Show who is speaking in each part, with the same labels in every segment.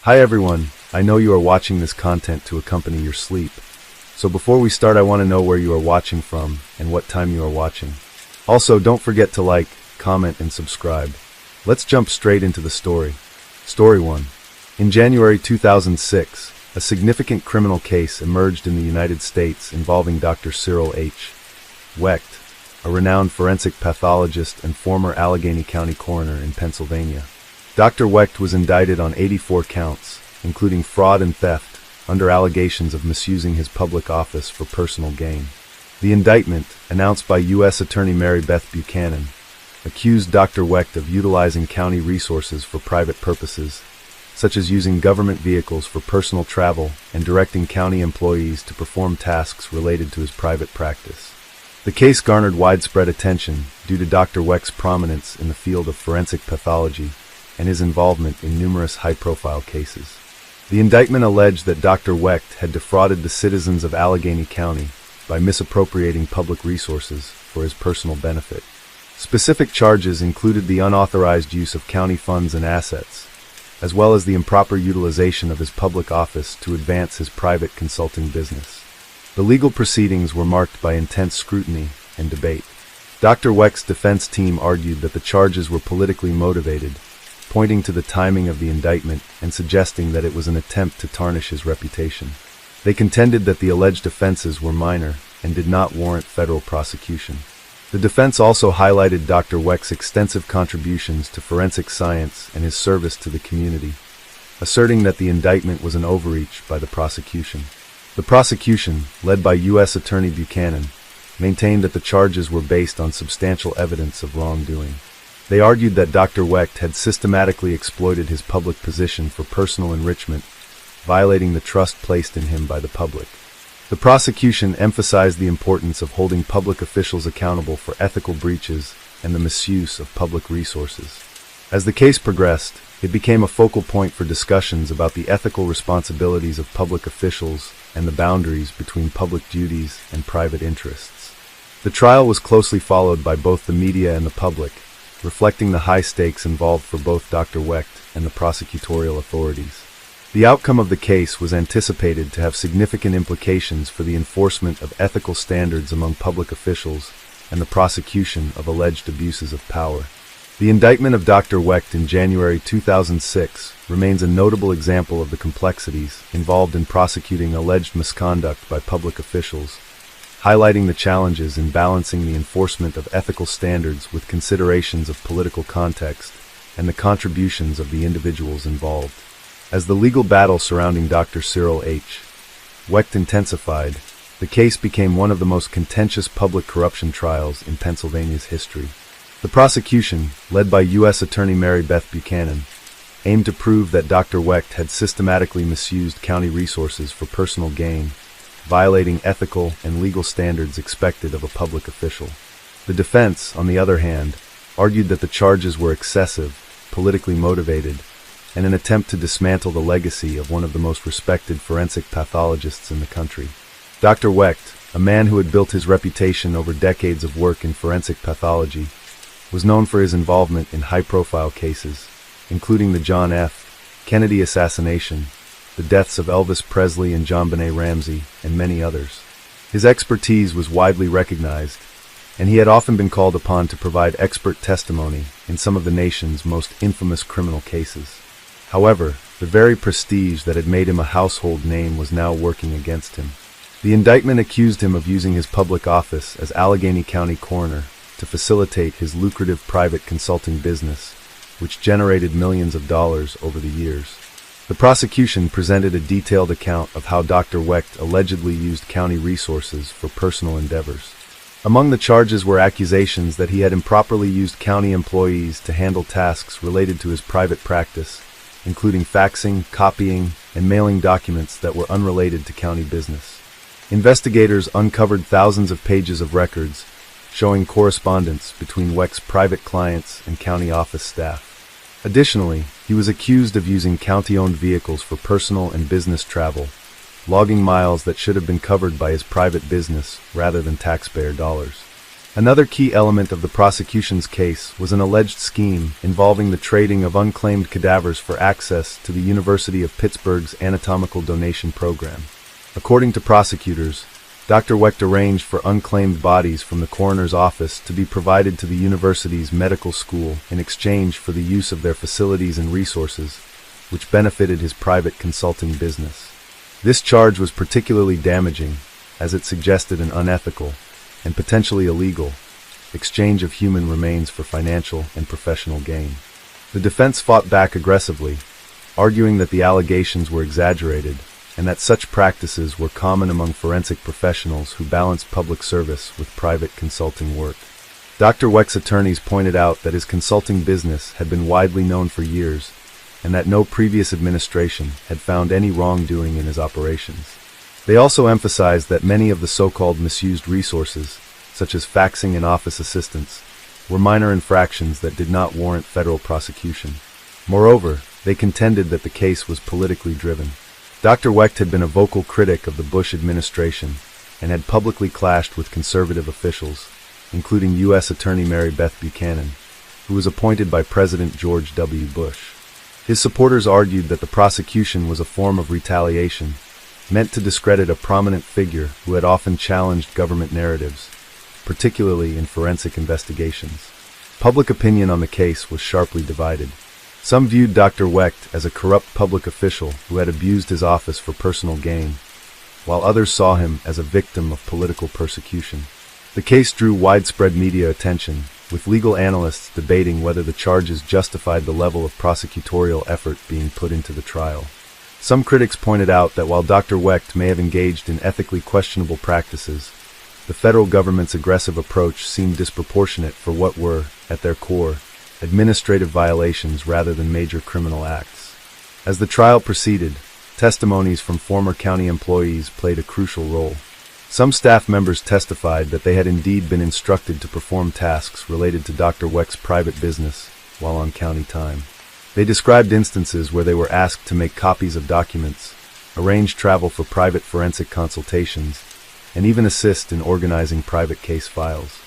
Speaker 1: Hi everyone, I know you are watching this content to accompany your sleep. So before we start, I want to know where you are watching from and what time you are watching. Also, don't forget to like, comment, and subscribe. Let's jump straight into the story. Story 1. In January 2006, a significant criminal case emerged in the United States involving Dr. Cyril H. Wecht, a renowned forensic pathologist and former Allegheny County coroner in Pennsylvania. Dr. Wecht was indicted on 84 counts, including fraud and theft, under allegations of misusing his public office for personal gain. The indictment, announced by U.S. Attorney Mary Beth Buchanan, accused Dr. Wecht of utilizing county resources for private purposes, such as using government vehicles for personal travel and directing county employees to perform tasks related to his private practice. The case garnered widespread attention due to Dr. Wecht's prominence in the field of forensic pathology and his involvement in numerous high-profile cases. The indictment alleged that Dr. Wecht had defrauded the citizens of Allegheny County by misappropriating public resources for his personal benefit. Specific charges included the unauthorized use of county funds and assets, as well as the improper utilization of his public office to advance his private consulting business. The legal proceedings were marked by intense scrutiny and debate. Dr. Wecht's defense team argued that the charges were politically motivated, pointing to the timing of the indictment and suggesting that it was an attempt to tarnish his reputation. They contended that the alleged offenses were minor and did not warrant federal prosecution. The defense also highlighted Dr. Wecht's extensive contributions to forensic science and his service to the community, asserting that the indictment was an overreach by the prosecution. The prosecution, led by U.S. Attorney Buchanan, maintained that the charges were based on substantial evidence of wrongdoing. They argued that Dr. Wecht had systematically exploited his public position for personal enrichment, violating the trust placed in him by the public. The prosecution emphasized the importance of holding public officials accountable for ethical breaches and the misuse of public resources. As the case progressed, it became a focal point for discussions about the ethical responsibilities of public officials and the boundaries between public duties and private interests. The trial was closely followed by both the media and the public, reflecting the high stakes involved for both Dr. Wecht and the prosecutorial authorities. The outcome of the case was anticipated to have significant implications for the enforcement of ethical standards among public officials and the prosecution of alleged abuses of power. The indictment of Dr. Wecht in January 2006 remains a notable example of the complexities involved in prosecuting alleged misconduct by public officials, highlighting the challenges in balancing the enforcement of ethical standards with considerations of political context and the contributions of the individuals involved. As the legal battle surrounding Dr. Cyril H. Wecht intensified, the case became one of the most contentious public corruption trials in Pennsylvania's history. The prosecution, led by U.S. Attorney Mary Beth Buchanan, aimed to prove that Dr. Wecht had systematically misused county resources for personal gain, violating ethical and legal standards expected of a public official. The defense, on the other hand, argued that the charges were excessive, politically motivated, and an attempt to dismantle the legacy of one of the most respected forensic pathologists in the country. Dr. Wecht, a man who had built his reputation over decades of work in forensic pathology, was known for his involvement in high-profile cases, including the John F. Kennedy assassination, the deaths of Elvis Presley and JonBenet Ramsey, and many others. His expertise was widely recognized, and he had often been called upon to provide expert testimony in some of the nation's most infamous criminal cases. However, the very prestige that had made him a household name was now working against him. The indictment accused him of using his public office as Allegheny County coroner to facilitate his lucrative private consulting business, which generated millions of dollars over the years. The prosecution presented a detailed account of how Dr. Wecht allegedly used county resources for personal endeavors. Among the charges were accusations that he had improperly used county employees to handle tasks related to his private practice, including faxing, copying, and mailing documents that were unrelated to county business. Investigators uncovered thousands of pages of records showing correspondence between Wecht's private clients and county office staff. Additionally, he was accused of using county-owned vehicles for personal and business travel, logging miles that should have been covered by his private business rather than taxpayer dollars. Another key element of the prosecution's case was an alleged scheme involving the trading of unclaimed cadavers for access to the University of Pittsburgh's anatomical donation program. According to prosecutors, Dr. Wecht arranged for unclaimed bodies from the coroner's office to be provided to the university's medical school in exchange for the use of their facilities and resources, which benefited his private consulting business. This charge was particularly damaging, as it suggested an unethical and potentially illegal exchange of human remains for financial and professional gain. The defense fought back aggressively, arguing that the allegations were exaggerated and that such practices were common among forensic professionals who balanced public service with private consulting work. Dr. Wecht's attorneys pointed out that his consulting business had been widely known for years and that no previous administration had found any wrongdoing in his operations. They also emphasized that many of the so-called misused resources, such as faxing and office assistance, were minor infractions that did not warrant federal prosecution. Moreover, they contended that the case was politically driven. Dr. Wecht had been a vocal critic of the Bush administration and had publicly clashed with conservative officials, including U.S. Attorney Mary Beth Buchanan, who was appointed by President George W. Bush. His supporters argued that the prosecution was a form of retaliation, meant to discredit a prominent figure who had often challenged government narratives, particularly in forensic investigations. Public opinion on the case was sharply divided. Some viewed Dr. Wecht as a corrupt public official who had abused his office for personal gain, while others saw him as a victim of political persecution. The case drew widespread media attention, with legal analysts debating whether the charges justified the level of prosecutorial effort being put into the trial. Some critics pointed out that while Dr. Wecht may have engaged in ethically questionable practices, the federal government's aggressive approach seemed disproportionate for what were, at their core, administrative violations rather than major criminal acts. As the trial proceeded, testimonies from former county employees played a crucial role. Some staff members testified that they had indeed been instructed to perform tasks related to Dr. Wecht's private business while on county time. They described instances where they were asked to make copies of documents, arrange travel for private forensic consultations, and even assist in organizing private case files.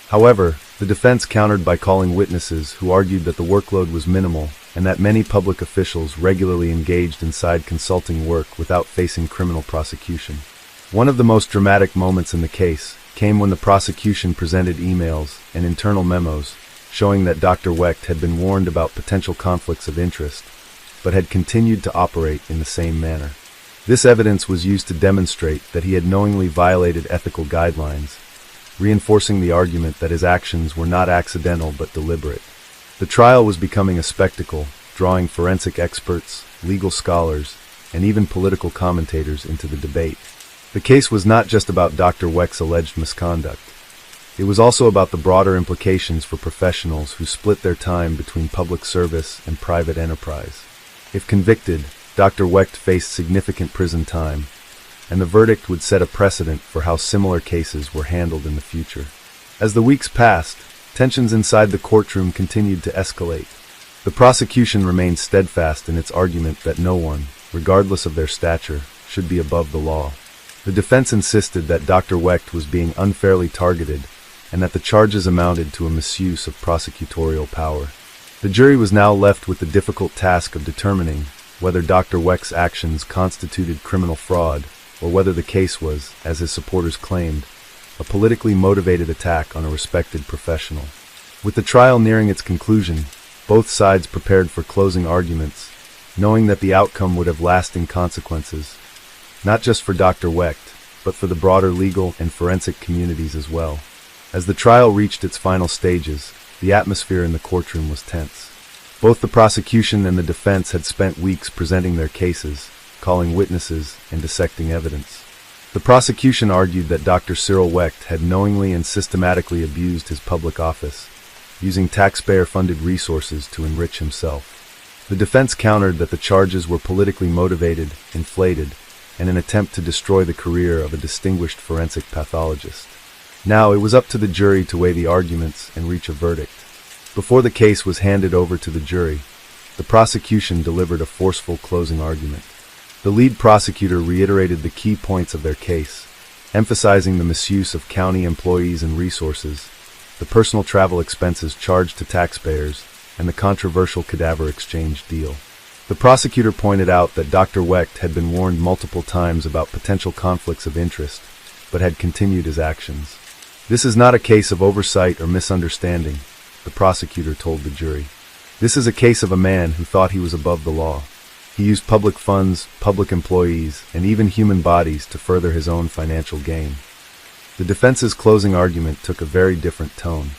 Speaker 1: However, the defense countered by calling witnesses who argued that the workload was minimal and that many public officials regularly engaged in side consulting work without facing criminal prosecution. One of the most dramatic moments in the case came when the prosecution presented emails and internal memos showing that Dr. Wecht had been warned about potential conflicts of interest, but had continued to operate in the same manner. This evidence was used to demonstrate that he had knowingly violated ethical guidelines, reinforcing the argument that his actions were not accidental but deliberate. The trial was becoming a spectacle, drawing forensic experts, legal scholars, and even political commentators into the debate. The case was not just about Dr. Wecht's alleged misconduct. It was also about the broader implications for professionals who split their time between public service and private enterprise. If convicted, Dr. Wecht faced significant prison time, and the verdict would set a precedent for how similar cases were handled in the future. As the weeks passed, tensions inside the courtroom continued to escalate. The prosecution remained steadfast in its argument that no one, regardless of their stature, should be above the law. The defense insisted that Dr. Wecht was being unfairly targeted and that the charges amounted to a misuse of prosecutorial power. The jury was now left with the difficult task of determining whether Dr. Wecht's actions constituted criminal fraud or whether the case was, as his supporters claimed, a politically motivated attack on a respected professional. With the trial nearing its conclusion, both sides prepared for closing arguments, knowing that the outcome would have lasting consequences, not just for Dr. Wecht, but for the broader legal and forensic communities as well. As the trial reached its final stages, the atmosphere in the courtroom was tense. Both the prosecution and the defense had spent weeks presenting their cases, calling witnesses, and dissecting evidence. The prosecution argued that Dr. Cyril Wecht had knowingly and systematically abused his public office, using taxpayer-funded resources to enrich himself. The defense countered that the charges were politically motivated, inflated, and an attempt to destroy the career of a distinguished forensic pathologist. Now it was up to the jury to weigh the arguments and reach a verdict. Before the case was handed over to the jury, the prosecution delivered a forceful closing argument. The lead prosecutor reiterated the key points of their case, emphasizing the misuse of county employees and resources, the personal travel expenses charged to taxpayers, and the controversial cadaver exchange deal. The prosecutor pointed out that Dr. Wecht had been warned multiple times about potential conflicts of interest, but had continued his actions. This is not a case of oversight or misunderstanding, the prosecutor told the jury. This is a case of a man who thought he was above the law. He used public funds, public employees, and even human bodies to further his own financial gain. The defense's closing argument took a very different tone.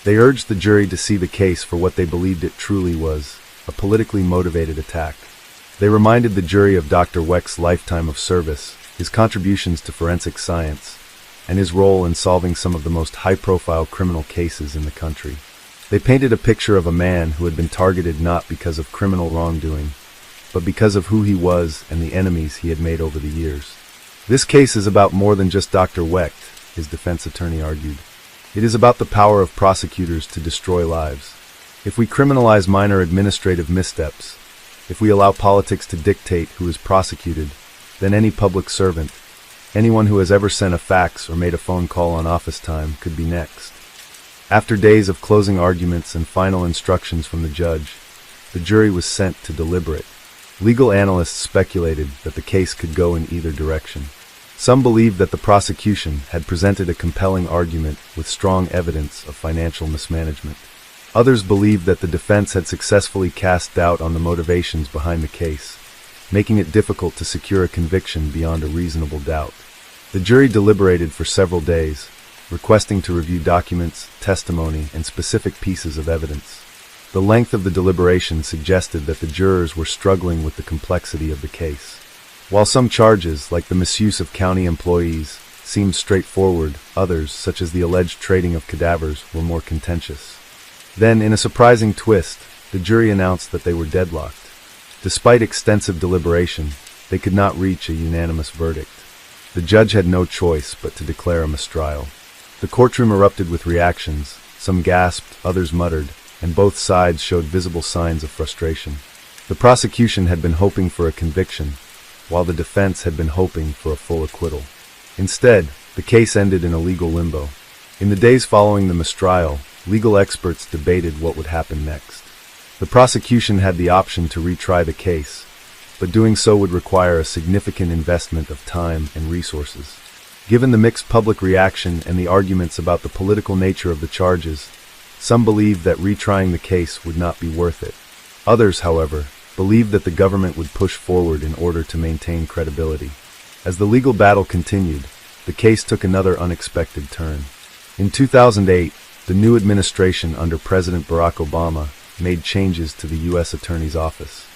Speaker 1: They urged the jury to see the case for what they believed it truly was, a politically motivated attack. They reminded the jury of Dr. Wecht's lifetime of service, his contributions to forensic science, and his role in solving some of the most high-profile criminal cases in the country. They painted a picture of a man who had been targeted not because of criminal wrongdoing, but because of who he was and the enemies he had made over the years. This case is about more than just Dr. Wecht, his defense attorney argued. It is about the power of prosecutors to destroy lives. If we criminalize minor administrative missteps, if we allow politics to dictate who is prosecuted, then any public servant, anyone who has ever sent a fax or made a phone call on office time, could be next. After days of closing arguments and final instructions from the judge, the jury was sent to deliberate. Legal analysts speculated that the case could go in either direction. Some believed that the prosecution had presented a compelling argument with strong evidence of financial mismanagement. Others believed that the defense had successfully cast doubt on the motivations behind the case, making it difficult to secure a conviction beyond a reasonable doubt. The jury deliberated for several days, requesting to review documents, testimony, and specific pieces of evidence. The length of the deliberation suggested that the jurors were struggling with the complexity of the case. While some charges, like the misuse of county employees, seemed straightforward, others, such as the alleged trading of cadavers, were more contentious. Then, in a surprising twist, the jury announced that they were deadlocked. Despite extensive deliberation, they could not reach a unanimous verdict. The judge had no choice but to declare a mistrial. The courtroom erupted with reactions. Some gasped, others muttered, and both sides showed visible signs of frustration. The prosecution had been hoping for a conviction, while the defense had been hoping for a full acquittal. Instead, the case ended in a legal limbo. In the days following the mistrial, legal experts debated what would happen next. The prosecution had the option to retry the case, but doing so would require a significant investment of time and resources. Given the mixed public reaction and the arguments about the political nature of the charges, some believed that retrying the case would not be worth it. Others, however, believed that the government would push forward in order to maintain credibility. As the legal battle continued, the case took another unexpected turn. In 2008, the new administration under President Barack Obama made changes to the U.S. Attorney's Office.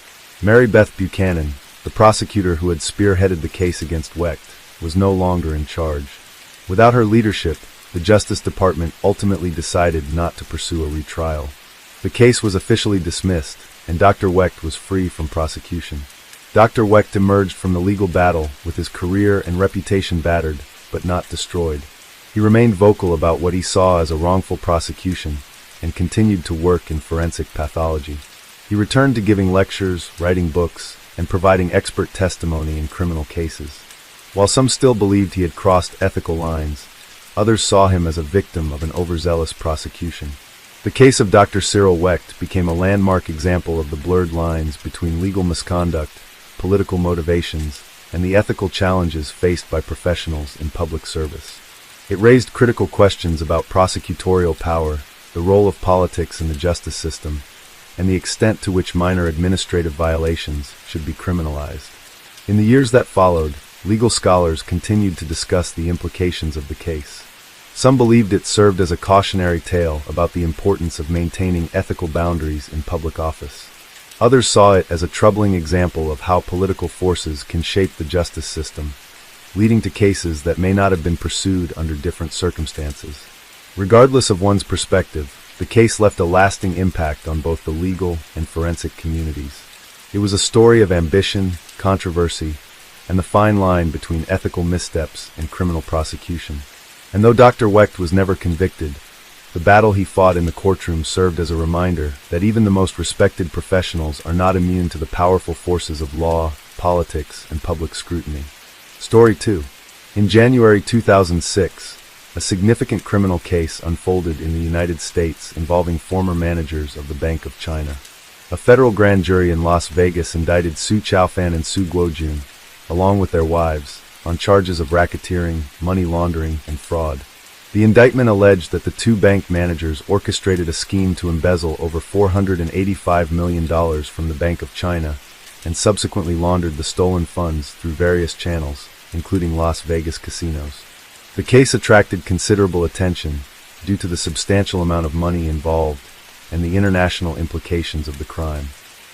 Speaker 1: Mary Beth Buchanan, the prosecutor who had spearheaded the case against Wecht, was no longer in charge. Without her leadership, the Justice Department ultimately decided not to pursue a retrial. The case was officially dismissed, and Dr. Wecht was free from prosecution. Dr. Wecht emerged from the legal battle with his career and reputation battered, but not destroyed. He remained vocal about what he saw as a wrongful prosecution and continued to work in forensic pathology. He returned to giving lectures, writing books, and providing expert testimony in criminal cases. While some still believed he had crossed ethical lines, others saw him as a victim of an overzealous prosecution. The case of Dr. Cyril Wecht became a landmark example of the blurred lines between legal misconduct, political motivations, and the ethical challenges faced by professionals in public service. It raised critical questions about prosecutorial power, the role of politics in the justice system, and the extent to which minor administrative violations should be criminalized. In the years that followed, legal scholars continued to discuss the implications of the case. Some believed it served as a cautionary tale about the importance of maintaining ethical boundaries in public office. Others saw it as a troubling example of how political forces can shape the justice system, leading to cases that may not have been pursued under different circumstances. Regardless of one's perspective, the case left a lasting impact on both the legal and forensic communities. It was a story of ambition, controversy, and the fine line between ethical missteps and criminal prosecution. And though Dr. Wecht was never convicted, the battle he fought in the courtroom served as a reminder that even the most respected professionals are not immune to the powerful forces of law, politics, and public scrutiny. Story 2. In January 2006, a significant criminal case unfolded in the United States involving former managers of the Bank of China. A federal grand jury in Las Vegas indicted Su Chaofan and Su Guojun, along with their wives, on charges of racketeering, money laundering, and fraud. The indictment alleged that the two bank managers orchestrated a scheme to embezzle over $485 million from the Bank of China and subsequently laundered the stolen funds through various channels, including Las Vegas casinos. The case attracted considerable attention due to the substantial amount of money involved and the international implications of the crime.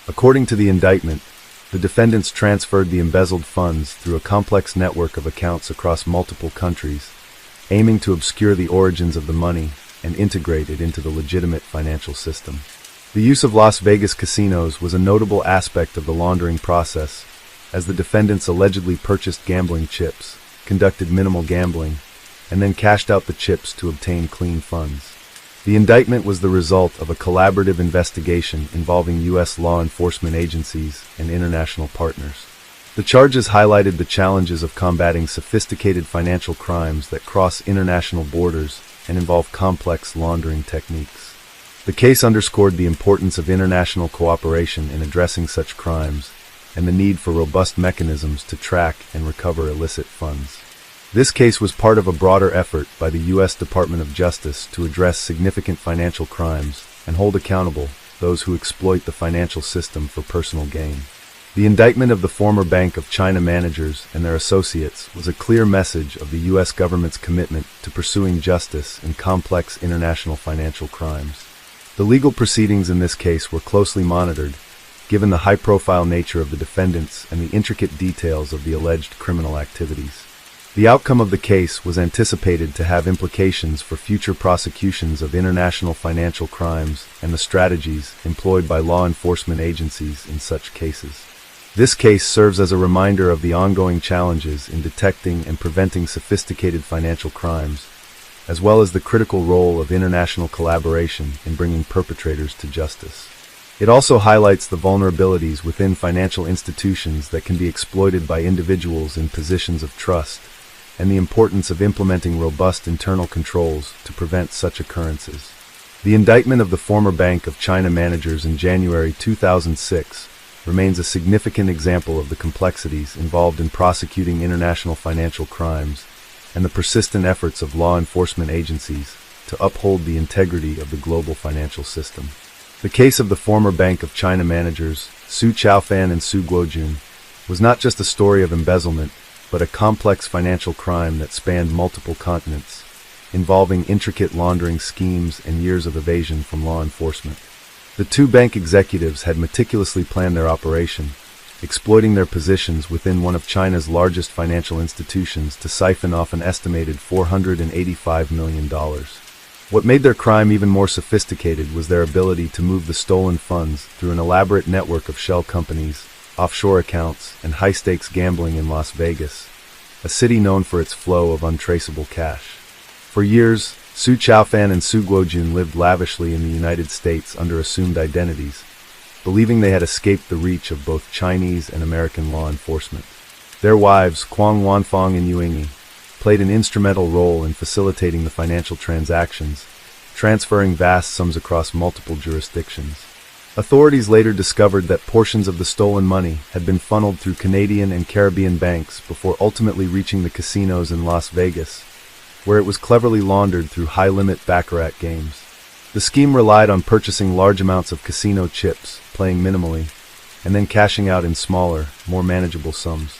Speaker 1: According to the indictment, the defendants transferred the embezzled funds through a complex network of accounts across multiple countries, aiming to obscure the origins of the money and integrate it into the legitimate financial system. The use of Las Vegas casinos was a notable aspect of the laundering process, as the defendants allegedly purchased gambling chips, conducted minimal gambling, and then cashed out the chips to obtain clean funds. The indictment was the result of a collaborative investigation involving U.S. law enforcement agencies and international partners. The charges highlighted the challenges of combating sophisticated financial crimes that cross international borders and involve complex laundering techniques. The case underscored the importance of international cooperation in addressing such crimes and the need for robust mechanisms to track and recover illicit funds. This case was part of a broader effort by the U.S. Department of Justice to address significant financial crimes and hold accountable those who exploit the financial system for personal gain. The indictment of the former Bank of China managers and their associates was a clear message of the U.S. government's commitment to pursuing justice in complex international financial crimes. The legal proceedings in this case were closely monitored, given the high-profile nature of the defendants and the intricate details of the alleged criminal activities. The outcome of the case was anticipated to have implications for future prosecutions of international financial crimes and the strategies employed by law enforcement agencies in such cases. This case serves as a reminder of the ongoing challenges in detecting and preventing sophisticated financial crimes, as well as the critical role of international collaboration in bringing perpetrators to justice. It also highlights the vulnerabilities within financial institutions that can be exploited by individuals in positions of trust, and the importance of implementing robust internal controls to prevent such occurrences. The indictment of the former Bank of China managers in January 2006 remains a significant example of the complexities involved in prosecuting international financial crimes and the persistent efforts of law enforcement agencies to uphold the integrity of the global financial system. The case of the former Bank of China managers, Su Chaofan and Su Guojun, was not just a story of embezzlement, but a complex financial crime that spanned multiple continents, involving intricate laundering schemes and years of evasion from law enforcement. The two bank executives had meticulously planned their operation, exploiting their positions within one of China's largest financial institutions to siphon off an estimated $485 million. What made their crime even more sophisticated was their ability to move the stolen funds through an elaborate network of shell companies, offshore accounts, and high-stakes gambling in Las Vegas, a city known for its flow of untraceable cash. For years, Su Chaofan and Su Guojun lived lavishly in the United States under assumed identities, believing they had escaped the reach of both Chinese and American law enforcement. Their wives, Kwang Wanfong and Yuingyi, played an instrumental role in facilitating the financial transactions, transferring vast sums across multiple jurisdictions. Authorities later discovered that portions of the stolen money had been funneled through Canadian and Caribbean banks before ultimately reaching the casinos in Las Vegas, where it was cleverly laundered through high-limit baccarat games. The scheme relied on purchasing large amounts of casino chips, playing minimally, and then cashing out in smaller, more manageable sums.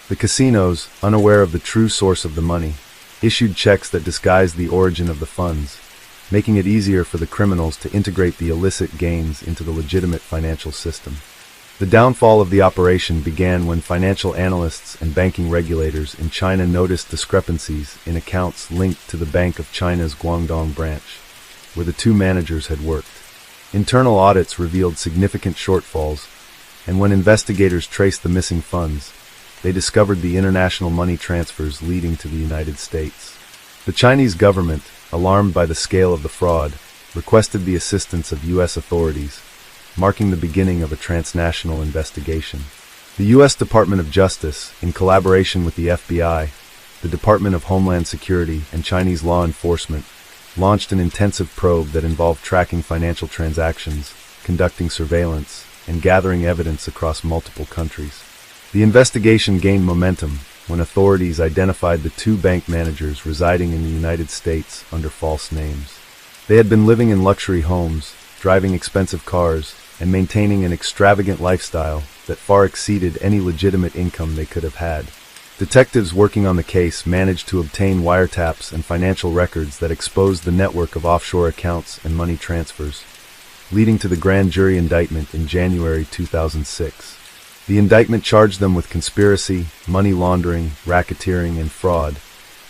Speaker 1: The casinos, unaware of the true source of the money, issued checks that disguised the origin of the funds, making it easier for the criminals to integrate the illicit gains into the legitimate financial system. The downfall of the operation began when financial analysts and banking regulators in China noticed discrepancies in accounts linked to the Bank of China's Guangdong branch, where the two managers had worked. Internal audits revealed significant shortfalls, and when investigators traced the missing funds, they discovered the international money transfers leading to the United States. The Chinese government, alarmed by the scale of the fraud, requested the assistance of U.S. authorities, marking the beginning of a transnational investigation. The U.S. Department of Justice, in collaboration with the FBI, the Department of Homeland Security and Chinese law enforcement launched an intensive probe that involved tracking financial transactions, conducting surveillance, and gathering evidence across multiple countries. The investigation gained momentum when authorities identified the two bank managers residing in the United States under false names. They had been living in luxury homes, driving expensive cars, and maintaining an extravagant lifestyle that far exceeded any legitimate income they could have had. Detectives working on the case managed to obtain wiretaps and financial records that exposed the network of offshore accounts and money transfers, leading to the grand jury indictment in January 2006. The indictment charged them with conspiracy, money laundering, racketeering, and fraud,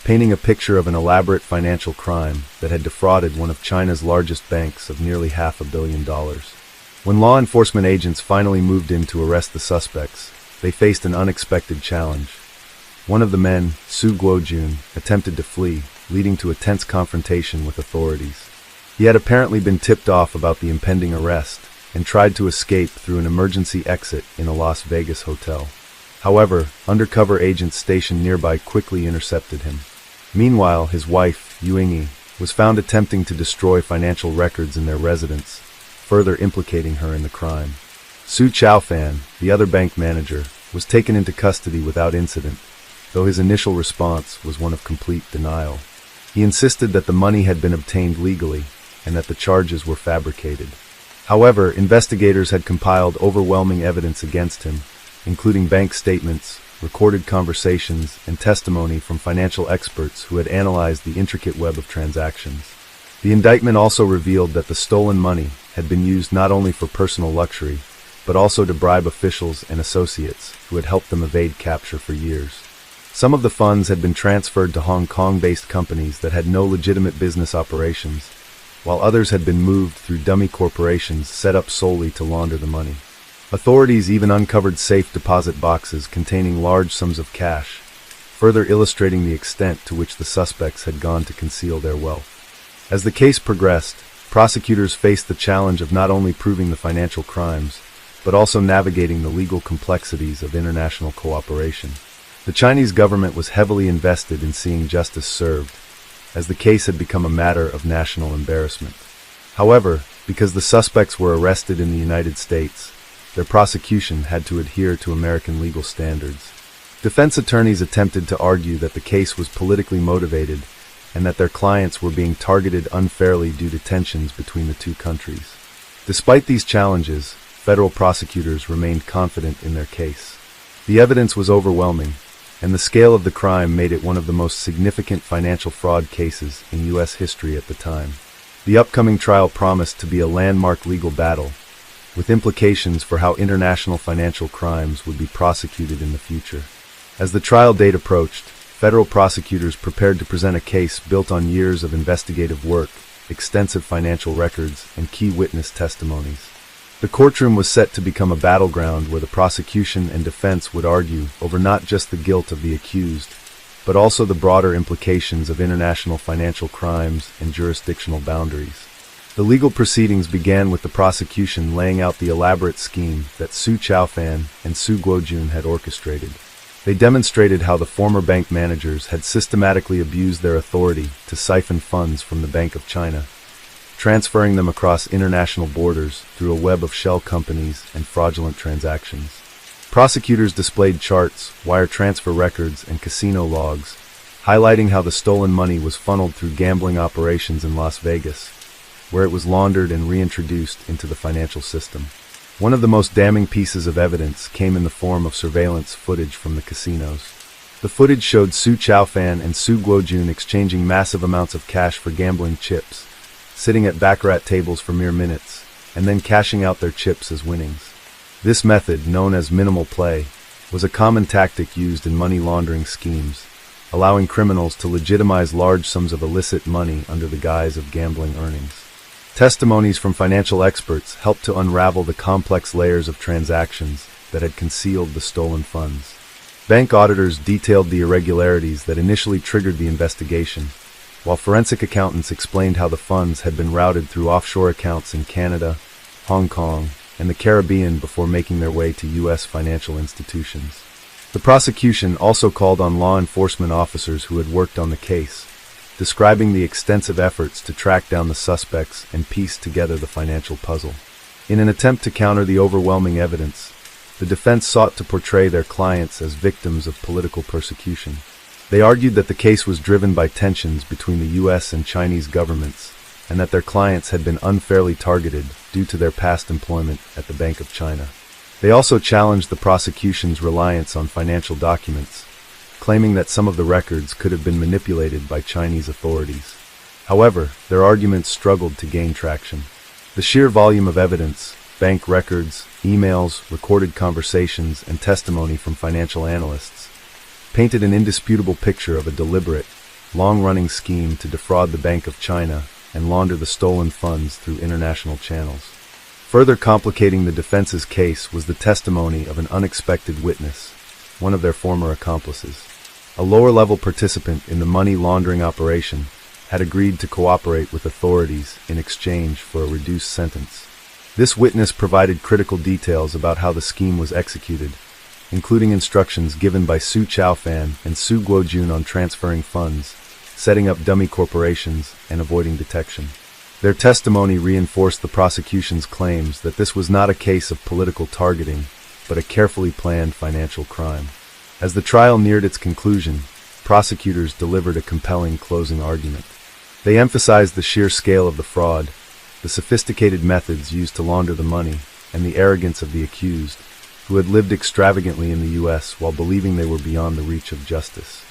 Speaker 1: painting a picture of an elaborate financial crime that had defrauded one of China's largest banks of nearly $500 million. When law enforcement agents finally moved in to arrest the suspects, they faced an unexpected challenge. One of the men, Su Guojun, attempted to flee, leading to a tense confrontation with authorities. He had apparently been tipped off about the impending arrest and tried to escape through an emergency exit in a Las Vegas hotel. However, undercover agents stationed nearby quickly intercepted him. Meanwhile, his wife, Yuingyi, was found attempting to destroy financial records in their residence, further implicating her in the crime. Su Chaofan, the other bank manager, was taken into custody without incident, though his initial response was one of complete denial. He insisted that the money had been obtained legally and that the charges were fabricated. However, investigators had compiled overwhelming evidence against him, including bank statements, recorded conversations, and testimony from financial experts who had analyzed the intricate web of transactions. The indictment also revealed that the stolen money had been used not only for personal luxury, but also to bribe officials and associates who had helped them evade capture for years. Some of the funds had been transferred to Hong Kong-based companies that had no legitimate business operations, while others had been moved through dummy corporations set up solely to launder the money. Authorities even uncovered safe deposit boxes containing large sums of cash, further illustrating the extent to which the suspects had gone to conceal their wealth. As the case progressed, prosecutors faced the challenge of not only proving the financial crimes, but also navigating the legal complexities of international cooperation. The Chinese government was heavily invested in seeing justice served, as the case had become a matter of national embarrassment. However, because the suspects were arrested in the United States, their prosecution had to adhere to American legal standards. Defense attorneys attempted to argue that the case was politically motivated and that their clients were being targeted unfairly due to tensions between the two countries. Despite these challenges, federal prosecutors remained confident in their case. The evidence was overwhelming, and the scale of the crime made it one of the most significant financial fraud cases in U.S. history at the time. The upcoming trial promised to be a landmark legal battle, with implications for how international financial crimes would be prosecuted in the future. As the trial date approached, federal prosecutors prepared to present a case built on years of investigative work, extensive financial records, and key witness testimonies. The courtroom was set to become a battleground where the prosecution and defense would argue over not just the guilt of the accused, but also the broader implications of international financial crimes and jurisdictional boundaries. The legal proceedings began with the prosecution laying out the elaborate scheme that Su Chaofan and Su Guojun had orchestrated. They demonstrated how the former bank managers had systematically abused their authority to siphon funds from the Bank of China, transferring them across international borders through a web of shell companies and fraudulent transactions. Prosecutors displayed charts, wire transfer records, and casino logs, highlighting how the stolen money was funneled through gambling operations in Las Vegas, where it was laundered and reintroduced into the financial system. One of the most damning pieces of evidence came in the form of surveillance footage from the casinos. The footage showed Su Chaofan and Su Guojun exchanging massive amounts of cash for gambling chips, sitting at baccarat tables for mere minutes, and then cashing out their chips as winnings. This method, known as minimal play, was a common tactic used in money laundering schemes, allowing criminals to legitimize large sums of illicit money under the guise of gambling earnings. Testimonies from financial experts helped to unravel the complex layers of transactions that had concealed the stolen funds. Bank auditors detailed the irregularities that initially triggered the investigation, while forensic accountants explained how the funds had been routed through offshore accounts in Canada, Hong Kong, and the Caribbean before making their way to U.S. financial institutions. The prosecution also called on law enforcement officers who had worked on the case, describing the extensive efforts to track down the suspects and piece together the financial puzzle. In an attempt to counter the overwhelming evidence, the defense sought to portray their clients as victims of political persecution. They argued that the case was driven by tensions between the U.S. and Chinese governments, and that their clients had been unfairly targeted due to their past employment at the Bank of China. They also challenged the prosecution's reliance on financial documents, claiming that some of the records could have been manipulated by Chinese authorities. However, their arguments struggled to gain traction. The sheer volume of evidence, bank records, emails, recorded conversations, and testimony from financial analysts, painted an indisputable picture of a deliberate, long-running scheme to defraud the Bank of China and launder the stolen funds through international channels. Further complicating the defense's case was the testimony of an unexpected witness, one of their former accomplices. A lower-level participant in the money laundering operation had agreed to cooperate with authorities in exchange for a reduced sentence. This witness provided critical details about how the scheme was executed, including instructions given by Su Chaofan and Su Guojun on transferring funds, setting up dummy corporations, and avoiding detection. Their testimony reinforced the prosecution's claims that this was not a case of political targeting, but a carefully planned financial crime. As the trial neared its conclusion, prosecutors delivered a compelling closing argument. They emphasized the sheer scale of the fraud, the sophisticated methods used to launder the money, and the arrogance of the accused, who had lived extravagantly in the U.S. while believing they were beyond the reach of justice.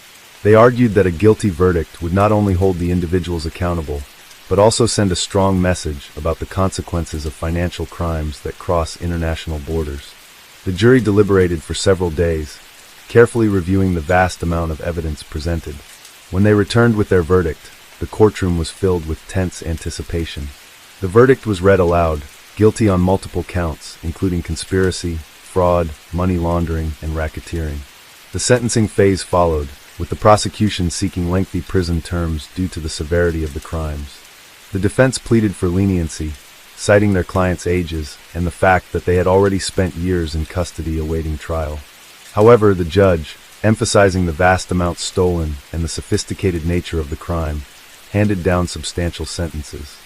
Speaker 1: They argued that a guilty verdict would not only hold the individuals accountable, but also send a strong message about the consequences of financial crimes that cross international borders. The jury deliberated for several days, carefully reviewing the vast amount of evidence presented. When they returned with their verdict, the courtroom was filled with tense anticipation. The verdict was read aloud, guilty on multiple counts, including conspiracy, fraud, money laundering, and racketeering. The sentencing phase followed, with the prosecution seeking lengthy prison terms due to the severity of the crimes. The defense pleaded for leniency, citing their clients' ages and the fact that they had already spent years in custody awaiting trial. However, the judge, emphasizing the vast amounts stolen and the sophisticated nature of the crime, handed down substantial sentences.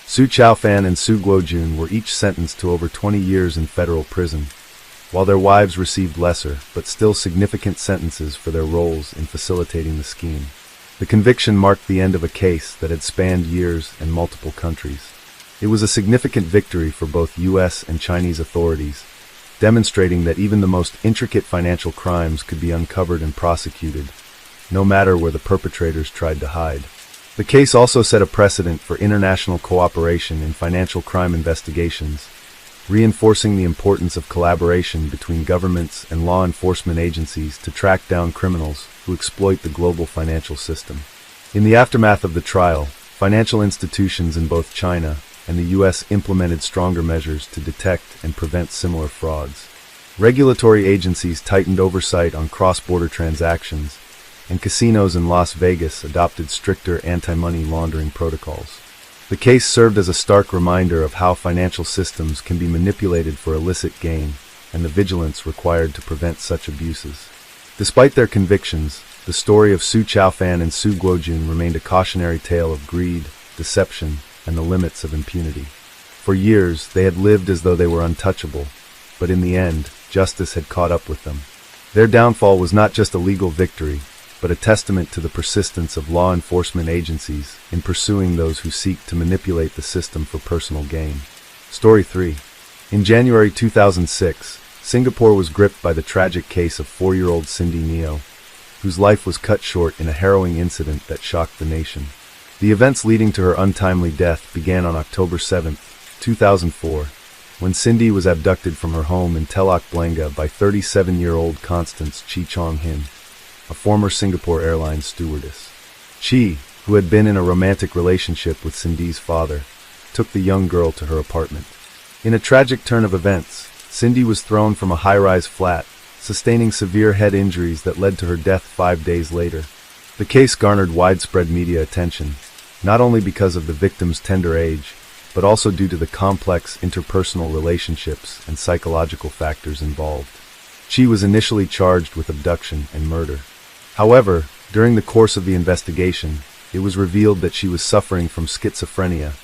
Speaker 1: Su Chaofan and Su Guojun were each sentenced to over 20 years in federal prison, while their wives received lesser, but still significant sentences for their roles in facilitating the scheme. The conviction marked the end of a case that had spanned years and multiple countries. It was a significant victory for both U.S. and Chinese authorities, demonstrating that even the most intricate financial crimes could be uncovered and prosecuted, no matter where the perpetrators tried to hide. The case also set a precedent for international cooperation in financial crime investigations, reinforcing the importance of collaboration between governments and law enforcement agencies to track down criminals who exploit the global financial system. In the aftermath of the trial, financial institutions in both China and the U.S. implemented stronger measures to detect and prevent similar frauds. Regulatory agencies tightened oversight on cross-border transactions, and casinos in Las Vegas adopted stricter anti-money laundering protocols. The case served as a stark reminder of how financial systems can be manipulated for illicit gain and the vigilance required to prevent such abuses. Despite their convictions, the story of Su Chaofan and Su Guojun remained a cautionary tale of greed, deception, and the limits of impunity. For years, they had lived as though they were untouchable, but in the end, justice had caught up with them. Their downfall was not just a legal victory, but a testament to the persistence of law enforcement agencies in pursuing those who seek to manipulate the system for personal gain. Story 3. In January 2006, Singapore was gripped by the tragic case of 4-year-old Cindy Neo, whose life was cut short in a harrowing incident that shocked the nation. The events leading to her untimely death began on October 7, 2004, when Cindy was abducted from her home in Telok Blangah by 37-year-old Constance Chi Chong-hin, a former Singapore Airlines stewardess. Chi, who had been in a romantic relationship with Cindy's father, took the young girl to her apartment. In a tragic turn of events, Cindy was thrown from a high-rise flat, sustaining severe head injuries that led to her death 5 days later. The case garnered widespread media attention, not only because of the victim's tender age, but also due to the complex interpersonal relationships and psychological factors involved. Chi was initially charged with abduction and murder. However, during the course of the investigation, it was revealed that she was suffering from schizophrenia,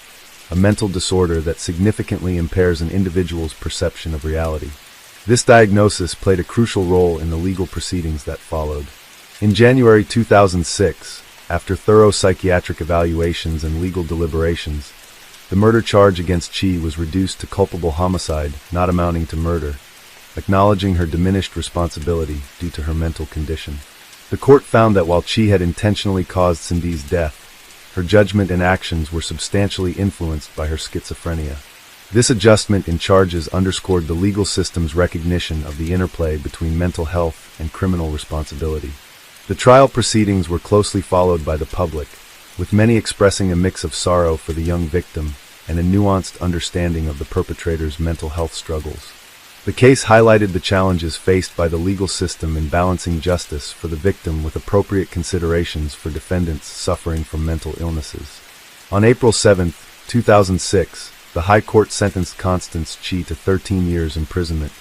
Speaker 1: a mental disorder that significantly impairs an individual's perception of reality. This diagnosis played a crucial role in the legal proceedings that followed. In January 2006, after thorough psychiatric evaluations and legal deliberations, the murder charge against Chi was reduced to culpable homicide, not amounting to murder, acknowledging her diminished responsibility due to her mental condition. The court found that while Chi had intentionally caused Cindy's death, her judgment and actions were substantially influenced by her schizophrenia. This adjustment in charges underscored the legal system's recognition of the interplay between mental health and criminal responsibility. The trial proceedings were closely followed by the public, with many expressing a mix of sorrow for the young victim and a nuanced understanding of the perpetrator's mental health struggles. The case highlighted the challenges faced by the legal system in balancing justice for the victim with appropriate considerations for defendants suffering from mental illnesses. On April 7, 2006, the High Court sentenced Constance Chi to 13 years imprisonment,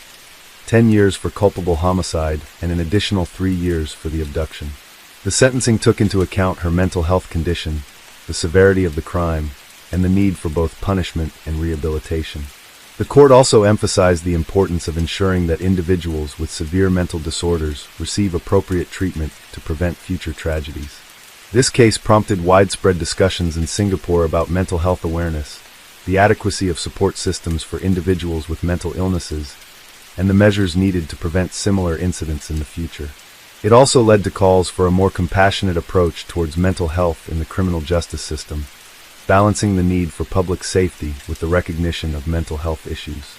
Speaker 1: 10 years for culpable homicide, and an additional 3 years for the abduction. The sentencing took into account her mental health condition, the severity of the crime, and the need for both punishment and rehabilitation. The court also emphasized the importance of ensuring that individuals with severe mental disorders receive appropriate treatment to prevent future tragedies. This case prompted widespread discussions in Singapore about mental health awareness, the adequacy of support systems for individuals with mental illnesses, and the measures needed to prevent similar incidents in the future. It also led to calls for a more compassionate approach towards mental health in the criminal justice system, balancing the need for public safety with the recognition of mental health issues.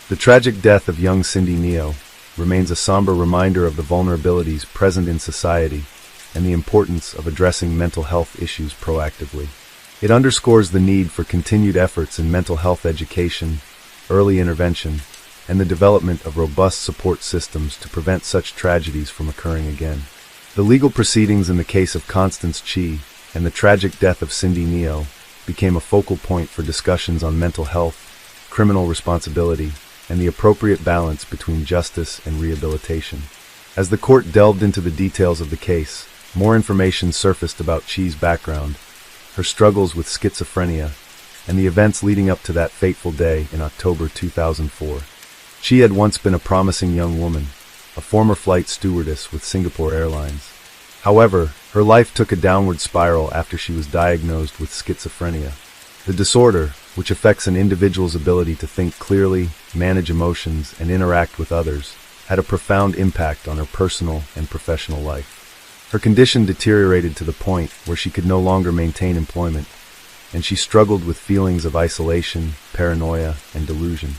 Speaker 1: The tragic death of young Cindy Neo remains a somber reminder of the vulnerabilities present in society and the importance of addressing mental health issues proactively. It underscores the need for continued efforts in mental health education, early intervention, and the development of robust support systems to prevent such tragedies from occurring again. The legal proceedings in the case of Constance Chi and the tragic death of Cindy Neo became a focal point for discussions on mental health, criminal responsibility, and the appropriate balance between justice and rehabilitation. As the court delved into the details of the case, more information surfaced about Chi's background, her struggles with schizophrenia, and the events leading up to that fateful day in October 2004. Chi had once been a promising young woman, a former flight stewardess with Singapore Airlines. However, her life took a downward spiral after she was diagnosed with schizophrenia. The disorder, which affects an individual's ability to think clearly, manage emotions, and interact with others, had a profound impact on her personal and professional life. Her condition deteriorated to the point where she could no longer maintain employment, and she struggled with feelings of isolation, paranoia, and delusion.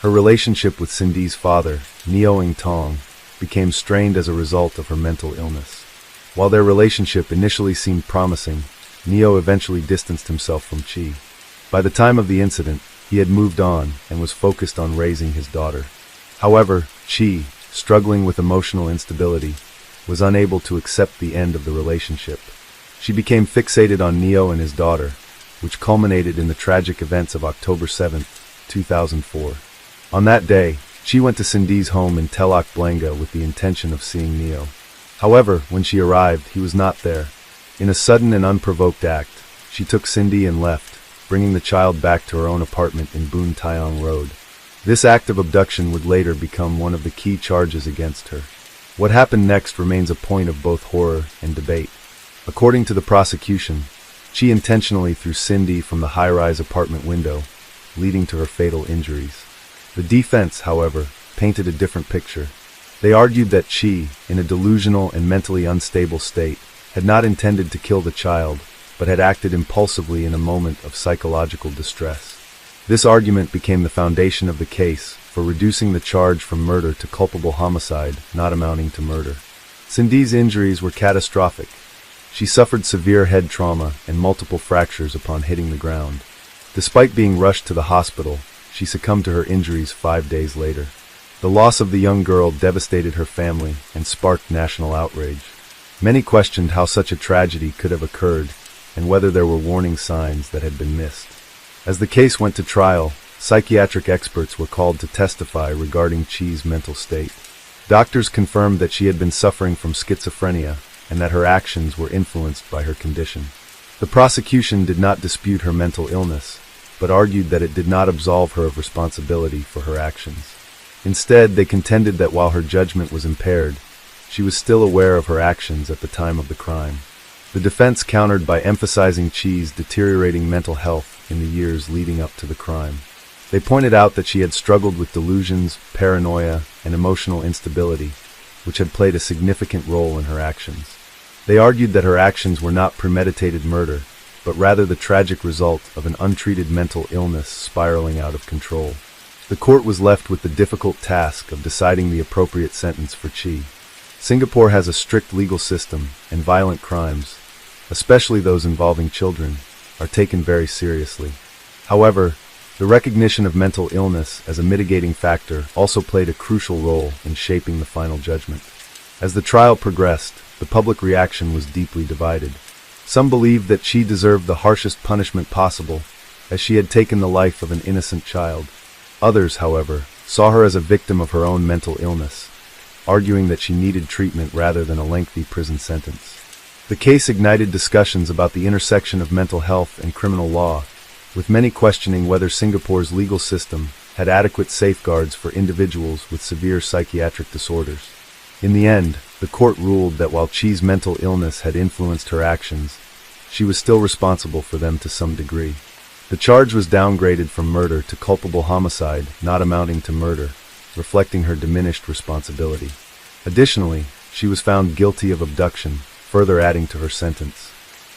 Speaker 1: Her relationship with Cindy's father, Neo Ing Tong, became strained as a result of her mental illness. While their relationship initially seemed promising, Neo eventually distanced himself from Chi. By the time of the incident, he had moved on and was focused on raising his daughter. However, Chi, struggling with emotional instability, was unable to accept the end of the relationship. She became fixated on Neo and his daughter, which culminated in the tragic events of October 7, 2004. On that day, Chi went to Cindy's home in Telok Blangah with the intention of seeing Neo. However, when she arrived, he was not there. In a sudden and unprovoked act, she took Cindy and left, bringing the child back to her own apartment in Boon Tiong Road. This act of abduction would later become one of the key charges against her. What happened next remains a point of both horror and debate. According to the prosecution, Chi intentionally threw Cindy from the high-rise apartment window, leading to her fatal injuries. The defense, however, painted a different picture. They argued that Chi, in a delusional and mentally unstable state, had not intended to kill the child, but had acted impulsively in a moment of psychological distress. This argument became the foundation of the case for reducing the charge from murder to culpable homicide, not amounting to murder. Cindy's injuries were catastrophic. She suffered severe head trauma and multiple fractures upon hitting the ground. Despite being rushed to the hospital, she succumbed to her injuries 5 days later. The loss of the young girl devastated her family and sparked national outrage. Many questioned how such a tragedy could have occurred and whether there were warning signs that had been missed. As the case went to trial, psychiatric experts were called to testify regarding Chi's mental state. Doctors confirmed that she had been suffering from schizophrenia and that her actions were influenced by her condition. The prosecution did not dispute her mental illness, but argued that it did not absolve her of responsibility for her actions. Instead, they contended that while her judgment was impaired, she was still aware of her actions at the time of the crime. The defense countered by emphasizing Chi's deteriorating mental health in the years leading up to the crime. They pointed out that she had struggled with delusions, paranoia, and emotional instability, which had played a significant role in her actions. They argued that her actions were not premeditated murder, but rather the tragic result of an untreated mental illness spiraling out of control. The court was left with the difficult task of deciding the appropriate sentence for Chi. Singapore has a strict legal system, and violent crimes, especially those involving children, are taken very seriously. However, the recognition of mental illness as a mitigating factor also played a crucial role in shaping the final judgment. As the trial progressed, the public reaction was deeply divided. Some believed that Chi deserved the harshest punishment possible, as she had taken the life of an innocent child. Others, however, saw her as a victim of her own mental illness, arguing that she needed treatment rather than a lengthy prison sentence. The case ignited discussions about the intersection of mental health and criminal law, with many questioning whether Singapore's legal system had adequate safeguards for individuals with severe psychiatric disorders. In the end, the court ruled that while Chi's mental illness had influenced her actions, she was still responsible for them to some degree. The charge was downgraded from murder to culpable homicide, not amounting to murder, reflecting her diminished responsibility. Additionally, she was found guilty of abduction, further adding to her sentence.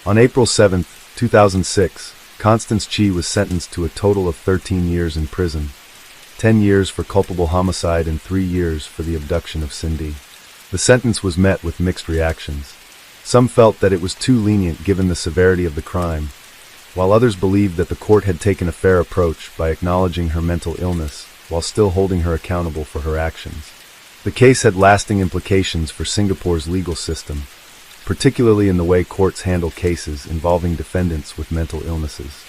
Speaker 1: On April 7, 2006, Constance Chi was sentenced to a total of 13 years in prison, 10 years for culpable homicide and 3 years for the abduction of Cindy. The sentence was met with mixed reactions. Some felt that it was too lenient given the severity of the crime, while others believed that the court had taken a fair approach by acknowledging her mental illness while still holding her accountable for her actions. The case had lasting implications for Singapore's legal system, particularly in the way courts handle cases involving defendants with mental illnesses.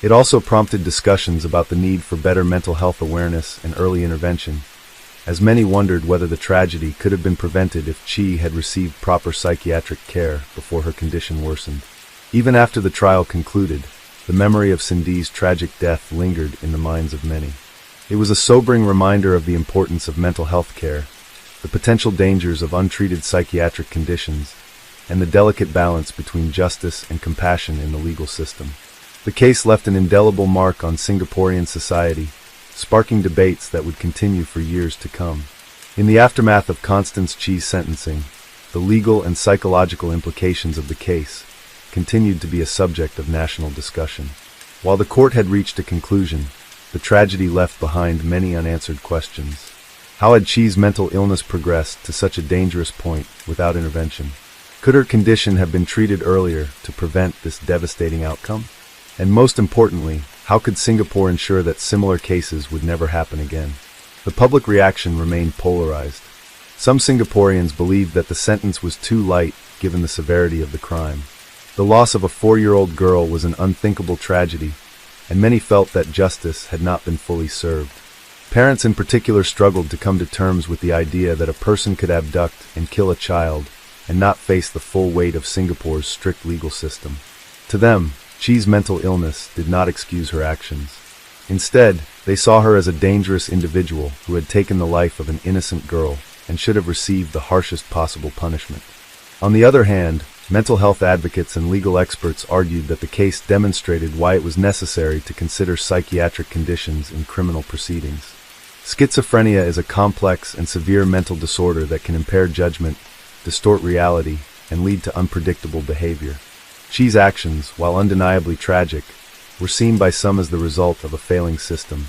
Speaker 1: It also prompted discussions about the need for better mental health awareness and early intervention, as many wondered whether the tragedy could have been prevented if Chi had received proper psychiatric care before her condition worsened. Even after the trial concluded, the memory of Cindy's tragic death lingered in the minds of many. It was a sobering reminder of the importance of mental health care, the potential dangers of untreated psychiatric conditions, and the delicate balance between justice and compassion in the legal system. The case left an indelible mark on Singaporean society, sparking debates that would continue for years to come. In the aftermath of Constance Chi's sentencing, the legal and psychological implications of the case continued to be a subject of national discussion. While the court had reached a conclusion, the tragedy left behind many unanswered questions. How had Chi's mental illness progressed to such a dangerous point without intervention? Could her condition have been treated earlier to prevent this devastating outcome? And most importantly, how could Singapore ensure that similar cases would never happen again? The public reaction remained polarized. Some Singaporeans believed that the sentence was too light given the severity of the crime. The loss of a 4-year-old girl was an unthinkable tragedy, and many felt that justice had not been fully served. Parents in particular struggled to come to terms with the idea that a person could abduct and kill a child and not face the full weight of Singapore's strict legal system. To them, Chi's mental illness did not excuse her actions. Instead, they saw her as a dangerous individual who had taken the life of an innocent girl and should have received the harshest possible punishment. On the other hand, mental health advocates and legal experts argued that the case demonstrated why it was necessary to consider psychiatric conditions in criminal proceedings. Schizophrenia is a complex and severe mental disorder that can impair judgment, distort reality, and lead to unpredictable behavior. Chi's actions, while undeniably tragic, were seen by some as the result of a failing system,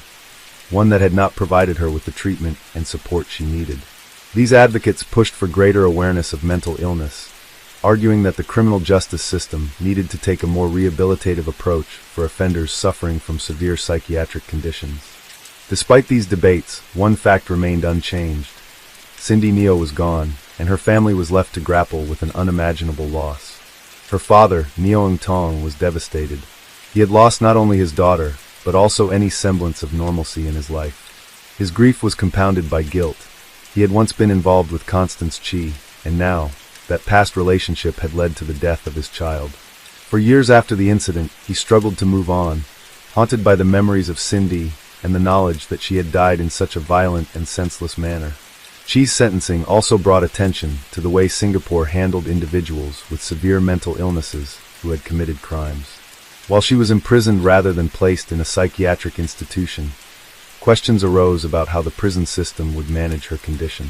Speaker 1: one that had not provided her with the treatment and support she needed. These advocates pushed for greater awareness of mental illness, arguing that the criminal justice system needed to take a more rehabilitative approach for offenders suffering from severe psychiatric conditions. Despite these debates, one fact remained unchanged. Cindy Neo was gone, and her family was left to grapple with an unimaginable loss. Her father, Neoang Tong, was devastated. He had lost not only his daughter, but also any semblance of normalcy in his life. His grief was compounded by guilt. He had once been involved with Constance Chi, and now, that past relationship had led to the death of his child. For years after the incident, he struggled to move on, haunted by the memories of Cindy and the knowledge that she had died in such a violent and senseless manner. Chi's sentencing also brought attention to the way Singapore handled individuals with severe mental illnesses who had committed crimes. While she was imprisoned rather than placed in a psychiatric institution, questions arose about how the prison system would manage her condition.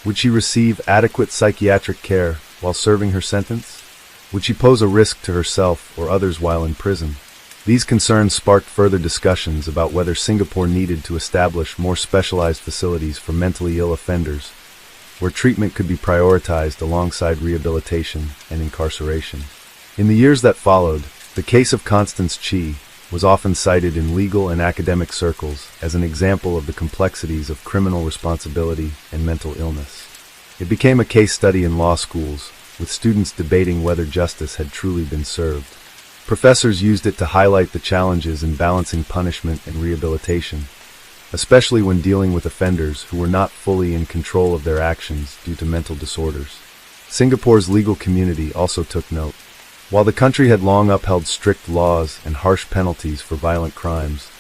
Speaker 1: Would she receive adequate psychiatric care while serving her sentence? Would she pose a risk to herself or others while in prison? These concerns sparked further discussions about whether Singapore needed to establish more specialized facilities for mentally ill offenders, where treatment could be prioritized alongside rehabilitation and incarceration. In the years that followed, the case of Constance Chi was often cited in legal and academic circles as an example of the complexities of criminal responsibility and mental illness. It became a case study in law schools, with students debating whether justice had truly been served. Professors used it to highlight the challenges in balancing punishment and rehabilitation, especially when dealing with offenders who were not fully in control of their actions due to mental disorders. Singapore's legal community also took note. While the country had long upheld strict laws and harsh penalties for violent crimes,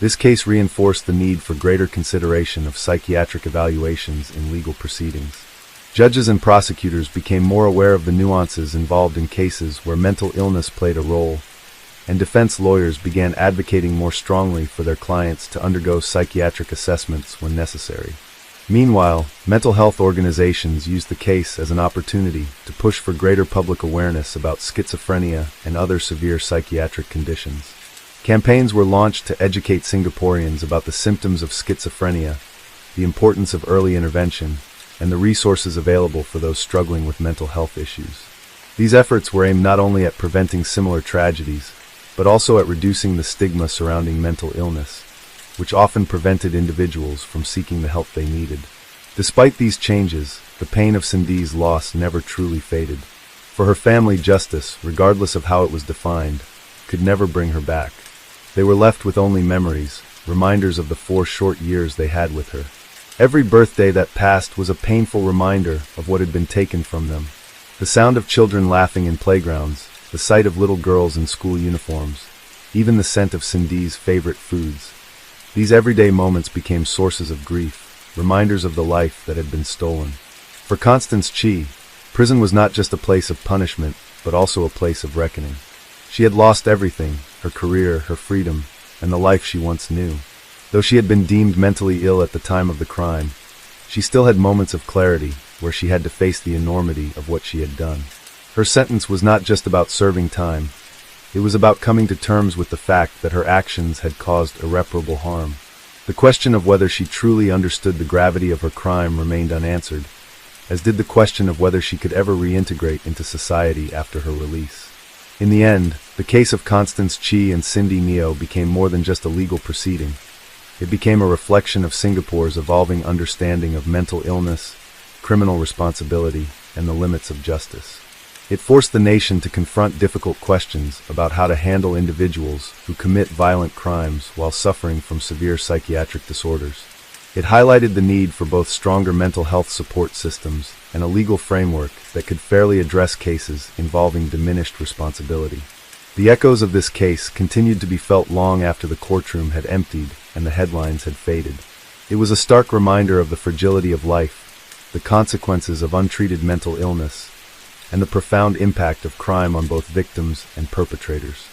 Speaker 1: this case reinforced the need for greater consideration of psychiatric evaluations in legal proceedings. Judges and prosecutors became more aware of the nuances involved in cases where mental illness played a role, and defense lawyers began advocating more strongly for their clients to undergo psychiatric assessments when necessary. Meanwhile, mental health organizations used the case as an opportunity to push for greater public awareness about schizophrenia and other severe psychiatric conditions. Campaigns were launched to educate Singaporeans about the symptoms of schizophrenia, the importance of early intervention, and the resources available for those struggling with mental health issues. These efforts were aimed not only at preventing similar tragedies, but also at reducing the stigma surrounding mental illness, which often prevented individuals from seeking the help they needed. Despite these changes, the pain of Cindy's loss never truly faded. For her family, justice, regardless of how it was defined, could never bring her back. They were left with only memories, reminders of the 4 short years they had with her. Every birthday that passed was a painful reminder of what had been taken from them. The sound of children laughing in playgrounds, the sight of little girls in school uniforms, even the scent of Cindy's favorite foods. These everyday moments became sources of grief, reminders of the life that had been stolen. For Constance Chi, prison was not just a place of punishment, but also a place of reckoning. She had lost everything, her career, her freedom, and the life she once knew. Though she had been deemed mentally ill at the time of the crime, she still had moments of clarity where she had to face the enormity of what she had done. Her sentence was not just about serving time. It was about coming to terms with the fact that her actions had caused irreparable harm. The question of whether she truly understood the gravity of her crime remained unanswered, as did the question of whether she could ever reintegrate into society after her release. In the end, the case of Constance Chi and Cindy Neo became more than just a legal proceeding. It became a reflection of Singapore's evolving understanding of mental illness, criminal responsibility, and the limits of justice. It forced the nation to confront difficult questions about how to handle individuals who commit violent crimes while suffering from severe psychiatric disorders. It highlighted the need for both stronger mental health support systems and a legal framework that could fairly address cases involving diminished responsibility. The echoes of this case continued to be felt long after the courtroom had emptied and the headlines had faded. It was a stark reminder of the fragility of life, the consequences of untreated mental illness, and the profound impact of crime on both victims and perpetrators.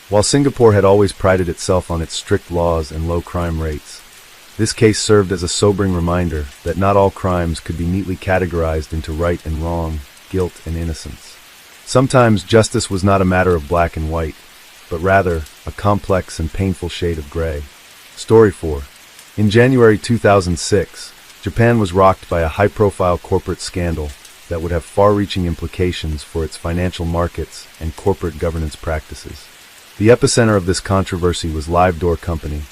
Speaker 1: While Singapore had always prided itself on its strict laws and low crime rates, this case served as a sobering reminder that not all crimes could be neatly categorized into right and wrong, guilt and innocence. Sometimes justice was not a matter of black and white, but rather a complex and painful shade of gray. Story 4. In January 2006, Japan was rocked by a high-profile corporate scandal that would have far-reaching implications for its financial markets and corporate governance practices. The epicenter of this controversy was LiveDoor Company,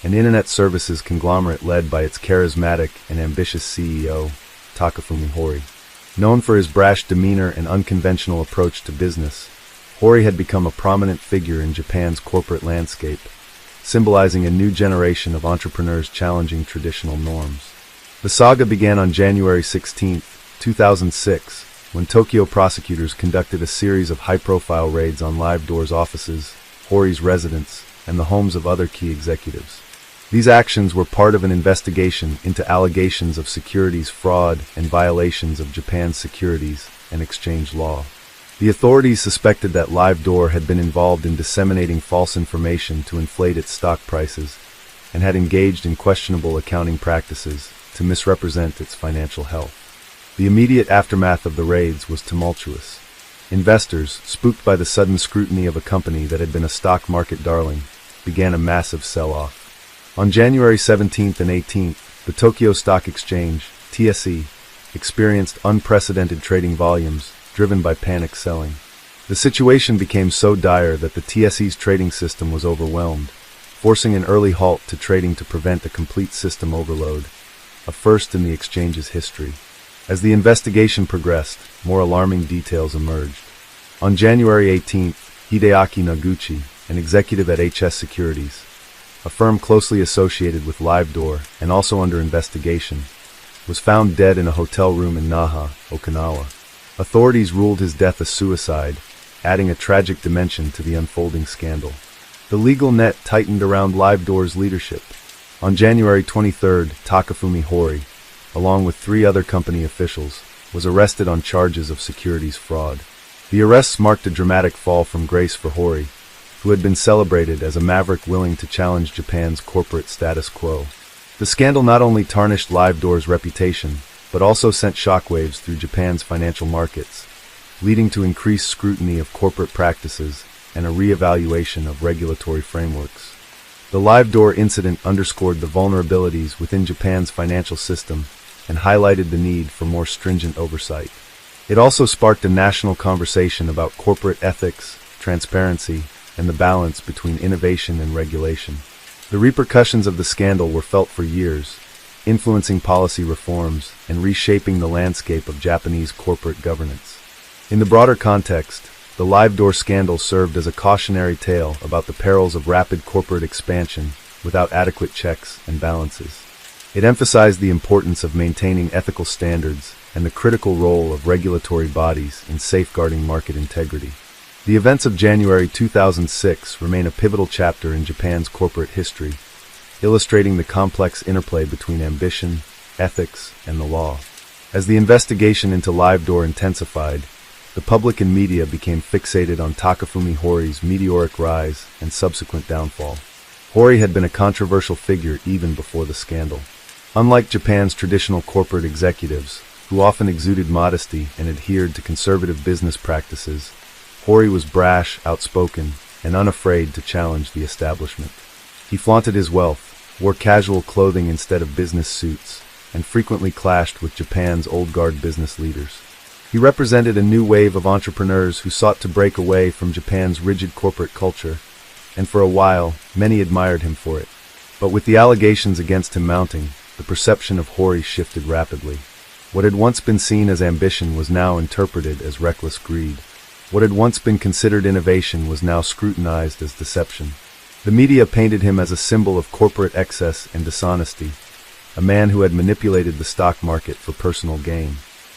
Speaker 1: an internet services conglomerate led by its charismatic and ambitious CEO, Takafumi Hori. Known for his brash demeanor and unconventional approach to business, Hori had become a prominent figure in Japan's corporate landscape, symbolizing a new generation of entrepreneurs challenging traditional norms. The saga began on January 16, 2006, when Tokyo prosecutors conducted a series of high-profile raids on LiveDoor's offices, Hori's residence, and the homes of other key executives. These actions were part of an investigation into allegations of securities fraud and violations of Japan's securities and exchange law. The authorities suspected that LiveDoor had been involved in disseminating false information to inflate its stock prices and had engaged in questionable accounting practices to misrepresent its financial health. The immediate aftermath of the raids was tumultuous. Investors, spooked by the sudden scrutiny of a company that had been a stock market darling, began a massive sell-off. On January 17th and 18th, the Tokyo Stock Exchange, TSE, experienced unprecedented trading volumes driven by panic selling. The situation became so dire that the TSE's trading system was overwhelmed, forcing an early halt to trading to prevent a complete system overload, a first in the exchange's history. As the investigation progressed, more alarming details emerged. On January 18th, Hideaki Noguchi, an executive at HS Securities, a firm closely associated with LiveDoor and also under investigation, was found dead in a hotel room in Naha, Okinawa. Authorities ruled his death a suicide, adding a tragic dimension to the unfolding scandal. The legal net tightened around LiveDoor's leadership. On January 23rd, Takafumi Hori, along with 3 other company officials, was arrested on charges of securities fraud. The arrests marked a dramatic fall from grace for Hori, who had been celebrated as a maverick willing to challenge Japan's corporate status quo. The scandal not only tarnished LiveDoor's reputation, but also sent shockwaves through Japan's financial markets, leading to increased scrutiny of corporate practices and a re-evaluation of regulatory frameworks. The LiveDoor incident underscored the vulnerabilities within Japan's financial system and highlighted the need for more stringent oversight. It also sparked a national conversation about corporate ethics, transparency, and the balance between innovation and regulation. The repercussions of the scandal were felt for years, influencing policy reforms and reshaping the landscape of Japanese corporate governance. In the broader context, the LiveDoor scandal served as a cautionary tale about the perils of rapid corporate expansion without adequate checks and balances. It emphasized the importance of maintaining ethical standards and the critical role of regulatory bodies in safeguarding market integrity. The events of January 2006 remain a pivotal chapter in Japan's corporate history, illustrating the complex interplay between ambition, ethics, and the law. As the investigation into LiveDoor intensified, the public and media became fixated on Takafumi Hori's meteoric rise and subsequent downfall. Hori had been a controversial figure even before the scandal. Unlike Japan's traditional corporate executives, who often exuded modesty and adhered to conservative business practices, Hori was brash, outspoken, and unafraid to challenge the establishment. He flaunted his wealth, wore casual clothing instead of business suits, and frequently clashed with Japan's old-guard business leaders. He represented a new wave of entrepreneurs who sought to break away from Japan's rigid corporate culture, and for a while, many admired him for it. But with the allegations against him mounting, the perception of Hori shifted rapidly. What had once been seen as ambition was now interpreted as reckless greed. What had once been considered innovation was now scrutinized as deception. The media painted him as a symbol of corporate excess and dishonesty, a man who had manipulated the stock market for personal gain.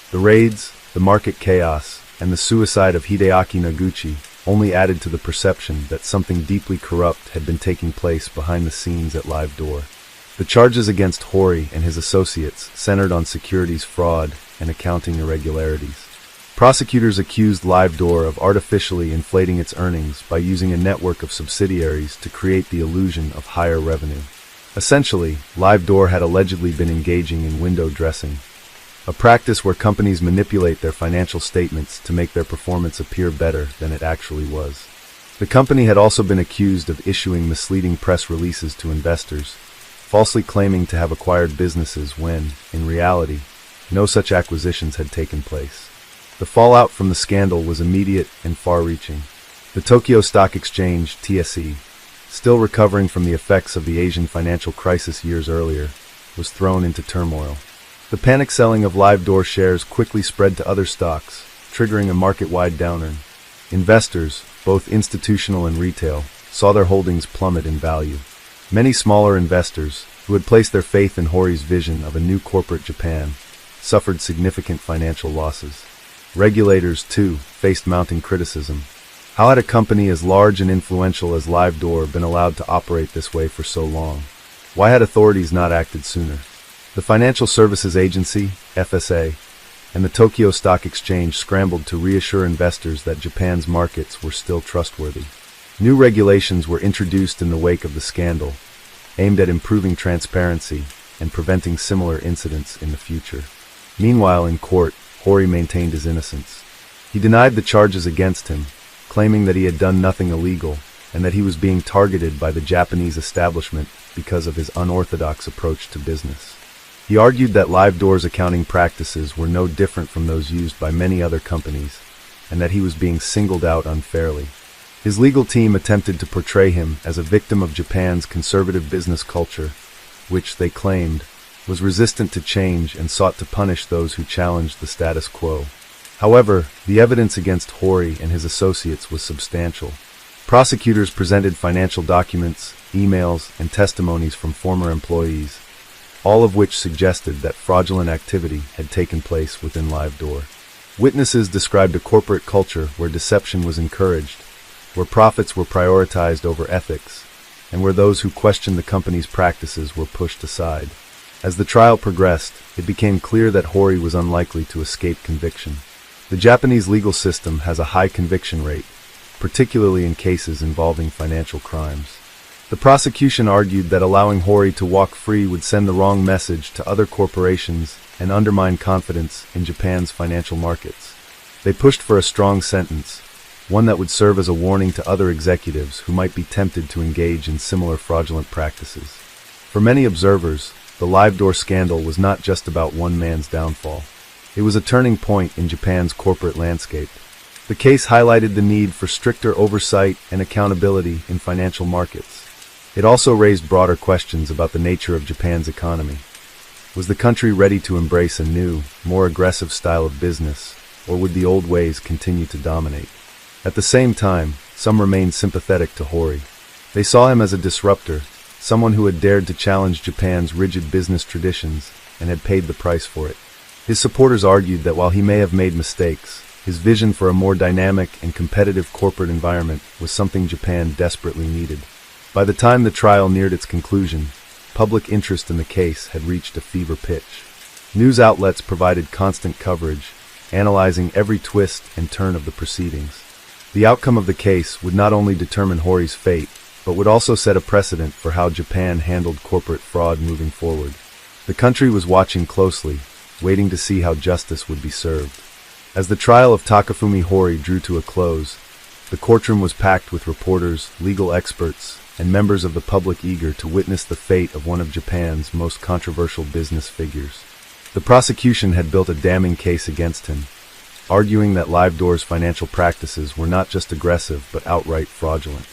Speaker 1: The raids, the market chaos, and the suicide of Hideaki Noguchi only added to the perception that something deeply corrupt had been taking place behind the scenes at LiveDoor. The charges against Hori and his associates centered on securities fraud and accounting irregularities. Prosecutors accused LiveDoor of artificially inflating its earnings by using a network of subsidiaries to create the illusion of higher revenue. Essentially, LiveDoor had allegedly been engaging in window dressing, a practice where companies manipulate their financial statements to make their performance appear better than it actually was. The company had also been accused of issuing misleading press releases to investors, falsely claiming to have acquired businesses when, in reality, no such acquisitions had taken place. The fallout from the scandal was immediate and far-reaching. The Tokyo Stock Exchange, TSE, still recovering from the effects of the Asian financial crisis years earlier, was thrown into turmoil. The panic selling of LiveDoor shares quickly spread to other stocks, triggering a market-wide downturn. Investors, both institutional and retail, saw their holdings plummet in value. Many smaller investors, who had placed their faith in Hori's vision of a new corporate Japan, suffered significant financial losses. Regulators, too, faced mounting criticism. How had a company as large and influential as LiveDoor been allowed to operate this way for so long? Why had authorities not acted sooner? The Financial Services Agency, FSA, and the Tokyo Stock Exchange scrambled to reassure investors that Japan's markets were still trustworthy. New regulations were introduced in the wake of the scandal, aimed at improving transparency and preventing similar incidents in the future. Meanwhile, in court, Hori maintained his innocence. He denied the charges against him, claiming that he had done nothing illegal and that he was being targeted by the Japanese establishment because of his unorthodox approach to business. He argued that LiveDoor's accounting practices were no different from those used by many other companies, and that he was being singled out unfairly. His legal team attempted to portray him as a victim of Japan's conservative business culture, which, they claimed, was resistant to change and sought to punish those who challenged the status quo. However, the evidence against Hori and his associates was substantial. Prosecutors presented financial documents, emails, and testimonies from former employees, all of which suggested that fraudulent activity had taken place within LiveDoor. Witnesses described a corporate culture where deception was encouraged, where profits were prioritized over ethics, and where those who questioned the company's practices were pushed aside. As the trial progressed, it became clear that Hori was unlikely to escape conviction. The Japanese legal system has a high conviction rate, particularly in cases involving financial crimes. The prosecution argued that allowing Hori to walk free would send the wrong message to other corporations and undermine confidence in Japan's financial markets. They pushed for a strong sentence, one that would serve as a warning to other executives who might be tempted to engage in similar fraudulent practices. For many observers, the LiveDoor scandal was not just about one man's downfall. It was a turning point in Japan's corporate landscape. The case highlighted the need for stricter oversight and accountability in financial markets. It also raised broader questions about the nature of Japan's economy. Was the country ready to embrace a new, more aggressive style of business, or would the old ways continue to dominate? At the same time, some remained sympathetic to Hori. They saw him as a disruptor, someone who had dared to challenge Japan's rigid business traditions and had paid the price for it. His supporters argued that while he may have made mistakes, his vision for a more dynamic and competitive corporate environment was something Japan desperately needed. By the time the trial neared its conclusion, public interest in the case had reached a fever pitch. News outlets provided constant coverage, analyzing every twist and turn of the proceedings. The outcome of the case would not only determine Hori's fate, but would also set a precedent for how Japan handled corporate fraud moving forward. The country was watching closely, waiting to see how justice would be served. As the trial of Takafumi Hori drew to a close, the courtroom was packed with reporters, legal experts, and members of the public eager to witness the fate of one of Japan's most controversial business figures. The prosecution had built a damning case against him, arguing that LiveDoor's financial practices were not just aggressive but outright fraudulent.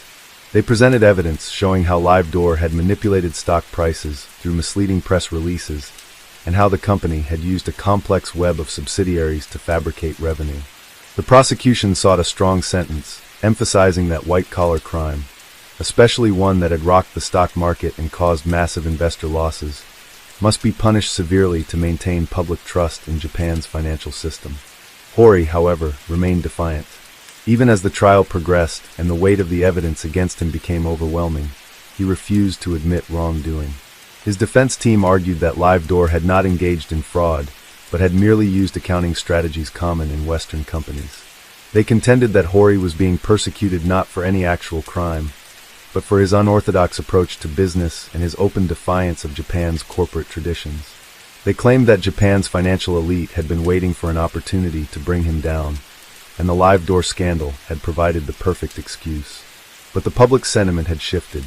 Speaker 1: They presented evidence showing how LiveDoor had manipulated stock prices through misleading press releases and how the company had used a complex web of subsidiaries to fabricate revenue. The prosecution sought a strong sentence, emphasizing that white-collar crime, especially one that had rocked the stock market and caused massive investor losses, must be punished severely to maintain public trust in Japan's financial system. Hori, however, remained defiant. Even as the trial progressed and the weight of the evidence against him became overwhelming, he refused to admit wrongdoing. His defense team argued that LiveDoor had not engaged in fraud, but had merely used accounting strategies common in Western companies. They contended that Hori was being persecuted not for any actual crime, but for his unorthodox approach to business and his open defiance of Japan's corporate traditions. They claimed that Japan's financial elite had been waiting for an opportunity to bring him down, and the LiveDoor scandal had provided the perfect excuse. But the public sentiment had shifted.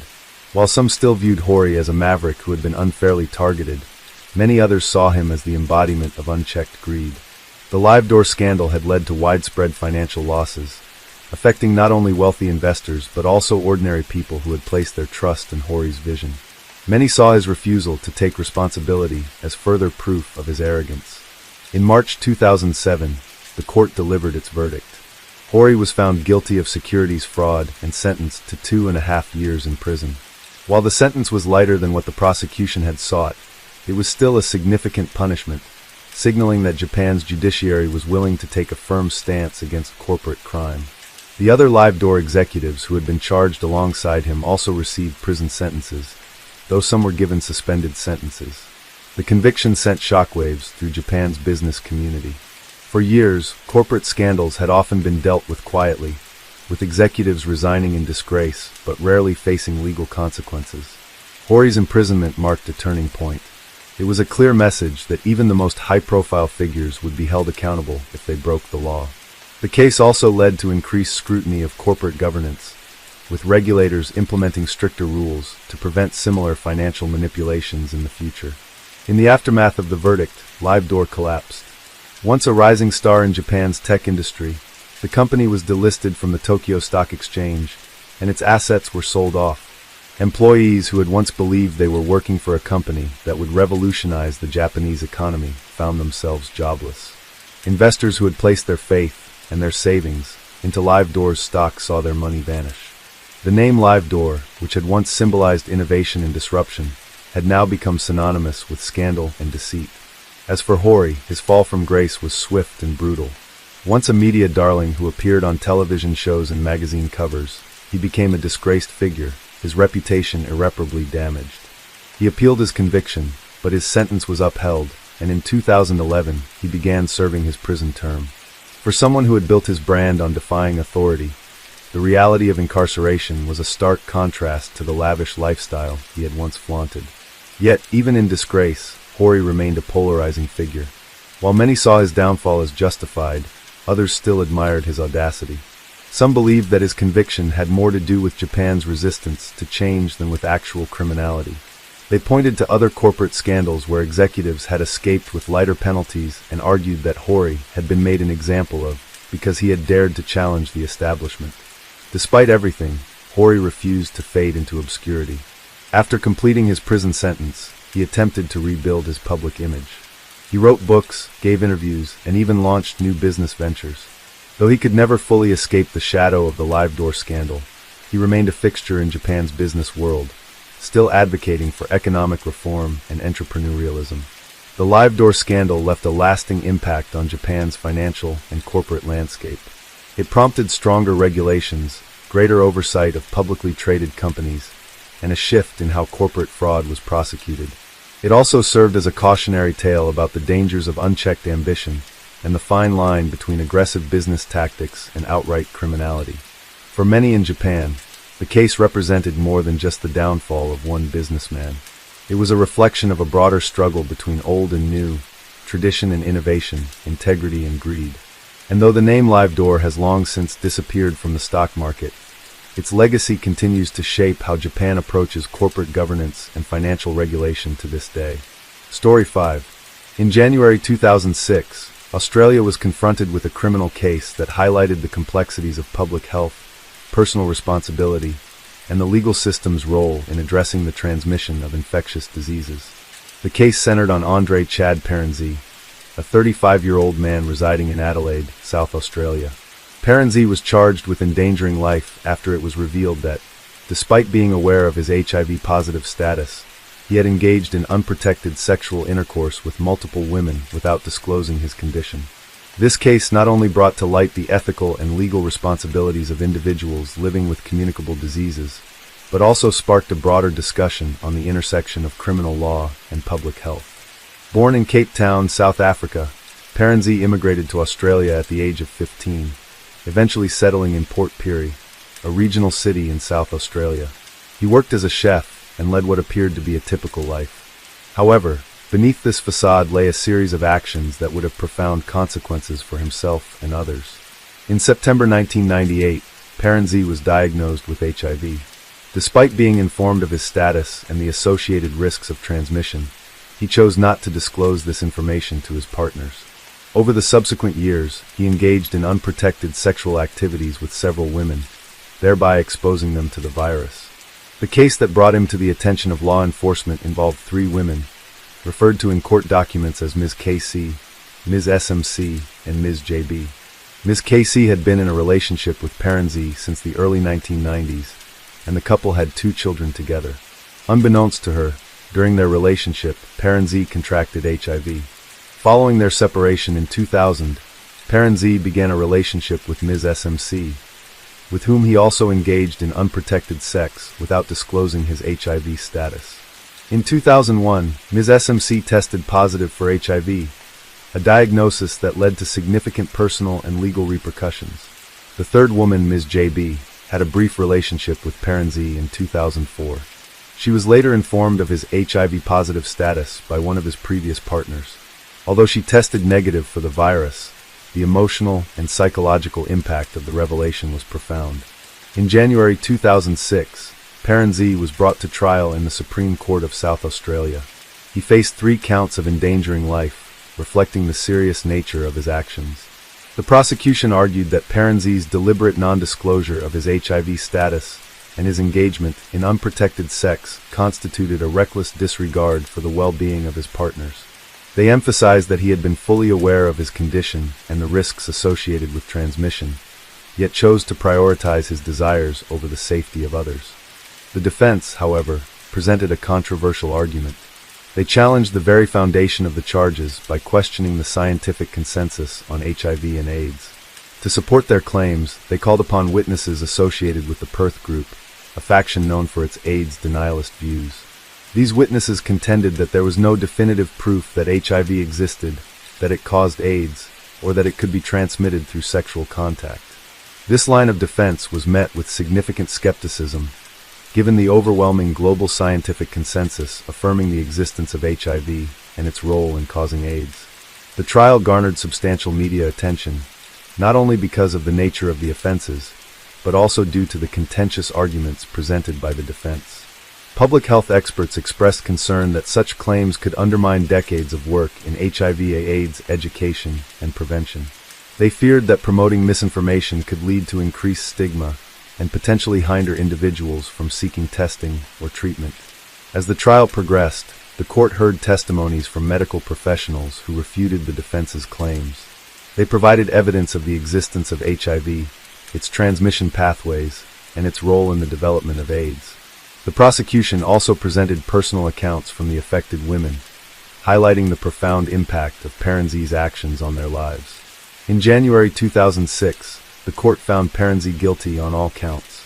Speaker 1: While some still viewed Hori as a maverick who had been unfairly targeted, many others saw him as the embodiment of unchecked greed. The LiveDoor scandal had led to widespread financial losses, affecting not only wealthy investors but also ordinary people who had placed their trust in Hori's vision. Many saw his refusal to take responsibility as further proof of his arrogance. In March 2007, the court delivered its verdict. Hori was found guilty of securities fraud and sentenced to 2.5 years in prison. While the sentence was lighter than what the prosecution had sought, it was still a significant punishment, signaling that Japan's judiciary was willing to take a firm stance against corporate crime. The other Live Door executives who had been charged alongside him also received prison sentences, though some were given suspended sentences. The conviction sent shockwaves through Japan's business community. For years, corporate scandals had often been dealt with quietly, with executives resigning in disgrace but rarely facing legal consequences. Hori's imprisonment marked a turning point. It was a clear message that even the most high-profile figures would be held accountable if they broke the law. The case also led to increased scrutiny of corporate governance, with regulators implementing stricter rules to prevent similar financial manipulations in the future. In the aftermath of the verdict, Live Door collapsed. Once a rising star in Japan's tech industry, the company was delisted from the Tokyo Stock Exchange, and its assets were sold off. Employees who had once believed they were working for a company that would revolutionize the Japanese economy found themselves jobless. Investors who had placed their faith and their savings into Live Door's stock saw their money vanish. The name Live Door, which had once symbolized innovation and disruption, had now become synonymous with scandal and deceit. As for Hori, his fall from grace was swift and brutal. Once a media darling who appeared on television shows and magazine covers, he became a disgraced figure, his reputation irreparably damaged. He appealed his conviction, but his sentence was upheld, and in 2011 he began serving his prison term. For someone who had built his brand on defying authority, the reality of incarceration was a stark contrast to the lavish lifestyle he had once flaunted. Yet, even in disgrace, Hori remained a polarizing figure. While many saw his downfall as justified, others still admired his audacity. Some believed that his conviction had more to do with Japan's resistance to change than with actual criminality. They pointed to other corporate scandals where executives had escaped with lighter penalties and argued that Hori had been made an example of because he had dared to challenge the establishment. Despite everything, Hori refused to fade into obscurity. After completing his prison sentence, he attempted to rebuild his public image. He wrote books, gave interviews, and even launched new business ventures. Though he could never fully escape the shadow of the Live Door scandal, he remained a fixture in Japan's business world, still advocating for economic reform and entrepreneurialism. The Live Door scandal left a lasting impact on Japan's financial and corporate landscape. It prompted stronger regulations, greater oversight of publicly traded companies, and a shift in how corporate fraud was prosecuted. It also served as a cautionary tale about the dangers of unchecked ambition and the fine line between aggressive business tactics and outright criminality. For many in Japan, the case represented more than just the downfall of one businessman. It was a reflection of a broader struggle between old and new, tradition and innovation, integrity and greed. And though the name Live Door has long since disappeared from the stock market, its legacy continues to shape how Japan approaches corporate governance and financial regulation to this day. Story 5. In January 2006, Australia was confronted with a criminal case that highlighted the complexities of public health, personal responsibility, and the legal system's role in addressing the transmission of infectious diseases. The case centered on Andre Chad Parenzi, a 35-year-old man residing in Adelaide, South Australia. Parenzi was charged with endangering life after it was revealed that, despite being aware of his HIV-positive status, he had engaged in unprotected sexual intercourse with multiple women without disclosing his condition. This case not only brought to light the ethical and legal responsibilities of individuals living with communicable diseases, but also sparked a broader discussion on the intersection of criminal law and public health. Born in Cape Town, South Africa, Parenzi immigrated to Australia at the age of 15, eventually settling in Port Pirie, a regional city in South Australia. He worked as a chef and led what appeared to be a typical life. However, beneath this facade lay a series of actions that would have profound consequences for himself and others. In September 1998, Parenzi was diagnosed with HIV. Despite being informed of his status and the associated risks of transmission, he chose not to disclose this information to his partners. Over the subsequent years, he engaged in unprotected sexual activities with several women, thereby exposing them to the virus. The case that brought him to the attention of law enforcement involved 3 women, referred to in court documents as Ms. KC, Ms. SMC, and Ms. JB. Ms. KC had been in a relationship with Parenzi since the early 1990s, and the couple had 2 children together. Unbeknownst to her, during their relationship, Parenzi contracted HIV. Following their separation in 2000, Parenzi began a relationship with Ms. SMC, with whom he also engaged in unprotected sex without disclosing his HIV status. In 2001, Ms. SMC tested positive for HIV, a diagnosis that led to significant personal and legal repercussions. The third woman, Ms. JB, had a brief relationship with Parenzi in 2004. She was later informed of his HIV-positive status by one of his previous partners. Although she tested negative for the virus, the emotional and psychological impact of the revelation was profound. In January 2006, Parenzi was brought to trial in the Supreme Court of South Australia. He faced 3 counts of endangering life, reflecting the serious nature of his actions. The prosecution argued that Parenzi's deliberate non-disclosure of his HIV status and his engagement in unprotected sex constituted a reckless disregard for the well-being of his partners. They emphasized that he had been fully aware of his condition and the risks associated with transmission, yet chose to prioritize his desires over the safety of others. The defense, however, presented a controversial argument. They challenged the very foundation of the charges by questioning the scientific consensus on HIV and AIDS. To support their claims, they called upon witnesses associated with the Perth Group, a faction known for its AIDS denialist views. These witnesses contended that there was no definitive proof that HIV existed, that it caused AIDS, or that it could be transmitted through sexual contact. This line of defense was met with significant skepticism, given the overwhelming global scientific consensus affirming the existence of HIV and its role in causing AIDS. The trial garnered substantial media attention, not only because of the nature of the offenses, but also due to the contentious arguments presented by the defense. Public health experts expressed concern that such claims could undermine decades of work in HIV/AIDS education and prevention. They feared that promoting misinformation could lead to increased stigma and potentially hinder individuals from seeking testing or treatment. As the trial progressed, the court heard testimonies from medical professionals who refuted the defense's claims. They provided evidence of the existence of HIV, its transmission pathways, and its role in the development of AIDS. The prosecution also presented personal accounts from the affected women, highlighting the profound impact of Parenzi's actions on their lives. In January 2006, the court found Parenzi guilty on all counts.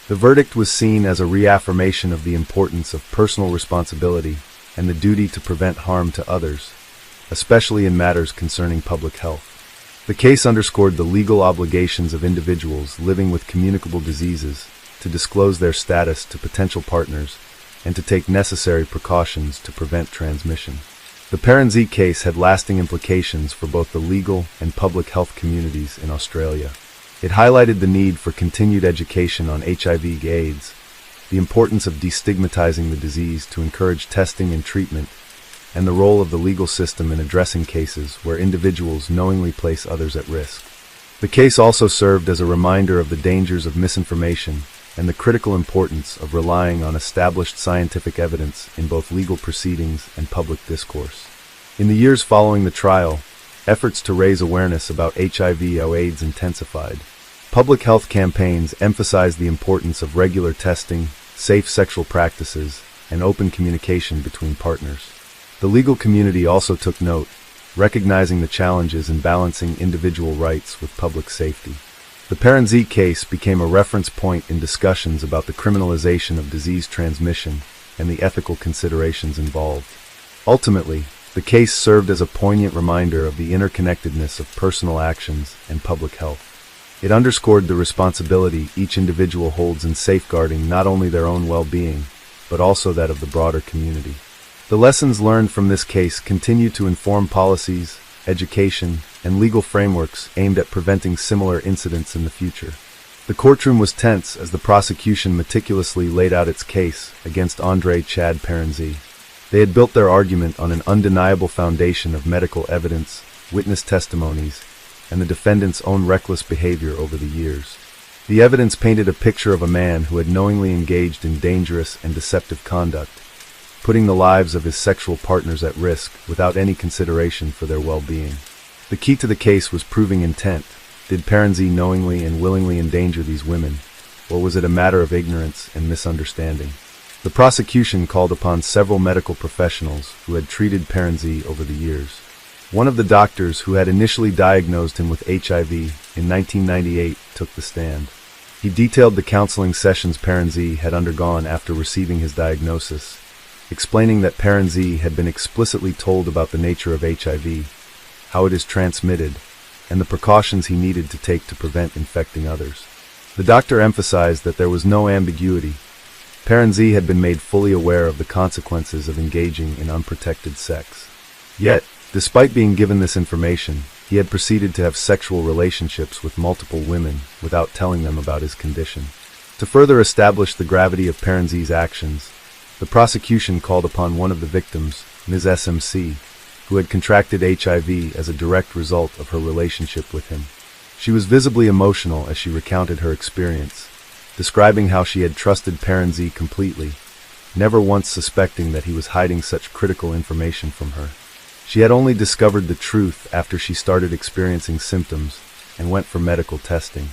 Speaker 1: The verdict was seen as a reaffirmation of the importance of personal responsibility and the duty to prevent harm to others, especially in matters concerning public health. The case underscored the legal obligations of individuals living with communicable diseases to disclose their status to potential partners and to take necessary precautions to prevent transmission. The Parenzi case had lasting implications for both the legal and public health communities in Australia. It highlighted the need for continued education on HIV/AIDS, the importance of destigmatizing the disease to encourage testing and treatment, and the role of the legal system in addressing cases where individuals knowingly place others at risk. The case also served as a reminder of the dangers of misinformation and the critical importance of relying on established scientific evidence in both legal proceedings and public discourse. In the years following the trial, efforts to raise awareness about HIV/AIDS intensified. Public health campaigns emphasized the importance of regular testing, safe sexual practices, and open communication between partners. The legal community also took note, recognizing the challenges in balancing individual rights with public safety. The Parenzi case became a reference point in discussions about the criminalization of disease transmission and the ethical considerations involved. Ultimately, the case served as a poignant reminder of the interconnectedness of personal actions and public health. It underscored the responsibility each individual holds in safeguarding not only their own well-being, but also that of the broader community. The lessons learned from this case continue to inform policies, education, and legal frameworks aimed at preventing similar incidents in the future. The courtroom was tense as the prosecution meticulously laid out its case against Andre Chad Parenzi. They had built their argument on an undeniable foundation of medical evidence, witness testimonies, and the defendant's own reckless behavior over the years. The evidence painted a picture of a man who had knowingly engaged in dangerous and deceptive conduct, putting the lives of his sexual partners at risk without any consideration for their well-being. The key to the case was proving intent. Did Parenzi knowingly and willingly endanger these women, or was it a matter of ignorance and misunderstanding? The prosecution called upon several medical professionals who had treated Perenzi over the years. One of the doctors who had initially diagnosed him with HIV in 1998 took the stand. He detailed the counseling sessions Perenzi had undergone after receiving his diagnosis, explaining that Perenzi had been explicitly told about the nature of HIV, how it is transmitted, and the precautions he needed to take to prevent infecting others. The doctor emphasized that there was no ambiguity. Perenzi had been made fully aware of the consequences of engaging in unprotected sex. Yet, despite being given this information, he had proceeded to have sexual relationships with multiple women without telling them about his condition. To further establish the gravity of Perenzi's actions, the prosecution called upon one of the victims, Ms. SMC, who had contracted HIV as a direct result of her relationship with him. She was visibly emotional as she recounted her experience, describing how she had trusted Perenzi completely, never once suspecting that he was hiding such critical information from her. She had only discovered the truth after she started experiencing symptoms and went for medical testing.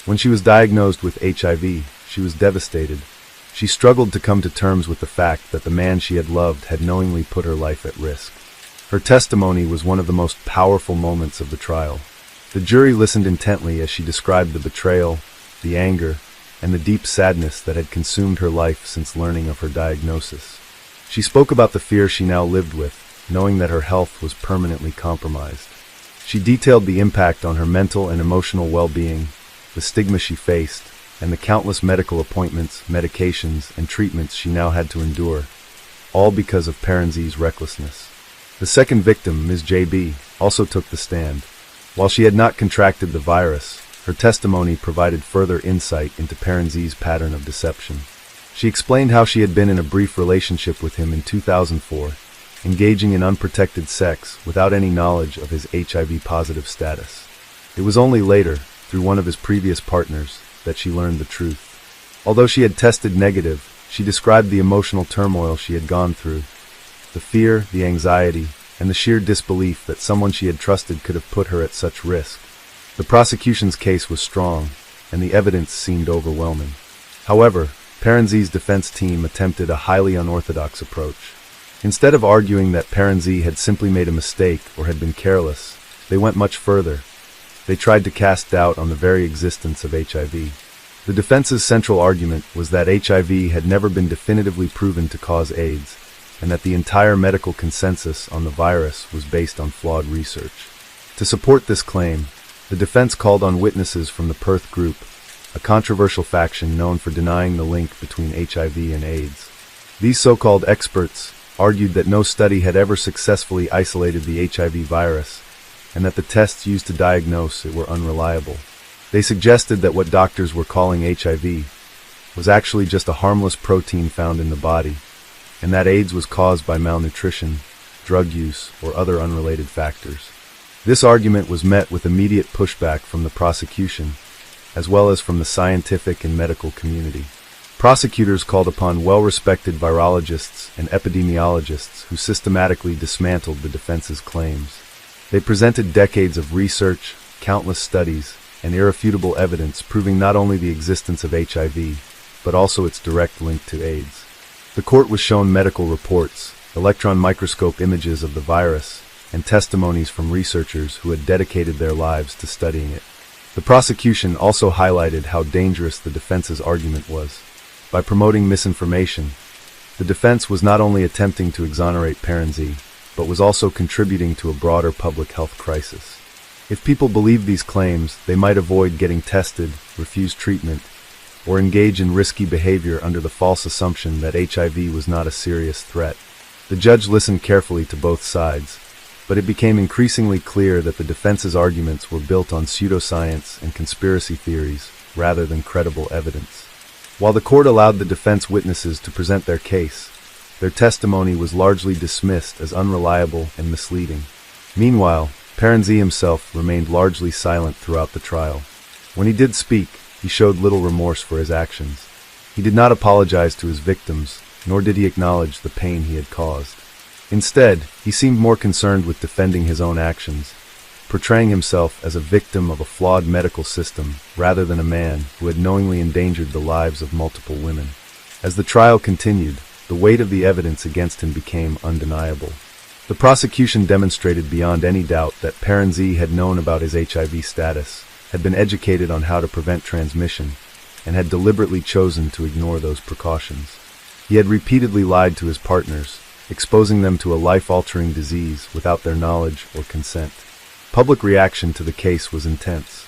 Speaker 1: When she was diagnosed with HIV, she was devastated. She struggled to come to terms with the fact that the man she had loved had knowingly put her life at risk. Her testimony was one of the most powerful moments of the trial. The jury listened intently as she described the betrayal, the anger, and the deep sadness that had consumed her life since learning of her diagnosis. She spoke about the fear she now lived with, knowing that her health was permanently compromised. She detailed the impact on her mental and emotional well-being, the stigma she faced, and the countless medical appointments, medications, and treatments she now had to endure, all because of Perenzi's recklessness. The second victim, Ms. JB, also took the stand. While she had not contracted the virus, her testimony provided further insight into Perenzi's pattern of deception. She explained how she had been in a brief relationship with him in 2004, engaging in unprotected sex without any knowledge of his HIV-positive status. It was only later, through one of his previous partners, that she learned the truth. Although she had tested negative, she described the emotional turmoil she had gone through, the fear, the anxiety, and the sheer disbelief that someone she had trusted could have put her at such risk. The prosecution's case was strong, and the evidence seemed overwhelming. However, Perenzi's defense team attempted a highly unorthodox approach. Instead of arguing that Perenzi had simply made a mistake or had been careless, they went much further. They tried to cast doubt on the very existence of HIV. The defense's central argument was that HIV had never been definitively proven to cause AIDS, and that the entire medical consensus on the virus was based on flawed research. To support this claim, the defense called on witnesses from the Perth Group, a controversial faction known for denying the link between HIV and AIDS. These so-called experts argued that no study had ever successfully isolated the HIV virus, and that the tests used to diagnose it were unreliable. They suggested that what doctors were calling HIV was actually just a harmless protein found in the body, and that AIDS was caused by malnutrition, drug use, or other unrelated factors. This argument was met with immediate pushback from the prosecution, as well as from the scientific and medical community. Prosecutors called upon well-respected virologists and epidemiologists who systematically dismantled the defense's claims. They presented decades of research, countless studies, and irrefutable evidence proving not only the existence of HIV, but also its direct link to AIDS. The court was shown medical reports, electron microscope images of the virus, and testimonies from researchers who had dedicated their lives to studying it. The prosecution also highlighted how dangerous the defense's argument was. By promoting misinformation, the defense was not only attempting to exonerate Perenzi, but was also contributing to a broader public health crisis. If people believed these claims, they might avoid getting tested, refuse treatment, or engage in risky behavior under the false assumption that HIV was not a serious threat. The judge listened carefully to both sides, but it became increasingly clear that the defense's arguments were built on pseudoscience and conspiracy theories rather than credible evidence. While the court allowed the defense witnesses to present their case, their testimony was largely dismissed as unreliable and misleading. Meanwhile, Perenzi himself remained largely silent throughout the trial. When he did speak, he showed little remorse for his actions. He did not apologize to his victims, nor did he acknowledge the pain he had caused. Instead, he seemed more concerned with defending his own actions, portraying himself as a victim of a flawed medical system rather than a man who had knowingly endangered the lives of multiple women. As the trial continued, the weight of the evidence against him became undeniable. The prosecution demonstrated beyond any doubt that Perenzi had known about his HIV status, had been educated on how to prevent transmission, and had deliberately chosen to ignore those precautions. He had repeatedly lied to his partners, exposing them to a life-altering disease without their knowledge or consent. Public reaction to the case was intense.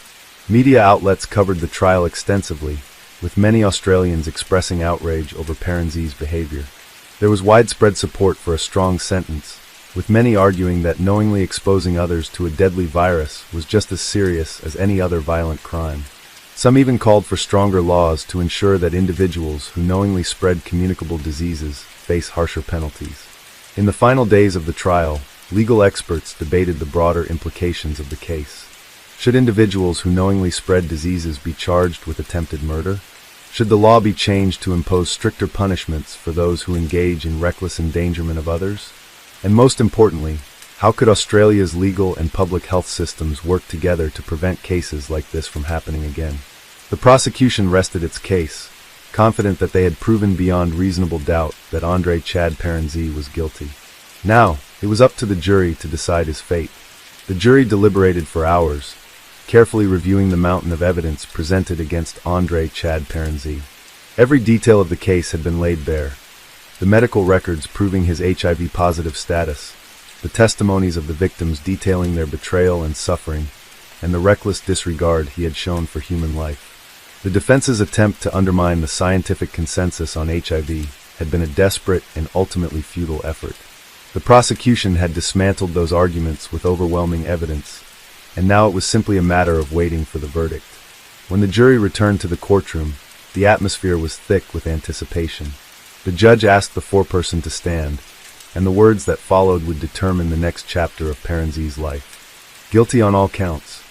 Speaker 1: Media outlets covered the trial extensively, with many Australians expressing outrage over Perenzi's behavior. There was widespread support for a strong sentence, with many arguing that knowingly exposing others to a deadly virus was just as serious as any other violent crime. Some even called for stronger laws to ensure that individuals who knowingly spread communicable diseases face harsher penalties. In the final days of the trial, legal experts debated the broader implications of the case. Should individuals who knowingly spread diseases be charged with attempted murder? Should the law be changed to impose stricter punishments for those who engage in reckless endangerment of others? And most importantly, how could Australia's legal and public health systems work together to prevent cases like this from happening again? The prosecution rested its case, confident that they had proven beyond reasonable doubt that Andre Chad Perenzi was guilty. Now, it was up to the jury to decide his fate. The jury deliberated for hours, carefully reviewing the mountain of evidence presented against Andre Chad Perenzi. Every detail of the case had been laid bare. The medical records proving his HIV-positive status, the testimonies of the victims detailing their betrayal and suffering, and the reckless disregard he had shown for human life. The defense's attempt to undermine the scientific consensus on HIV had been a desperate and ultimately futile effort. The prosecution had dismantled those arguments with overwhelming evidence, and now it was simply a matter of waiting for the verdict. When the jury returned to the courtroom, the atmosphere was thick with anticipation. The judge asked the foreperson to stand, and the words that followed would determine the next chapter of Perenzi's life. Guilty on all counts.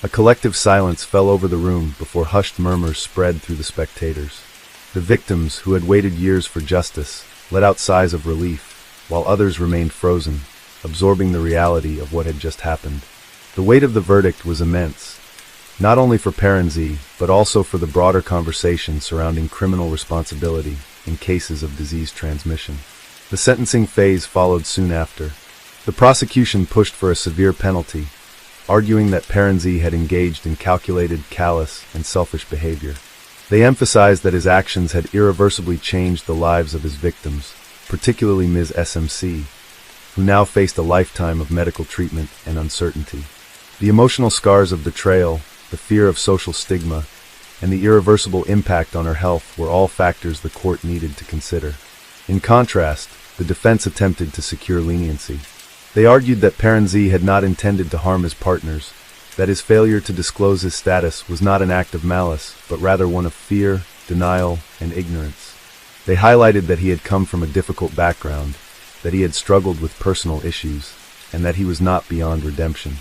Speaker 1: A collective silence fell over the room before hushed murmurs spread through the spectators. The victims, who had waited years for justice, let out sighs of relief, while others remained frozen, absorbing the reality of what had just happened. The weight of the verdict was immense, not only for Perenzi, but also for the broader conversation surrounding criminal responsibility in cases of disease transmission. The sentencing phase followed soon after. The prosecution pushed for a severe penalty, arguing that Perenzi had engaged in calculated, callous, and selfish behavior. They emphasized that his actions had irreversibly changed the lives of his victims, particularly Ms. SMC, who now faced a lifetime of medical treatment and uncertainty. The emotional scars of betrayal, the fear of social stigma, and the irreversible impact on her health were all factors the court needed to consider. In contrast, the defense attempted to secure leniency. They argued that Perenzi had not intended to harm his partners, that his failure to disclose his status was not an act of malice, but rather one of fear, denial, and ignorance. They highlighted that he had come from a difficult background, that he had struggled with personal issues, and that he was not beyond redemption.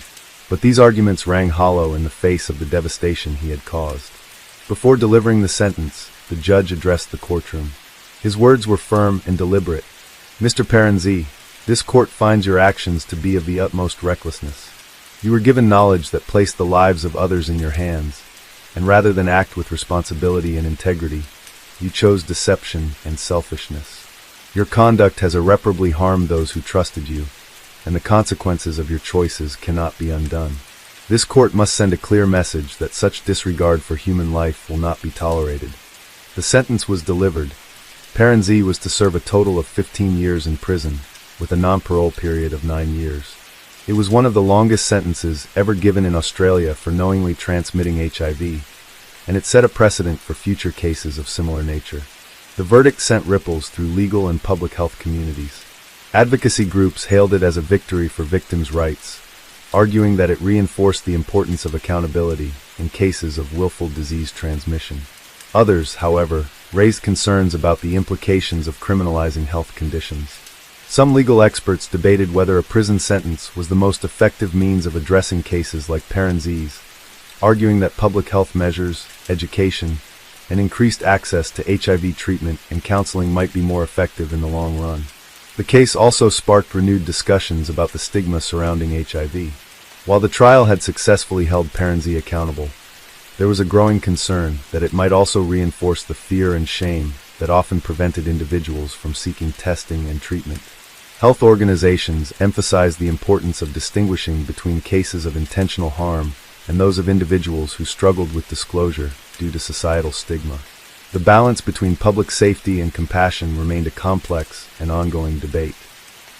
Speaker 1: But these arguments rang hollow in the face of the devastation he had caused. Before delivering the sentence, the judge addressed the courtroom. His words were firm and deliberate. "Mr. Perenzi, this court finds your actions to be of the utmost recklessness. You were given knowledge that placed the lives of others in your hands, and rather than act with responsibility and integrity, you chose deception and selfishness. Your conduct has irreparably harmed those who trusted you, and the consequences of your choices cannot be undone. This court must send a clear message that such disregard for human life will not be tolerated." The sentence was delivered. Perenzi was to serve a total of 15 years in prison, with a non-parole period of 9 years. It was one of the longest sentences ever given in Australia for knowingly transmitting HIV, and it set a precedent for future cases of similar nature. The verdict sent ripples through legal and public health communities. Advocacy groups hailed it as a victory for victims' rights, arguing that it reinforced the importance of accountability in cases of willful disease transmission. Others, however, raised concerns about the implications of criminalizing health conditions. Some legal experts debated whether a prison sentence was the most effective means of addressing cases like Perenzi's, arguing that public health measures, education, and increased access to HIV treatment and counseling might be more effective in the long run. The case also sparked renewed discussions about the stigma surrounding HIV. While the trial had successfully held Perenzi accountable, there was a growing concern that it might also reinforce the fear and shame that often prevented individuals from seeking testing and treatment. Health organizations emphasized the importance of distinguishing between cases of intentional harm and those of individuals who struggled with disclosure due to societal stigma. The balance between public safety and compassion remained a complex and ongoing debate.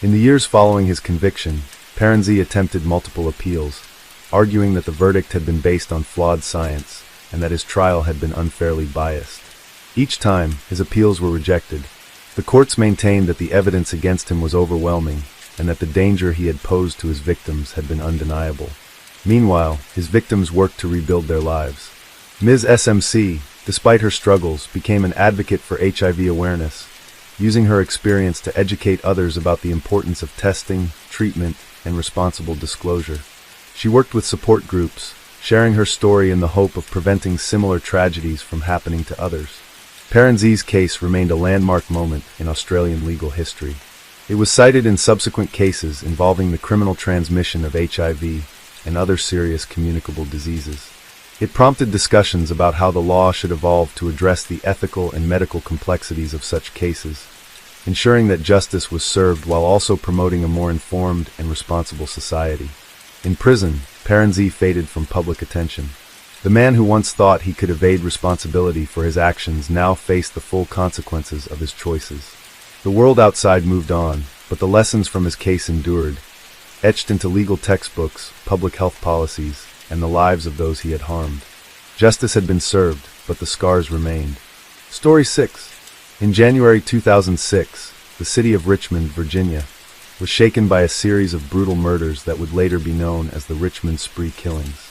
Speaker 1: In the years following his conviction, Perenzi attempted multiple appeals, arguing that the verdict had been based on flawed science and that his trial had been unfairly biased. Each time, his appeals were rejected. The courts maintained that the evidence against him was overwhelming and that the danger he had posed to his victims had been undeniable. Meanwhile, his victims worked to rebuild their lives. Ms. SMC, despite her struggles, became an advocate for HIV awareness, using her experience to educate others about the importance of testing, treatment, and responsible disclosure. She worked with support groups, sharing her story in the hope of preventing similar tragedies from happening to others. Perenzi's case remained a landmark moment in Australian legal history. It was cited in subsequent cases involving the criminal transmission of HIV and other serious communicable diseases. It prompted discussions about how the law should evolve to address the ethical and medical complexities of such cases, ensuring that justice was served while also promoting a more informed and responsible society. In prison, Perenzi faded from public attention. The man who once thought he could evade responsibility for his actions now faced the full consequences of his choices. The world outside moved on, but the lessons from his case endured, etched into legal textbooks, public health policies, and the lives of those he had harmed. Justice had been served, but the scars remained. Story 6. In January 2006, the city of Richmond, Virginia, was shaken by a series of brutal murders that would later be known as the Richmond Spree Killings.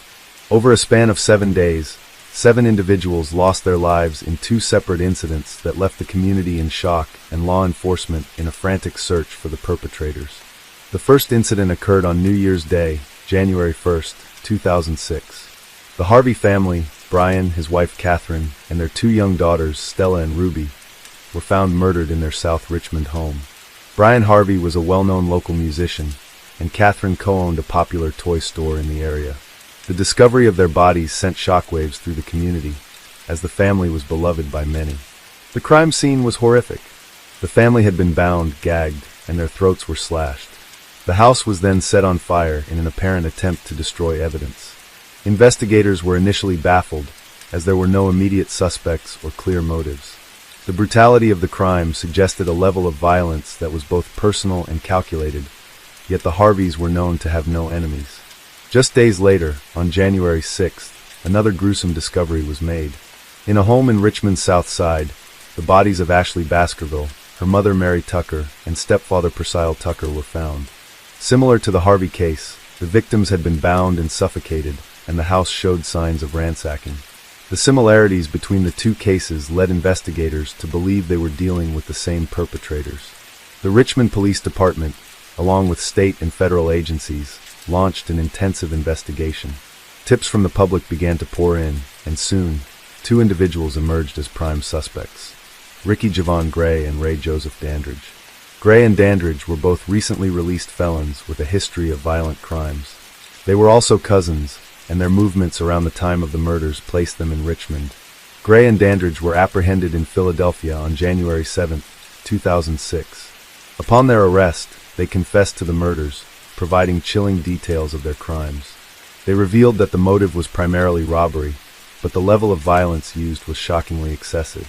Speaker 1: Over a span of 7 days, 7 individuals lost their lives in 2 separate incidents that left the community in shock and law enforcement in a frantic search for the perpetrators. The first incident occurred on New Year's Day, January 1st, 2006. The Harvey family, Brian, his wife Catherine, and their 2 young daughters, Stella and Ruby, were found murdered in their South Richmond home. Brian Harvey was a well-known local musician, and Catherine co-owned a popular toy store in the area. The discovery of their bodies sent shockwaves through the community, as the family was beloved by many. The crime scene was horrific. The family had been bound, gagged, and their throats were slashed. The house was then set on fire in an apparent attempt to destroy evidence. Investigators were initially baffled, as there were no immediate suspects or clear motives. The brutality of the crime suggested a level of violence that was both personal and calculated, yet the Harveys were known to have no enemies. Just days later, on January 6th, another gruesome discovery was made. In a home in Richmond's South Side, the bodies of Ashley Baskerville, her mother Mary Tucker, and stepfather Percyle Tucker were found. Similar to the Harvey case, the victims had been bound and suffocated, and the house showed signs of ransacking. The similarities between the 2 cases led investigators to believe they were dealing with the same perpetrators. The Richmond Police Department, along with state and federal agencies, launched an intensive investigation. Tips from the public began to pour in, and soon, 2 individuals emerged as prime suspects: Ricky Javon Gray and Ray Joseph Dandridge. Gray and Dandridge were both recently released felons with a history of violent crimes. They were also cousins, and their movements around the time of the murders placed them in Richmond. Gray and Dandridge were apprehended in Philadelphia on January 7, 2006. Upon their arrest, they confessed to the murders, providing chilling details of their crimes. They revealed that the motive was primarily robbery, but the level of violence used was shockingly excessive.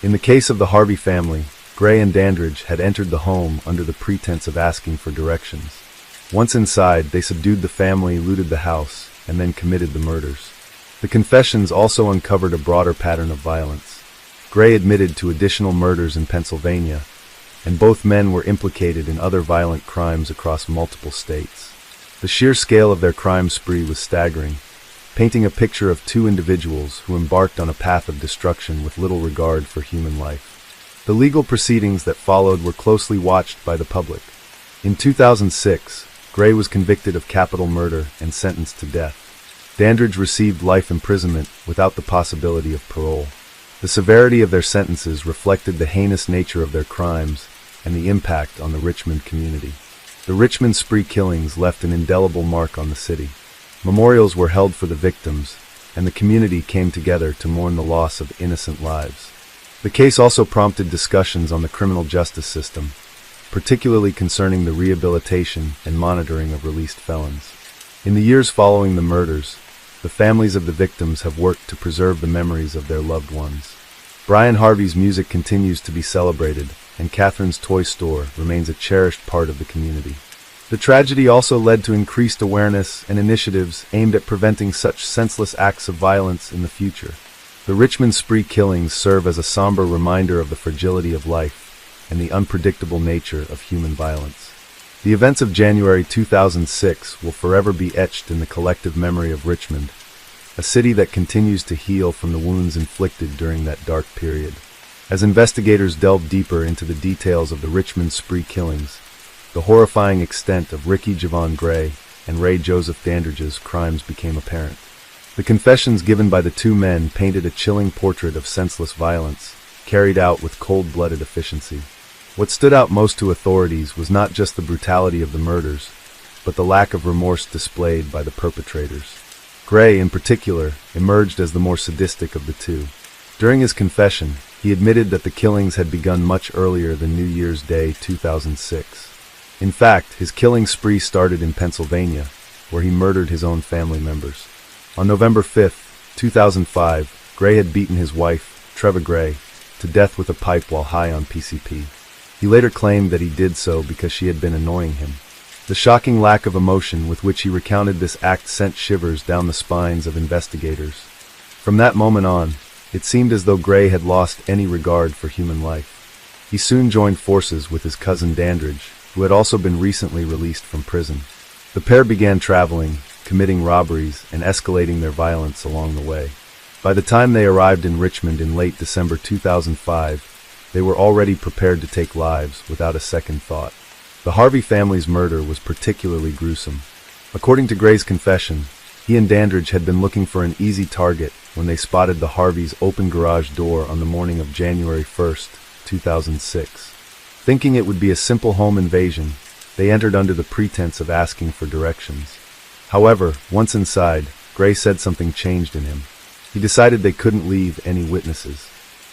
Speaker 1: In the case of the Harvey family, Gray and Dandridge had entered the home under the pretense of asking for directions. Once inside, they subdued the family, looted the house, and then committed the murders. The confessions also uncovered a broader pattern of violence. Gray admitted to additional murders in Pennsylvania, and both men were implicated in other violent crimes across multiple states. The sheer scale of their crime spree was staggering, painting a picture of 2 individuals who embarked on a path of destruction with little regard for human life. The legal proceedings that followed were closely watched by the public. In 2006, Gray was convicted of capital murder and sentenced to death. Dandridge received life imprisonment without the possibility of parole. The severity of their sentences reflected the heinous nature of their crimes and the impact on the Richmond community. The Richmond Spree Killings left an indelible mark on the city. Memorials were held for the victims, and the community came together to mourn the loss of innocent lives. The case also prompted discussions on the criminal justice system, particularly concerning the rehabilitation and monitoring of released felons. In the years following the murders, the families of the victims have worked to preserve the memories of their loved ones. Brian Harvey's music continues to be celebrated, and Catherine's toy store remains a cherished part of the community. The tragedy also led to increased awareness and initiatives aimed at preventing such senseless acts of violence in the future. The Richmond spree killings serve as a somber reminder of the fragility of life and the unpredictable nature of human violence. The events of January 2006 will forever be etched in the collective memory of Richmond, a city that continues to heal from the wounds inflicted during that dark period. As investigators delve deeper into the details of the Richmond spree killings, the horrifying extent of Ricky Javon Gray and Ray Joseph Dandridge's crimes became apparent. The confessions given by the two men painted a chilling portrait of senseless violence, carried out with cold-blooded efficiency. What stood out most to authorities was not just the brutality of the murders, but the lack of remorse displayed by the perpetrators. Gray, in particular, emerged as the more sadistic of the two. During his confession, he admitted that the killings had begun much earlier than New Year's Day 2006. In fact, his killing spree started in Pennsylvania, where he murdered his own family members. On November 5, 2005, Gray had beaten his wife, Treva Gray, to death with a pipe while high on PCP. He later claimed that he did so because she had been annoying him. The shocking lack of emotion with which he recounted this act sent shivers down the spines of investigators. From that moment on, it seemed as though Gray had lost any regard for human life. He soon joined forces with his cousin Dandridge, who had also been recently released from prison. The pair began traveling, committing robberies, and escalating their violence along the way. By the time they arrived in Richmond in late December 2005, they were already prepared to take lives without a second thought. The Harvey family's murder was particularly gruesome. According to Gray's confession, he and Dandridge had been looking for an easy target when they spotted the Harveys' open garage door on the morning of January 1, 2006. Thinking it would be a simple home invasion, they entered under the pretense of asking for directions. However, once inside, Gray said something changed in him. He decided they couldn't leave any witnesses.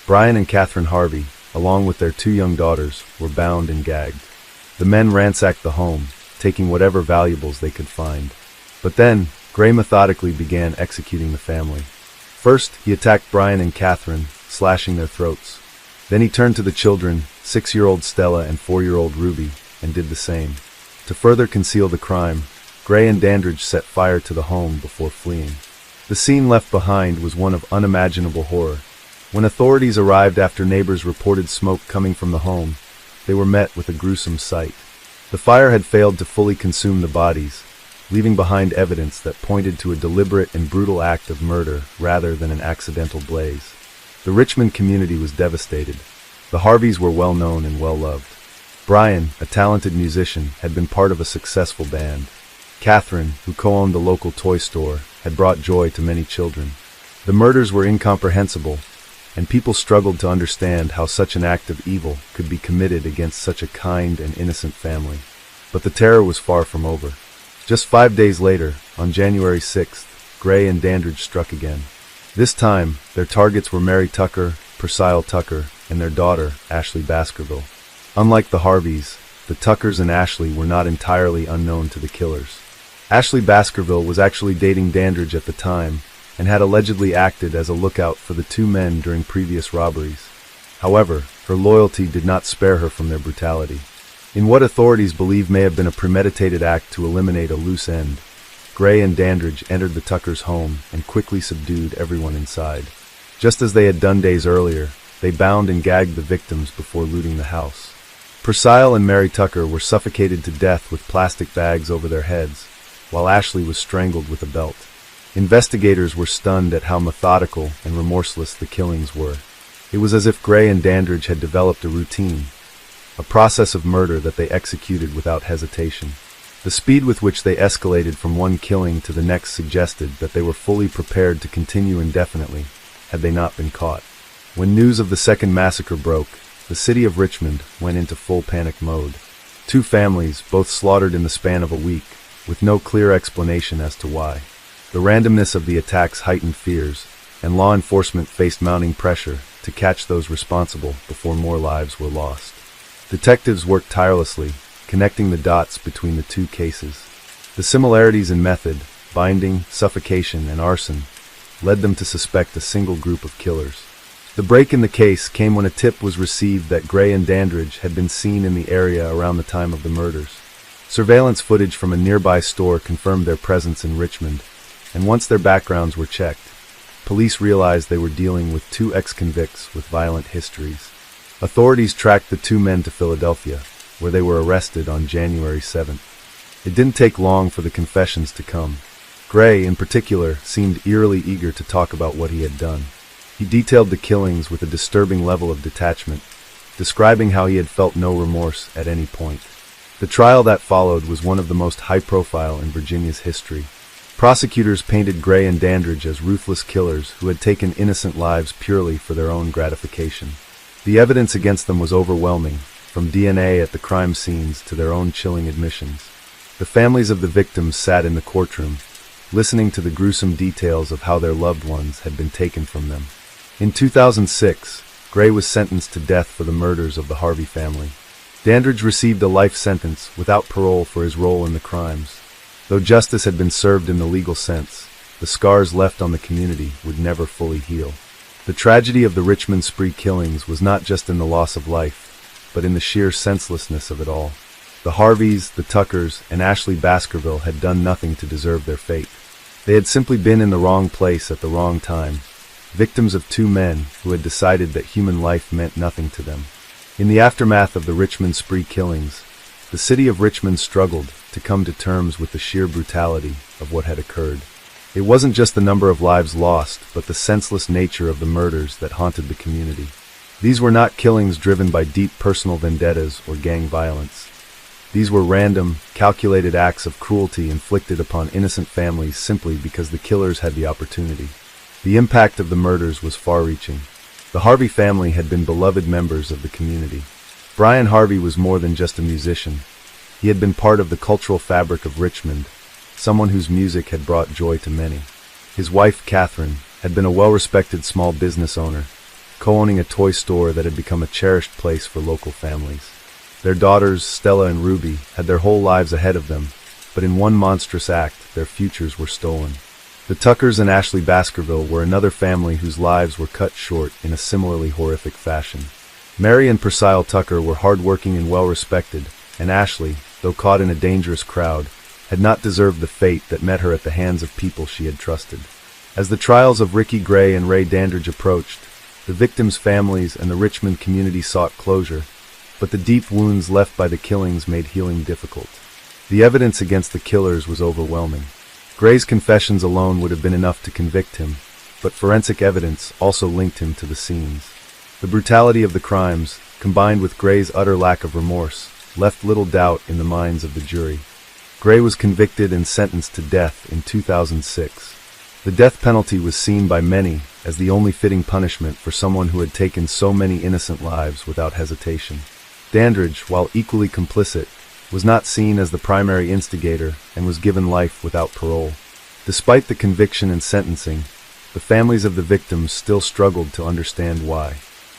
Speaker 1: Brian and Catherine Harvey, along with their two young daughters, were bound and gagged. The men ransacked the home, taking whatever valuables they could find. But then, Gray methodically began executing the family. First, he attacked Brian and Catherine, slashing their throats. Then he turned to the children, 6-year-old Stella and 4-year-old Ruby, and did the same. To further conceal the crime, Gray and Dandridge set fire to the home before fleeing. The scene left behind was one of unimaginable horror. When authorities arrived after neighbors reported smoke coming from the home, they were met with a gruesome sight. The fire had failed to fully consume the bodies, leaving behind evidence that pointed to a deliberate and brutal act of murder rather than an accidental blaze. The Richmond community was devastated. The Harveys were well known and well loved. Brian, a talented musician, had been part of a successful band. Catherine, who co-owned the local toy store, had brought joy to many children. The murders were incomprehensible, and people struggled to understand how such an act of evil could be committed against such a kind and innocent family. But the terror was far from over. Just 5 days later, on January 6th, Gray and Dandridge struck again. This time, their targets were Mary Tucker, Persile Tucker, and their daughter, Ashley Baskerville. Unlike the Harveys, the Tuckers and Ashley were not entirely unknown to the killers. Ashley Baskerville was actually dating Dandridge at the time, and had allegedly acted as a lookout for the two men during previous robberies. However, her loyalty did not spare her from their brutality. In what authorities believe may have been a premeditated act to eliminate a loose end, Gray and Dandridge entered the Tuckers' home and quickly subdued everyone inside. Just as they had done days earlier, they bound and gagged the victims before looting the house. Persile and Mary Tucker were suffocated to death with plastic bags over their heads, while Ashley was strangled with a belt. Investigators were stunned at how methodical and remorseless the killings were. It was as if Gray and Dandridge had developed a routine, a process of murder that they executed without hesitation. The speed with which they escalated from one killing to the next suggested that they were fully prepared to continue indefinitely, had they not been caught. When news of the second massacre broke, the city of Richmond went into full panic mode. Two families, both slaughtered in the span of a week, with no clear explanation as to why. The randomness of the attacks heightened fears, and law enforcement faced mounting pressure to catch those responsible before more lives were lost. Detectives worked tirelessly, connecting the dots between the two cases. The similarities in method, binding, suffocation, and arson, led them to suspect a single group of killers. The break in the case came when a tip was received that Gray and Dandridge had been seen in the area around the time of the murders. Surveillance footage from a nearby store confirmed their presence in Richmond, and once their backgrounds were checked, police realized they were dealing with two ex-convicts with violent histories. Authorities tracked the two men to Philadelphia, where they were arrested on January 7th. It didn't take long for the confessions to come. Gray, in particular, seemed eerily eager to talk about what he had done. He detailed the killings with a disturbing level of detachment, describing how he had felt no remorse at any point. The trial that followed was one of the most high-profile in Virginia's history. Prosecutors painted Gray and Dandridge as ruthless killers who had taken innocent lives purely for their own gratification. The evidence against them was overwhelming, from DNA at the crime scenes to their own chilling admissions. The families of the victims sat in the courtroom, listening to the gruesome details of how their loved ones had been taken from them. In 2006, Gray was sentenced to death for the murders of the Harvey family. Dandridge received a life sentence without parole for his role in the crimes. Though justice had been served in the legal sense, the scars left on the community would never fully heal. The tragedy of the Richmond spree killings was not just in the loss of life, but in the sheer senselessness of it all. The Harveys, the Tuckers, and Ashley Baskerville had done nothing to deserve their fate. They had simply been in the wrong place at the wrong time, victims of two men who had decided that human life meant nothing to them. In the aftermath of the Richmond spree killings, the city of Richmond struggled to come to terms with the sheer brutality of what had occurred. It wasn't just the number of lives lost, but the senseless nature of the murders that haunted the community. These were not killings driven by deep personal vendettas or gang violence. These were random, calculated acts of cruelty inflicted upon innocent families simply because the killers had the opportunity. The impact of the murders was far-reaching. The Harvey family had been beloved members of the community. Brian Harvey was more than just a musician. He had been part of the cultural fabric of Richmond, someone whose music had brought joy to many. His wife, Catherine, had been a well-respected small business owner, co-owning a toy store that had become a cherished place for local families. Their daughters, Stella and Ruby, had their whole lives ahead of them, but in one monstrous act, their futures were stolen. The Tuckers and Ashley Baskerville were another family whose lives were cut short in a similarly horrific fashion. Mary and Priscilla Tucker were hard-working and well-respected, and Ashley, though caught in a dangerous crowd, had not deserved the fate that met her at the hands of people she had trusted. As the trials of Ricky Gray and Ray Dandridge approached, the victims' families and the Richmond community sought closure, but the deep wounds left by the killings made healing difficult. The evidence against the killers was overwhelming. Gray's confessions alone would have been enough to convict him, but forensic evidence also linked him to the scenes. The brutality of the crimes, combined with Gray's utter lack of remorse, left little doubt in the minds of the jury. Gray was convicted and sentenced to death in 2006. The death penalty was seen by many as the only fitting punishment for someone who had taken so many innocent lives without hesitation. Dandridge, while equally complicit, was not seen as the primary instigator and was given life without parole. Despite the conviction and sentencing, the families of the victims still struggled to understand why.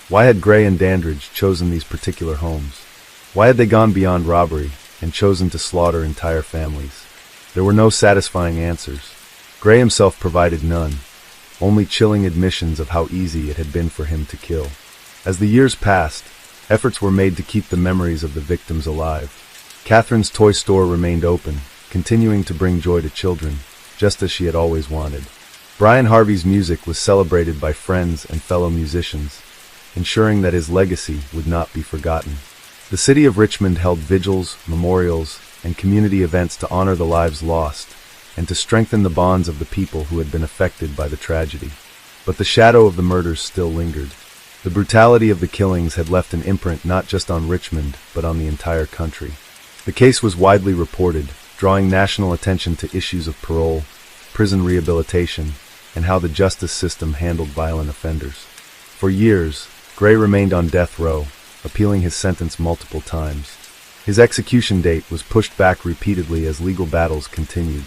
Speaker 1: Why had Gray and Dandridge chosen these particular homes? Why had they gone beyond robbery and chosen to slaughter entire families? There were no satisfying answers. Gray himself provided none, only chilling admissions of how easy it had been for him to kill. As the years passed, efforts were made to keep the memories of the victims alive. Catherine's toy store remained open, continuing to bring joy to children, just as she had always wanted. Brian Harvey's music was celebrated by friends and fellow musicians, ensuring that his legacy would not be forgotten. The city of Richmond held vigils, memorials, and community events to honor the lives lost, and to strengthen the bonds of the people who had been affected by the tragedy. But the shadow of the murders still lingered. The brutality of the killings had left an imprint not just on Richmond, but on the entire country. The case was widely reported, drawing national attention to issues of parole, prison rehabilitation, and how the justice system handled violent offenders. For years, Gray remained on death row, appealing his sentence multiple times. His execution date was pushed back repeatedly as legal battles continued.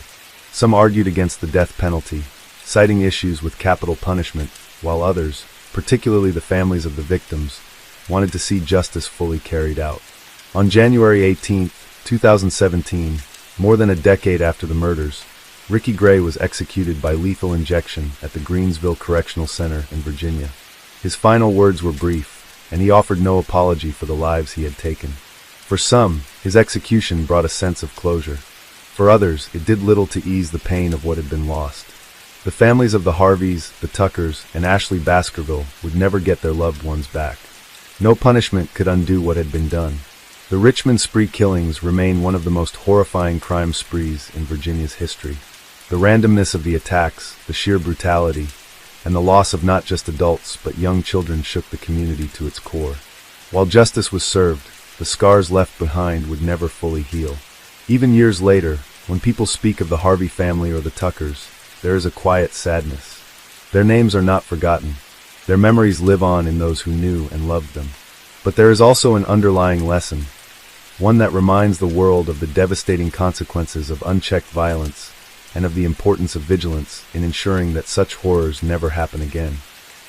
Speaker 1: Some argued against the death penalty, citing issues with capital punishment, while others, particularly the families of the victims, wanted to see justice fully carried out. On January 18, 2017, more than a decade after the murders, Ricky Gray was executed by lethal injection at the Greensville Correctional Center in Virginia. His final words were brief, and he offered no apology for the lives he had taken. For some, his execution brought a sense of closure. For others, it did little to ease the pain of what had been lost. The families of the Harveys, the Tuckers, and Ashley Baskerville would never get their loved ones back. No punishment could undo what had been done. The Richmond spree killings remain one of the most horrifying crime sprees in Virginia's history. The randomness of the attacks, the sheer brutality, and the loss of not just adults but young children shook the community to its core. While justice was served, the scars left behind would never fully heal. Even years later, when people speak of the Harvey family or the Tuckers, there is a quiet sadness. Their names are not forgotten. Their memories live on in those who knew and loved them. But there is also an underlying lesson, one that reminds the world of the devastating consequences of unchecked violence and of the importance of vigilance in ensuring that such horrors never happen again.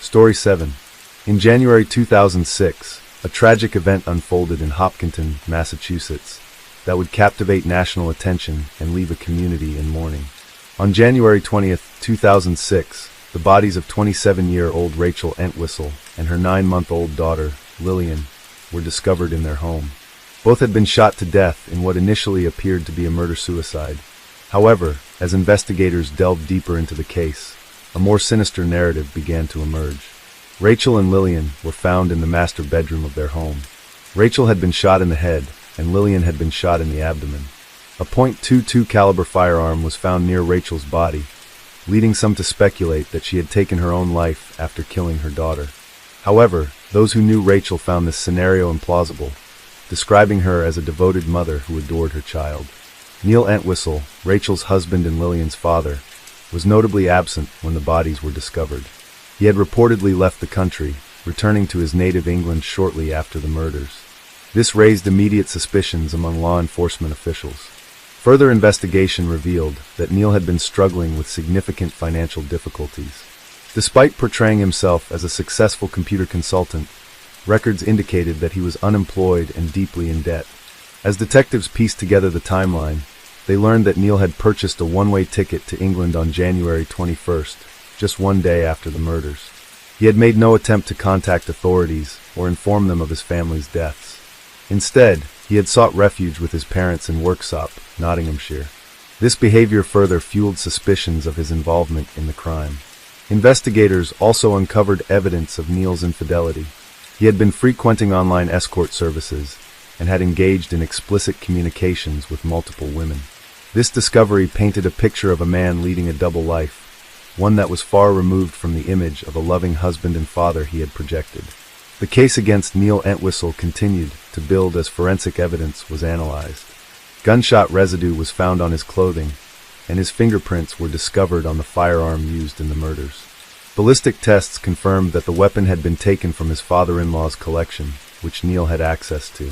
Speaker 1: Story 7. In January 2006, a tragic event unfolded in Hopkinton, Massachusetts, that would captivate national attention and leave a community in mourning. On January 20, 2006, the bodies of 27-year-old Rachel Entwistle and her 9-month-old daughter, Lillian, were discovered in their home. Both had been shot to death in what initially appeared to be a murder-suicide. However, as investigators delved deeper into the case, a more sinister narrative began to emerge. Rachel and Lillian were found in the master bedroom of their home. Rachel had been shot in the head, and Lillian had been shot in the abdomen. A .22 caliber firearm was found near Rachel's body, leading some to speculate that she had taken her own life after killing her daughter. However, those who knew Rachel found this scenario implausible, describing her as a devoted mother who adored her child. Neil Entwistle, Rachel's husband and Lillian's father, was notably absent when the bodies were discovered. He had reportedly left the country, returning to his native England shortly after the murders. This raised immediate suspicions among law enforcement officials. Further investigation revealed that Neil had been struggling with significant financial difficulties. Despite portraying himself as a successful computer consultant, records indicated that he was unemployed and deeply in debt. As detectives pieced together the timeline, they learned that Neil had purchased a one-way ticket to England on January 21st, just one day after the murders. He had made no attempt to contact authorities or inform them of his family's deaths. Instead, he had sought refuge with his parents in Worksop, Nottinghamshire. This behavior further fueled suspicions of his involvement in the crime. Investigators also uncovered evidence of Neil's infidelity. He had been frequenting online escort services and had engaged in explicit communications with multiple women. This discovery painted a picture of a man leading a double life, one that was far removed from the image of a loving husband and father he had projected. The case against Neil Entwistle continued to build as forensic evidence was analyzed. Gunshot residue was found on his clothing, and his fingerprints were discovered on the firearm used in the murders. Ballistic tests confirmed that the weapon had been taken from his father-in-law's collection, which Neil had access to.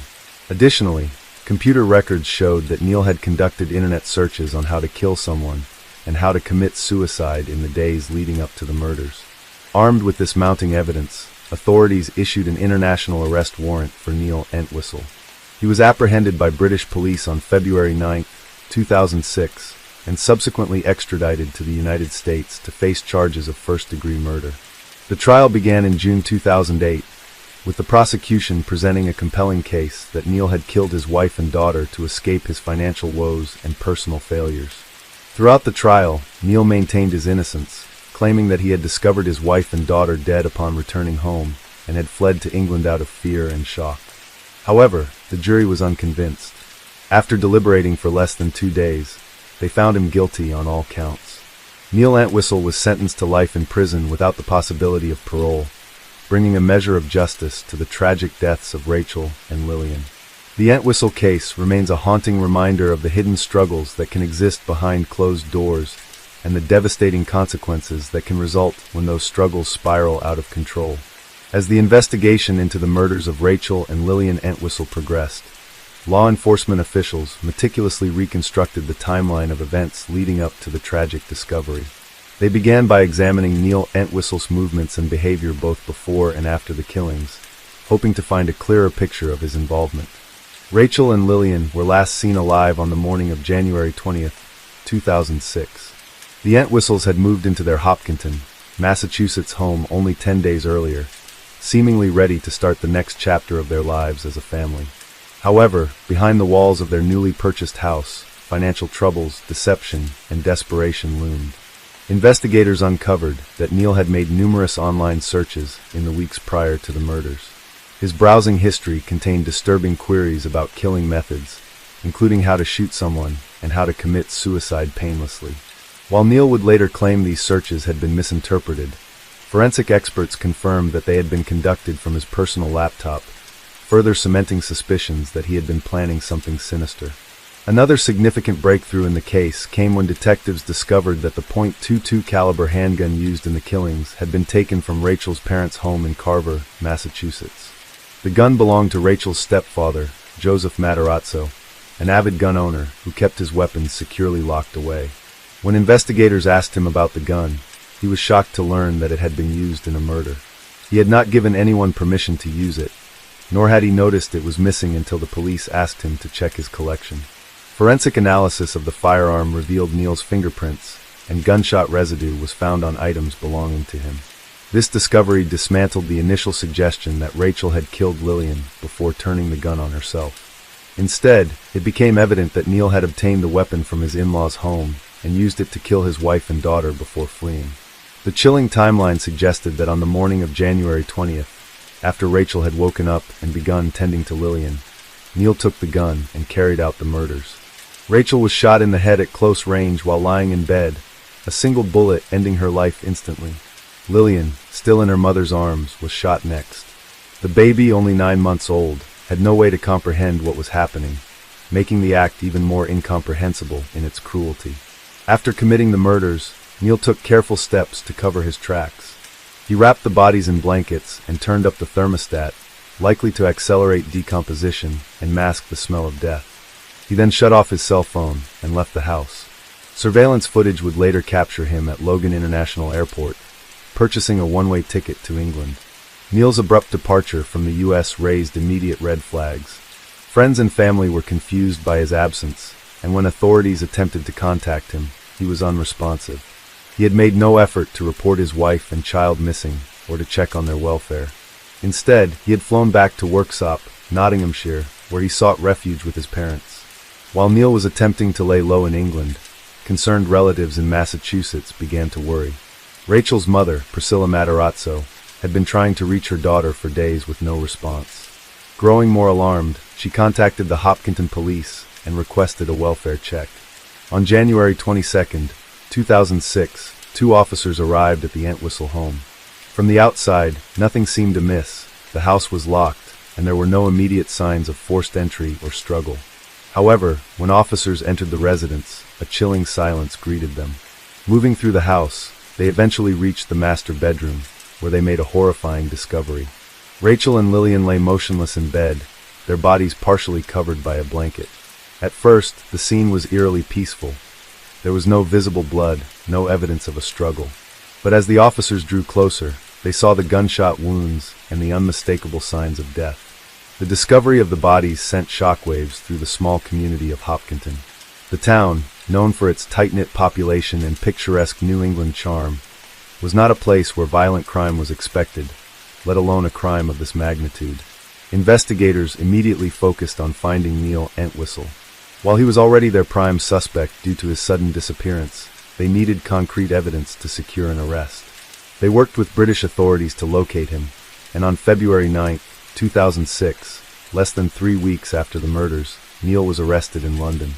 Speaker 1: Additionally, computer records showed that Neil had conducted internet searches on how to kill someone and how to commit suicide in the days leading up to the murders. Armed with this mounting evidence, authorities issued an international arrest warrant for Neil Entwistle. He was apprehended by British police on February 9, 2006, and subsequently extradited to the United States to face charges of first-degree murder. The trial began in June 2008, with the prosecution presenting a compelling case that Neil had killed his wife and daughter to escape his financial woes and personal failures. Throughout the trial, Neil maintained his innocence, claiming that he had discovered his wife and daughter dead upon returning home and had fled to England out of fear and shock. However, the jury was unconvinced. After deliberating for less than 2 days, they found him guilty on all counts. Neil Entwistle was sentenced to life in prison without the possibility of parole, bringing a measure of justice to the tragic deaths of Rachel and Lillian. The Entwistle case remains a haunting reminder of the hidden struggles that can exist behind closed doors and the devastating consequences that can result when those struggles spiral out of control. As the investigation into the murders of Rachel and Lillian Entwistle progressed, law enforcement officials meticulously reconstructed the timeline of events leading up to the tragic discovery. They began by examining Neil Entwistle's movements and behavior both before and after the killings, hoping to find a clearer picture of his involvement. Rachel and Lillian were last seen alive on the morning of January 20th, 2006. The Entwistles had moved into their Hopkinton, Massachusetts home only 10 days earlier, seemingly ready to start the next chapter of their lives as a family. However, behind the walls of their newly purchased house, financial troubles, deception, and desperation loomed. Investigators uncovered that Neil had made numerous online searches in the weeks prior to the murders. His browsing history contained disturbing queries about killing methods, including how to shoot someone and how to commit suicide painlessly. While Neil would later claim these searches had been misinterpreted, forensic experts confirmed that they had been conducted from his personal laptop, further cementing suspicions that he had been planning something sinister. Another significant breakthrough in the case came when detectives discovered that the .22 caliber handgun used in the killings had been taken from Rachel's parents' home in Carver, Massachusetts. The gun belonged to Rachel's stepfather, Joseph Matarazzo, an avid gun owner who kept his weapons securely locked away. When investigators asked him about the gun, he was shocked to learn that it had been used in a murder. He had not given anyone permission to use it, nor had he noticed it was missing until the police asked him to check his collection. Forensic analysis of the firearm revealed Neil's fingerprints, and gunshot residue was found on items belonging to him. This discovery dismantled the initial suggestion that Rachel had killed Lillian before turning the gun on herself. Instead, it became evident that Neil had obtained the weapon from his in-laws' home and used it to kill his wife and daughter before fleeing. The chilling timeline suggested that on the morning of January 20th, after Rachel had woken up and begun tending to Lillian, Neil took the gun and carried out the murders. Rachel was shot in the head at close range while lying in bed, a single bullet ending her life instantly. Lillian, still in her mother's arms, was shot next. The baby, only 9 months old, had no way to comprehend what was happening, making the act even more incomprehensible in its cruelty. After committing the murders, Neil took careful steps to cover his tracks. He wrapped the bodies in blankets and turned up the thermostat, likely to accelerate decomposition and mask the smell of death. He then shut off his cell phone and left the house. Surveillance footage would later capture him at Logan International Airport, purchasing a one-way ticket to England. Neil's abrupt departure from the U.S. raised immediate red flags. Friends and family were confused by his absence, and when authorities attempted to contact him, he was unresponsive. He had made no effort to report his wife and child missing or to check on their welfare. Instead, he had flown back to Worksop, Nottinghamshire, where he sought refuge with his parents. While Neil was attempting to lay low in England, concerned relatives in Massachusetts began to worry. Rachel's mother, Priscilla Matarazzo, had been trying to reach her daughter for days with no response. Growing more alarmed, she contacted the Hopkinton police and requested a welfare check. On January 22, 2006, 2 officers arrived at the Entwistle home. From the outside, nothing seemed amiss. The house was locked, and there were no immediate signs of forced entry or struggle. However, when officers entered the residence, a chilling silence greeted them. Moving through the house, they eventually reached the master bedroom, where they made a horrifying discovery. Rachel and Lillian lay motionless in bed, their bodies partially covered by a blanket. At first, the scene was eerily peaceful. There was no visible blood, no evidence of a struggle. But as the officers drew closer, they saw the gunshot wounds and the unmistakable signs of death. The discovery of the bodies sent shockwaves through the small community of Hopkinton. The town, known for its tight-knit population and picturesque New England charm, was not a place where violent crime was expected, let alone a crime of this magnitude. Investigators immediately focused on finding Neil Entwistle. While he was already their prime suspect due to his sudden disappearance, they needed concrete evidence to secure an arrest. They worked with British authorities to locate him, and on February 9, 2006, less than 3 weeks after the murders, Neil was arrested in London.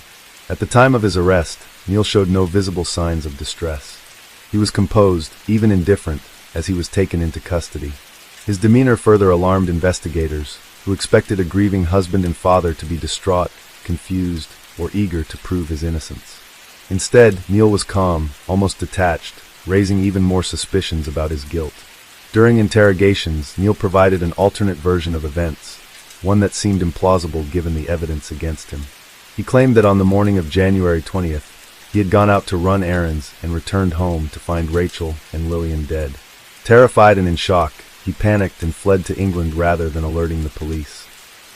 Speaker 1: At the time of his arrest, Neil showed no visible signs of distress. He was composed, even indifferent, as he was taken into custody. His demeanor further alarmed investigators, who expected a grieving husband and father to be distraught, confused, or eager to prove his innocence. Instead, Neil was calm, almost detached, raising even more suspicions about his guilt. During interrogations, Neil provided an alternate version of events, one that seemed implausible given the evidence against him. He claimed that on the morning of January 20th, He had gone out to run errands and returned home to find Rachel and Lillian dead. Terrified and in shock, he panicked and fled to England rather than alerting the police.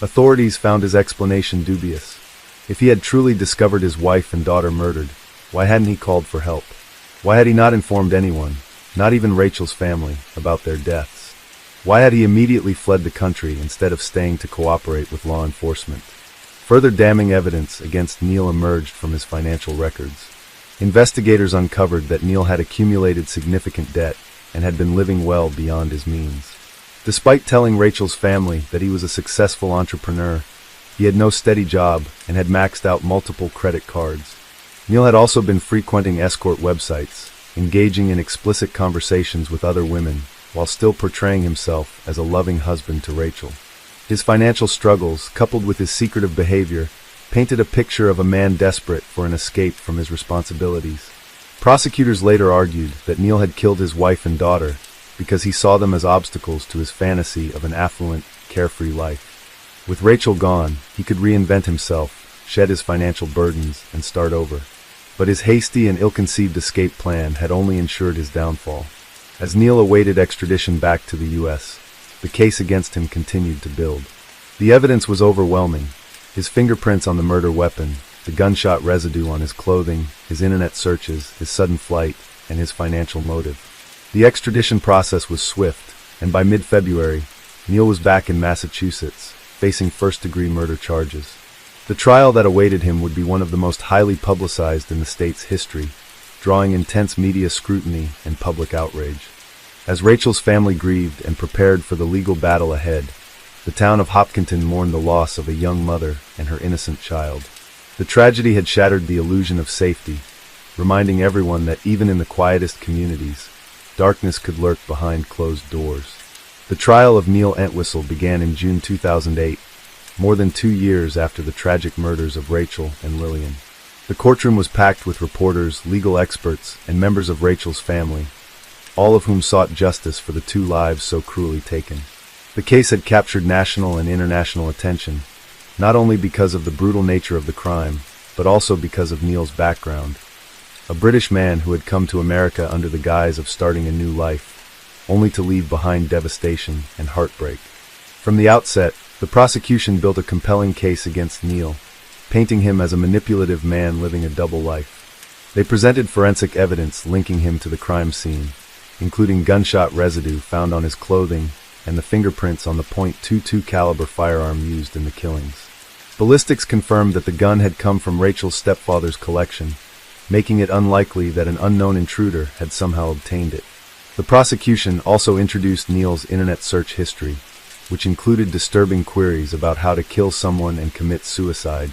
Speaker 1: Authorities found his explanation dubious. If he had truly discovered his wife and daughter murdered, why hadn't he called for help? Why had he not informed anyone, not even Rachel's family, about their deaths? Why had he immediately fled the country instead of staying to cooperate with law enforcement? Further damning evidence against Neil emerged from his financial records. Investigators uncovered that Neil had accumulated significant debt and had been living well beyond his means. Despite telling Rachel's family that he was a successful entrepreneur, he had no steady job and had maxed out multiple credit cards. Neil had also been frequenting escort websites, engaging in explicit conversations with other women, while still portraying himself as a loving husband to Rachel. His financial struggles, coupled with his secretive behavior, painted a picture of a man desperate for an escape from his responsibilities. Prosecutors later argued that Neil had killed his wife and daughter because he saw them as obstacles to his fantasy of an affluent, carefree life. With Rachel gone, he could reinvent himself, shed his financial burdens, and start over. But his hasty and ill-conceived escape plan had only ensured his downfall. As Neil awaited extradition back to the U.S., the case against him continued to build. The evidence was overwhelming. His fingerprints on the murder weapon, the gunshot residue on his clothing, his internet searches, his sudden flight, and his financial motive. The extradition process was swift, and by mid-February, Neil was back in Massachusetts, facing first-degree murder charges. The trial that awaited him would be one of the most highly publicized in the state's history, drawing intense media scrutiny and public outrage. As Rachel's family grieved and prepared for the legal battle ahead, the town of Hopkinton mourned the loss of a young mother and her innocent child. The tragedy had shattered the illusion of safety, reminding everyone that even in the quietest communities, darkness could lurk behind closed doors. The trial of Neil Entwistle began in June 2008, more than 2 years after the tragic murders of Rachel and Lillian. The courtroom was packed with reporters, legal experts, and members of Rachel's family, all of whom sought justice for the 2 lives so cruelly taken. The case had captured national and international attention, not only because of the brutal nature of the crime, but also because of Neil's background. A British man who had come to America under the guise of starting a new life, only to leave behind devastation and heartbreak. From the outset, the prosecution built a compelling case against Neil, painting him as a manipulative man living a double life. They presented forensic evidence linking him to the crime scene, including gunshot residue found on his clothing and the fingerprints on the .22 caliber firearm used in the killings. Ballistics confirmed that the gun had come from Rachel's stepfather's collection, making it unlikely that an unknown intruder had somehow obtained it. The prosecution also introduced Neil's internet search history, which included disturbing queries about how to kill someone and commit suicide,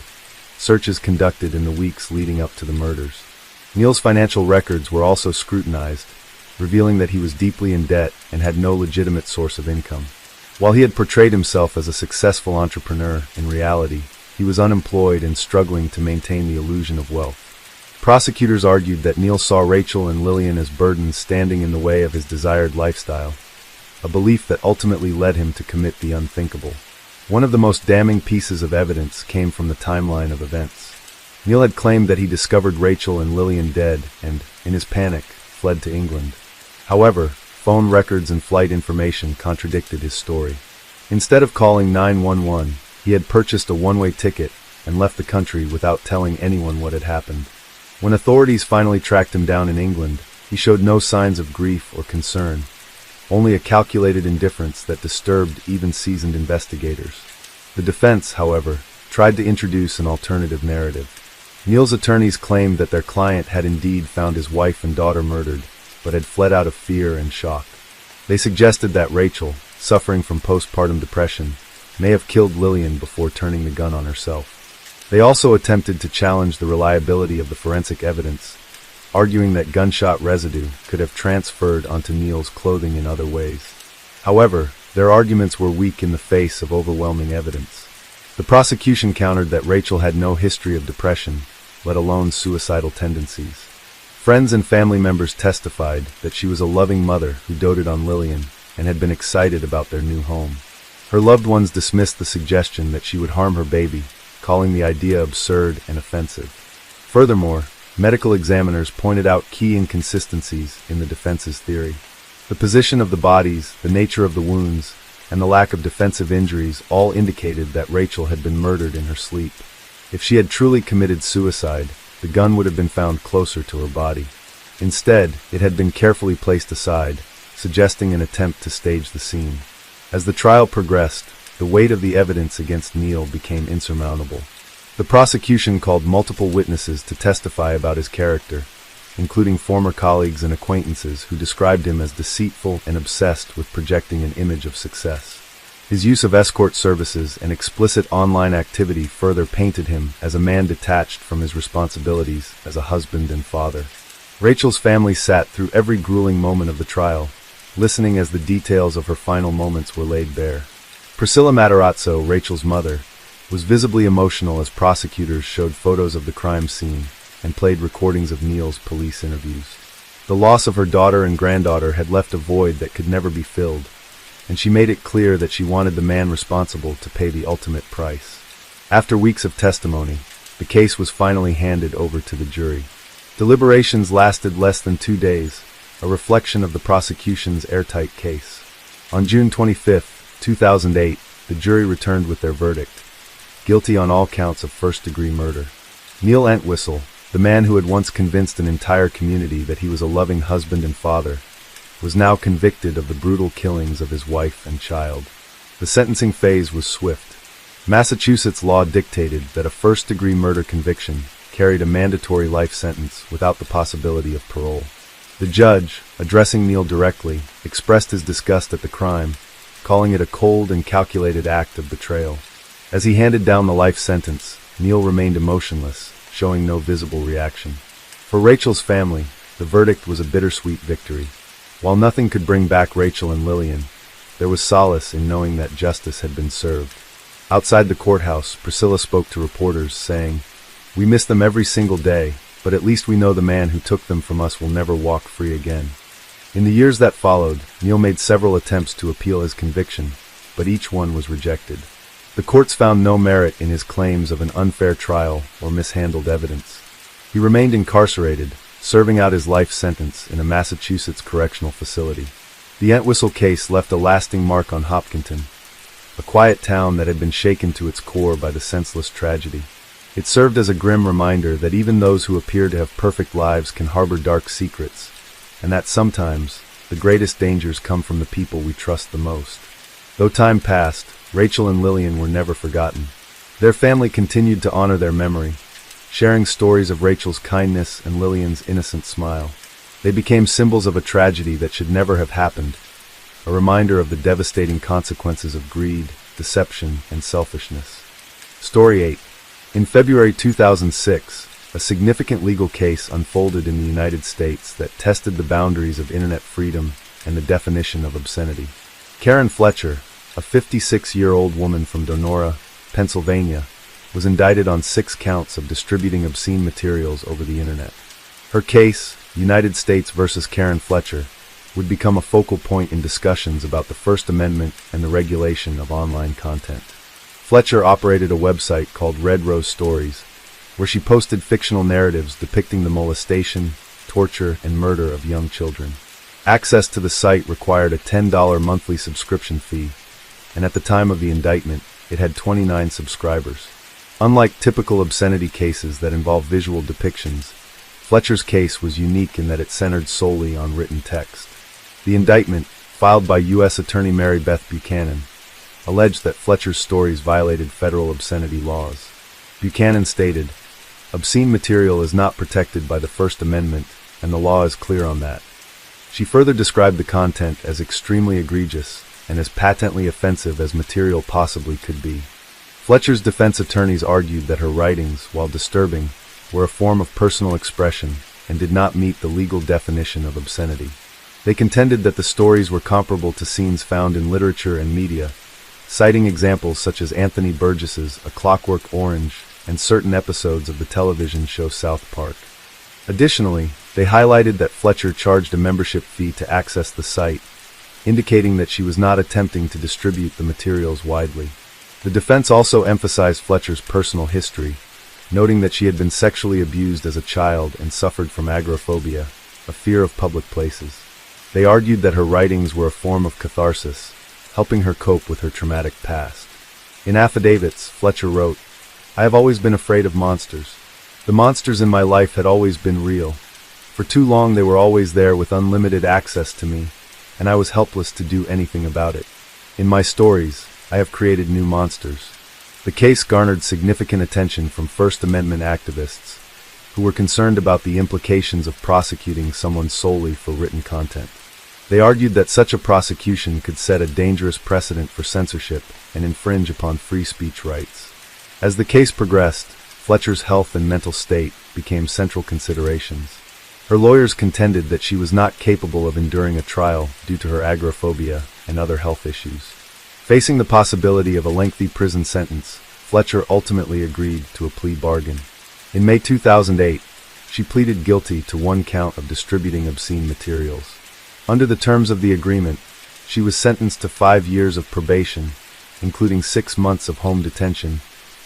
Speaker 1: searches conducted in the weeks leading up to the murders. Neil's financial records were also scrutinized, revealing that he was deeply in debt and had no legitimate source of income. While he had portrayed himself as a successful entrepreneur, in reality, he was unemployed and struggling to maintain the illusion of wealth. Prosecutors argued that Neil saw Rachel and Lillian as burdens standing in the way of his desired lifestyle, a belief that ultimately led him to commit the unthinkable. One of the most damning pieces of evidence came from the timeline of events. Neil had claimed that he discovered Rachel and Lillian dead and, in his panic, fled to England. However, phone records and flight information contradicted his story. Instead of calling 911, he had purchased a one-way ticket and left the country without telling anyone what had happened. When authorities finally tracked him down in England, he showed no signs of grief or concern, only a calculated indifference that disturbed even seasoned investigators. The defense, however, tried to introduce an alternative narrative. Neil's attorneys claimed that their client had indeed found his wife and daughter murdered, but had fled out of fear and shock. They suggested that Rachel, suffering from postpartum depression, may have killed Lillian before turning the gun on herself. They also attempted to challenge the reliability of the forensic evidence, arguing that gunshot residue could have transferred onto Neil's clothing in other ways. However, their arguments were weak in the face of overwhelming evidence. The prosecution countered that Rachel had no history of depression, let alone suicidal tendencies. Friends and family members testified that she was a loving mother who doted on Lillian and had been excited about their new home. Her loved ones dismissed the suggestion that she would harm her baby, calling the idea absurd and offensive. Furthermore, medical examiners pointed out key inconsistencies in the defense's theory. The position of the bodies, the nature of the wounds, and the lack of defensive injuries all indicated that Rachel had been murdered in her sleep. If she had truly committed suicide, the gun would have been found closer to her body. Instead, it had been carefully placed aside, suggesting an attempt to stage the scene. As the trial progressed, the weight of the evidence against Neil became insurmountable. The prosecution called multiple witnesses to testify about his character, including former colleagues and acquaintances who described him as deceitful and obsessed with projecting an image of success. His use of escort services and explicit online activity further painted him as a man detached from his responsibilities as a husband and father. Rachel's family sat through every grueling moment of the trial, listening as the details of her final moments were laid bare. Priscilla Matarazzo, Rachel's mother, was visibly emotional as prosecutors showed photos of the crime scene and played recordings of Neil's police interviews. The loss of her daughter and granddaughter had left a void that could never be filled, and she made it clear that she wanted the man responsible to pay the ultimate price. After weeks of testimony, the case was finally handed over to the jury. Deliberations lasted less than 2 days, a reflection of the prosecution's airtight case. On June 25, 2008, the jury returned with their verdict: guilty on all counts of first-degree murder. Neil Entwistle, the man who had once convinced an entire community that he was a loving husband and father, was now convicted of the brutal killings of his wife and child. The sentencing phase was swift. Massachusetts law dictated that a first-degree murder conviction carried a mandatory life sentence without the possibility of parole. The judge, addressing Neil directly, expressed his disgust at the crime, calling it a cold and calculated act of betrayal. As he handed down the life sentence, Neil remained emotionless, showing no visible reaction. For Rachel's family, the verdict was a bittersweet victory. While nothing could bring back Rachel and Lillian, there was solace in knowing that justice had been served. Outside the courthouse, Priscilla spoke to reporters, saying, "We miss them every single day, but at least we know the man who took them from us will never walk free again." In the years that followed, Neil made several attempts to appeal his conviction, but each one was rejected. The courts found no merit in his claims of an unfair trial or mishandled evidence. He remained incarcerated, serving out his life sentence in a Massachusetts correctional facility. The Entwistle case left a lasting mark on Hopkinton, a quiet town that had been shaken to its core by the senseless tragedy. It served as a grim reminder that even those who appear to have perfect lives can harbor dark secrets, and that sometimes the greatest dangers come from the people we trust the most. Though time passed, Rachel and Lillian were never forgotten. Their family continued to honor their memory, sharing stories of Rachel's kindness and Lillian's innocent smile. They became symbols of a tragedy that should never have happened, a reminder of the devastating consequences of greed, deception, and selfishness. Story 8. In February 2006, a significant legal case unfolded in the United States that tested the boundaries of internet freedom and the definition of obscenity. Karen Fletcher, a 56-year-old woman from Donora, Pennsylvania, was indicted on 6 counts of distributing obscene materials over the internet. Her case, United States versus Karen Fletcher, would become a focal point in discussions about the First Amendment and the regulation of online content. Fletcher operated a website called Red Rose Stories, where she posted fictional narratives depicting the molestation, torture, and murder of young children. Access to the site required a $10 monthly subscription fee, and at the time of the indictment, it had 29 subscribers. Unlike typical obscenity cases that involve visual depictions, Fletcher's case was unique in that it centered solely on written text. The indictment, filed by U.S. Attorney Mary Beth Buchanan, alleged that Fletcher's stories violated federal obscenity laws. Buchanan stated, "Obscene material is not protected by the First Amendment, and the law is clear on that." She further described the content as extremely egregious and as patently offensive as material possibly could be. Fletcher's defense attorneys argued that her writings, while disturbing, were a form of personal expression and did not meet the legal definition of obscenity. They contended that the stories were comparable to scenes found in literature and media, citing examples such as Anthony Burgess's A Clockwork Orange and certain episodes of the television show South Park. Additionally, they highlighted that Fletcher charged a membership fee to access the site, indicating that she was not attempting to distribute the materials widely. The defense also emphasized Fletcher's personal history, noting that she had been sexually abused as a child and suffered from agoraphobia, a fear of public places. They argued that her writings were a form of catharsis, helping her cope with her traumatic past. In affidavits, Fletcher wrote, "I have always been afraid of monsters. The monsters in my life had always been real. For too long they were always there with unlimited access to me, and I was helpless to do anything about it. In my stories, I have created new monsters." The case garnered significant attention from First Amendment activists, who were concerned about the implications of prosecuting someone solely for written content. They argued that such a prosecution could set a dangerous precedent for censorship and infringe upon free speech rights. As the case progressed, Fletcher's health and mental state became central considerations. Her lawyers contended that she was not capable of enduring a trial due to her agoraphobia and other health issues. Facing the possibility of a lengthy prison sentence, Fletcher ultimately agreed to a plea bargain. In May 2008, she pleaded guilty to one count of distributing obscene materials. Under the terms of the agreement, she was sentenced to 5 years of probation, including 6 months of home detention,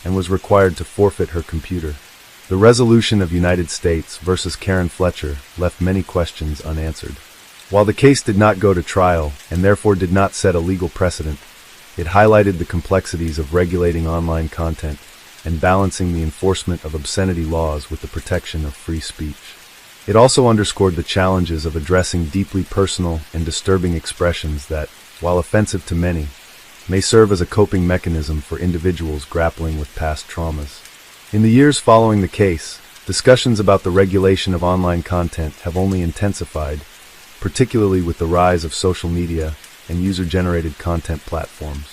Speaker 1: and was required to forfeit her computer. The resolution of United States versus Karen Fletcher left many questions unanswered. While the case did not go to trial and therefore did not set a legal precedent, it highlighted the complexities of regulating online content and balancing the enforcement of obscenity laws with the protection of free speech. It also underscored the challenges of addressing deeply personal and disturbing expressions that, while offensive to many, may serve as a coping mechanism for individuals grappling with past traumas. In the years following the case, discussions about the regulation of online content have only intensified, particularly with the rise of social media and user-generated content platforms.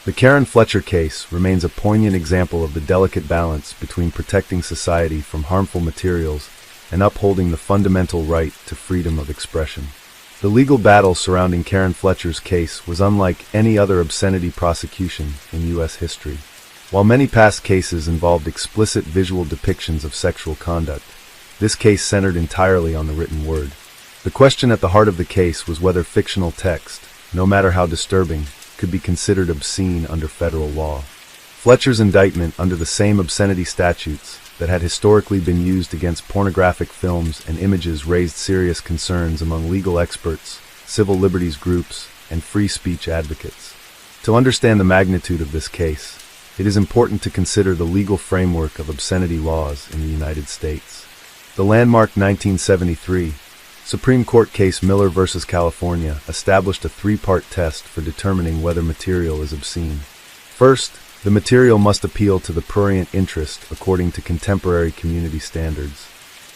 Speaker 1: The Karen Fletcher case remains a poignant example of the delicate balance between protecting society from harmful materials and upholding the fundamental right to freedom of expression. The legal battle surrounding Karen Fletcher's case was unlike any other obscenity prosecution in U.S. history. While many past cases involved explicit visual depictions of sexual conduct, this case centered entirely on the written word. The question at the heart of the case was whether fictional text, no matter how disturbing, could be considered obscene under federal law. Fletcher's indictment under the same obscenity statutes that had historically been used against pornographic films and images raised serious concerns among legal experts, civil liberties groups, and free speech advocates. To understand the magnitude of this case, it is important to consider the legal framework of obscenity laws in the United States. The landmark 1973 Supreme Court case Miller v. California established a 3-part test for determining whether material is obscene. First, the material must appeal to the prurient interest according to contemporary community standards.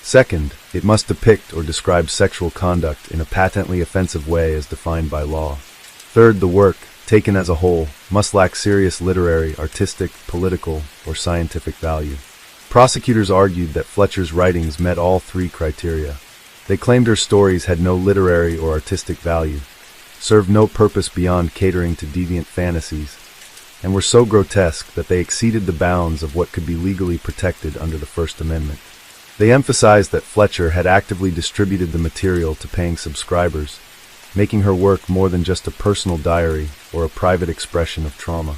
Speaker 1: Second, it must depict or describe sexual conduct in a patently offensive way as defined by law. Third, the work, taken as a whole, must lack serious literary, artistic, political, or scientific value. Prosecutors argued that Fletcher's writings met all 3 criteria. They claimed her stories had no literary or artistic value, served no purpose beyond catering to deviant fantasies, and were so grotesque that they exceeded the bounds of what could be legally protected under the First Amendment. They emphasized that Fletcher had actively distributed the material to paying subscribers, making her work more than just a personal diary or a private expression of trauma.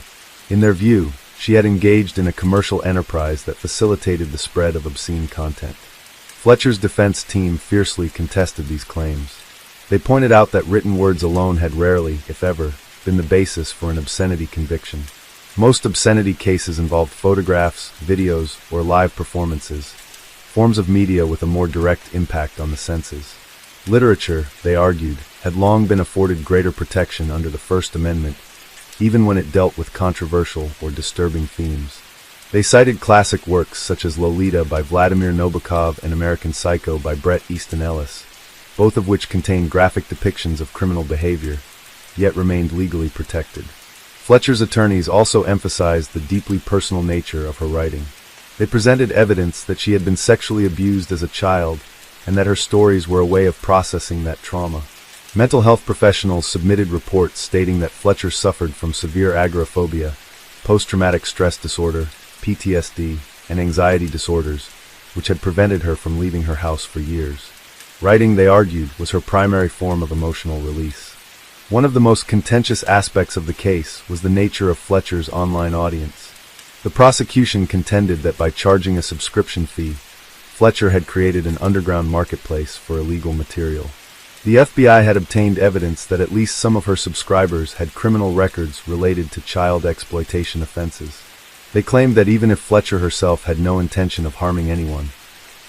Speaker 1: In their view, she had engaged in a commercial enterprise that facilitated the spread of obscene content. Fletcher's defense team fiercely contested these claims. They pointed out that written words alone had rarely, if ever, been the basis for an obscenity conviction. Most obscenity cases involved photographs, videos, or live performances, forms of media with a more direct impact on the senses. Literature, they argued, had long been afforded greater protection under the First Amendment, even when it dealt with controversial or disturbing themes. They cited classic works such as Lolita by Vladimir Nabokov and American Psycho by Bret Easton Ellis, both of which contained graphic depictions of criminal behavior, yet remained legally protected. Fletcher's attorneys also emphasized the deeply personal nature of her writing. They presented evidence that she had been sexually abused as a child and that her stories were a way of processing that trauma. Mental health professionals submitted reports stating that Fletcher suffered from severe agoraphobia, post-traumatic stress disorder, PTSD, and anxiety disorders, which had prevented her from leaving her house for years. Writing, they argued, was her primary form of emotional release. One of the most contentious aspects of the case was the nature of Fletcher's online audience. The prosecution contended that by charging a subscription fee, Fletcher had created an underground marketplace for illegal material. The FBI had obtained evidence that at least some of her subscribers had criminal records related to child exploitation offenses. They claimed that even if Fletcher herself had no intention of harming anyone,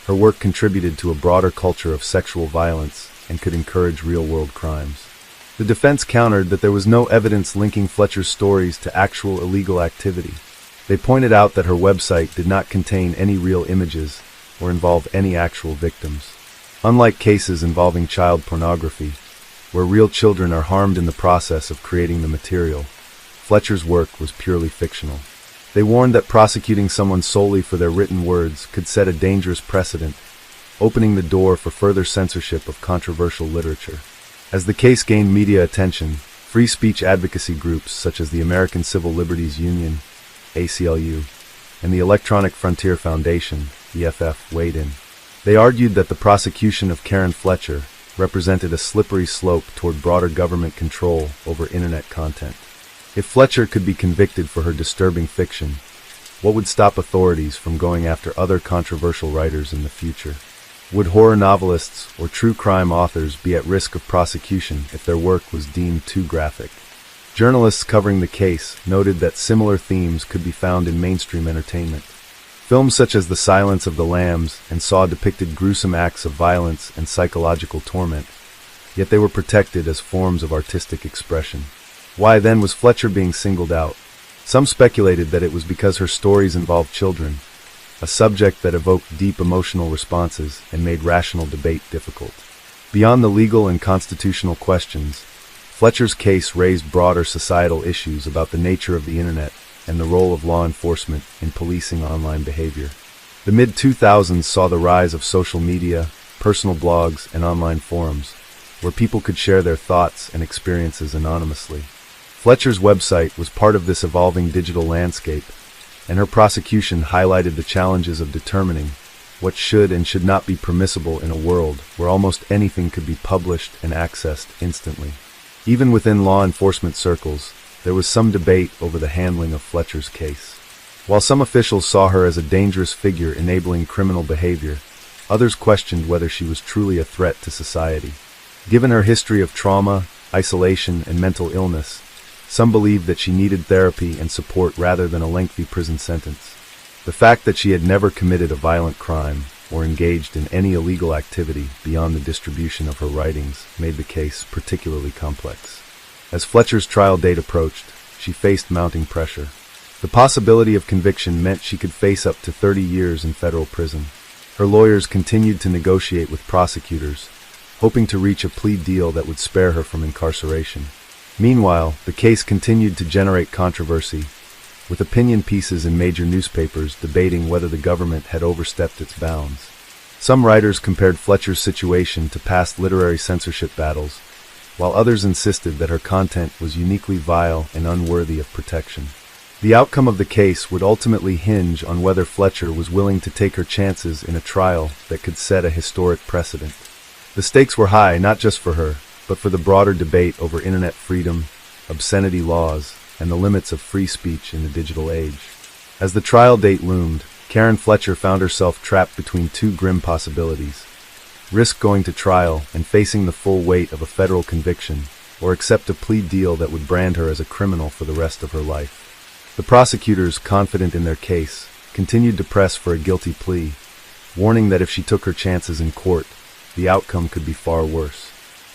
Speaker 1: her work contributed to a broader culture of sexual violence and could encourage real-world crimes. The defense countered that there was no evidence linking Fletcher's stories to actual illegal activity. They pointed out that her website did not contain any real images or involve any actual victims. Unlike cases involving child pornography, where real children are harmed in the process of creating the material, Fletcher's work was purely fictional. They warned that prosecuting someone solely for their written words could set a dangerous precedent, opening the door for further censorship of controversial literature. As the case gained media attention, free speech advocacy groups such as the American Civil Liberties Union, ACLU, and the Electronic Frontier Foundation, EFF, weighed in. They argued that the prosecution of Karen Fletcher represented a slippery slope toward broader government control over internet content. If Fletcher could be convicted for her disturbing fiction, what would stop authorities from going after other controversial writers in the future? Would horror novelists or true crime authors be at risk of prosecution if their work was deemed too graphic? Journalists covering the case noted that similar themes could be found in mainstream entertainment. Films such as The Silence of the Lambs and Saw depicted gruesome acts of violence and psychological torment, yet they were protected as forms of artistic expression. Why then was Fletcher being singled out? Some speculated that it was because her stories involved children, a subject that evoked deep emotional responses and made rational debate difficult. Beyond the legal and constitutional questions, Fletcher's case raised broader societal issues about the nature of the internet and the role of law enforcement in policing online behavior. The mid-2000s saw the rise of social media, personal blogs, and online forums, where people could share their thoughts and experiences anonymously. Fletcher's website was part of this evolving digital landscape, and her prosecution highlighted the challenges of determining what should and should not be permissible in a world where almost anything could be published and accessed instantly. Even within law enforcement circles, there was some debate over the handling of Fletcher's case. While some officials saw her as a dangerous figure enabling criminal behavior, others questioned whether she was truly a threat to society. Given her history of trauma, isolation, and mental illness, some believed that she needed therapy and support rather than a lengthy prison sentence. The fact that she had never committed a violent crime or engaged in any illegal activity beyond the distribution of her writings made the case particularly complex. As Fletcher's trial date approached, she faced mounting pressure. The possibility of conviction meant she could face up to 30 years in federal prison. Her lawyers continued to negotiate with prosecutors, hoping to reach a plea deal that would spare her from incarceration. Meanwhile, the case continued to generate controversy, with opinion pieces in major newspapers debating whether the government had overstepped its bounds. Some writers compared Fletcher's situation to past literary censorship battles, while others insisted that her content was uniquely vile and unworthy of protection. The outcome of the case would ultimately hinge on whether Fletcher was willing to take her chances in a trial that could set a historic precedent. The stakes were high not just for her, but for the broader debate over internet freedom, obscenity laws, and the limits of free speech in the digital age. As the trial date loomed, Karen Fletcher found herself trapped between two grim possibilities: risk going to trial and facing the full weight of a federal conviction, or accept a plea deal that would brand her as a criminal for the rest of her life. The prosecutors, confident in their case, continued to press for a guilty plea, warning that if she took her chances in court, the outcome could be far worse.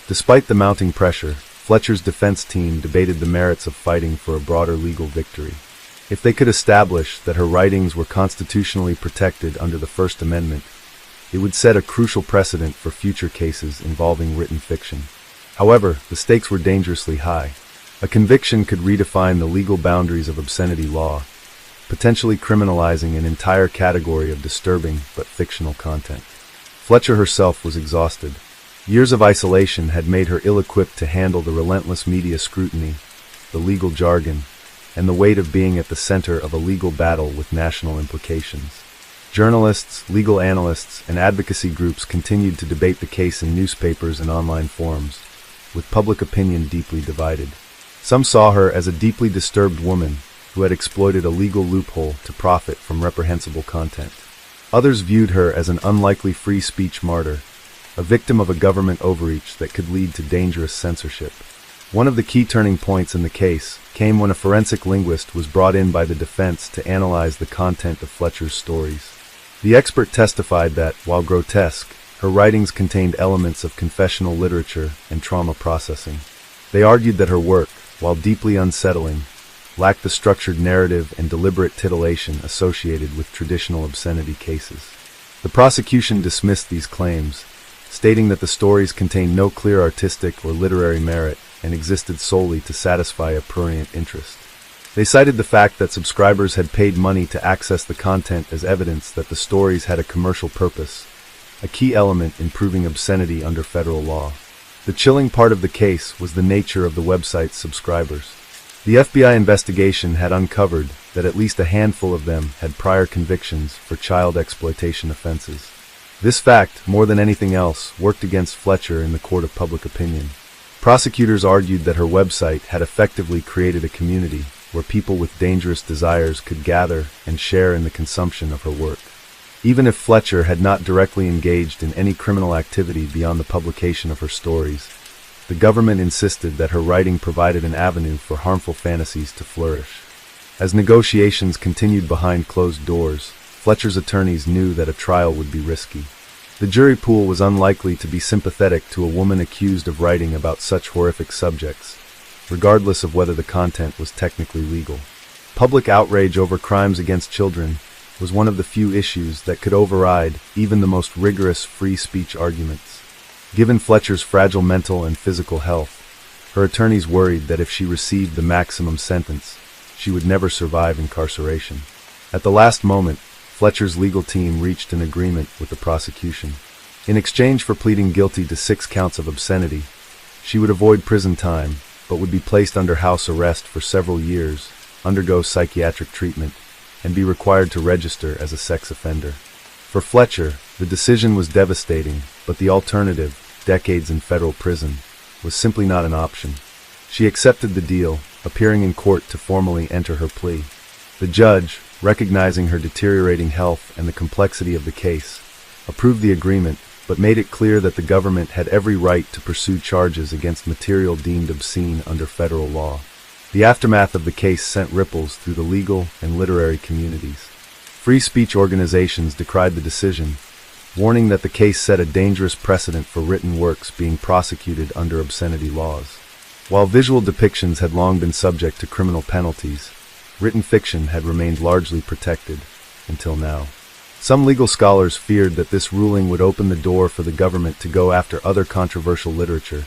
Speaker 1: Despite the mounting pressure, Fletcher's defense team debated the merits of fighting for a broader legal victory. If they could establish that her writings were constitutionally protected under the First Amendment, it would set a crucial precedent for future cases involving written fiction. However, the stakes were dangerously high. A conviction could redefine the legal boundaries of obscenity law, potentially criminalizing an entire category of disturbing but fictional content. Fletcher herself was exhausted. Years of isolation had made her ill-equipped to handle the relentless media scrutiny, the legal jargon, and the weight of being at the center of a legal battle with national implications. Journalists, legal analysts, and advocacy groups continued to debate the case in newspapers and online forums, with public opinion deeply divided. Some saw her as a deeply disturbed woman, who had exploited a legal loophole to profit from reprehensible content. Others viewed her as an unlikely free speech martyr, a victim of a government overreach that could lead to dangerous censorship. One of the key turning points in the case came when a forensic linguist was brought in by the defense to analyze the content of Fletcher's stories. The expert testified that, while grotesque, her writings contained elements of confessional literature and trauma processing. They argued that her work, while deeply unsettling, lacked the structured narrative and deliberate titillation associated with traditional obscenity cases. The prosecution dismissed these claims, stating that the stories contained no clear artistic or literary merit and existed solely to satisfy a prurient interest. They cited the fact that subscribers had paid money to access the content as evidence that the stories had a commercial purpose, a key element in proving obscenity under federal law. The chilling part of the case was the nature of the website's subscribers. The FBI investigation had uncovered that at least a handful of them had prior convictions for child exploitation offenses. This fact, more than anything else, worked against Fletcher in the court of public opinion. Prosecutors argued that her website had effectively created a community where people with dangerous desires could gather and share in the consumption of her work. Even if Fletcher had not directly engaged in any criminal activity beyond the publication of her stories, the government insisted that her writing provided an avenue for harmful fantasies to flourish. As negotiations continued behind closed doors, Fletcher's attorneys knew that a trial would be risky. The jury pool was unlikely to be sympathetic to a woman accused of writing about such horrific subjects, regardless of whether the content was technically legal. Public outrage over crimes against children was one of the few issues that could override even the most rigorous free speech arguments. Given Fletcher's fragile mental and physical health, her attorneys worried that if she received the maximum sentence, she would never survive incarceration. At the last moment, Fletcher's legal team reached an agreement with the prosecution. In exchange for pleading guilty to 6 counts of obscenity, she would avoid prison time, but would be placed under house arrest for several years, undergo psychiatric treatment, and be required to register as a sex offender. For Fletcher, the decision was devastating, but the alternative, decades in federal prison, was simply not an option. She accepted the deal, appearing in court to formally enter her plea. The judge, recognizing her deteriorating health and the complexity of the case, approved the agreement, but made it clear that the government had every right to pursue charges against material deemed obscene under federal law. The aftermath of the case sent ripples through the legal and literary communities. Free speech organizations decried the decision, warning that the case set a dangerous precedent for written works being prosecuted under obscenity laws. While visual depictions had long been subject to criminal penalties, written fiction had remained largely protected, until now. Some legal scholars feared that this ruling would open the door for the government to go after other controversial literature,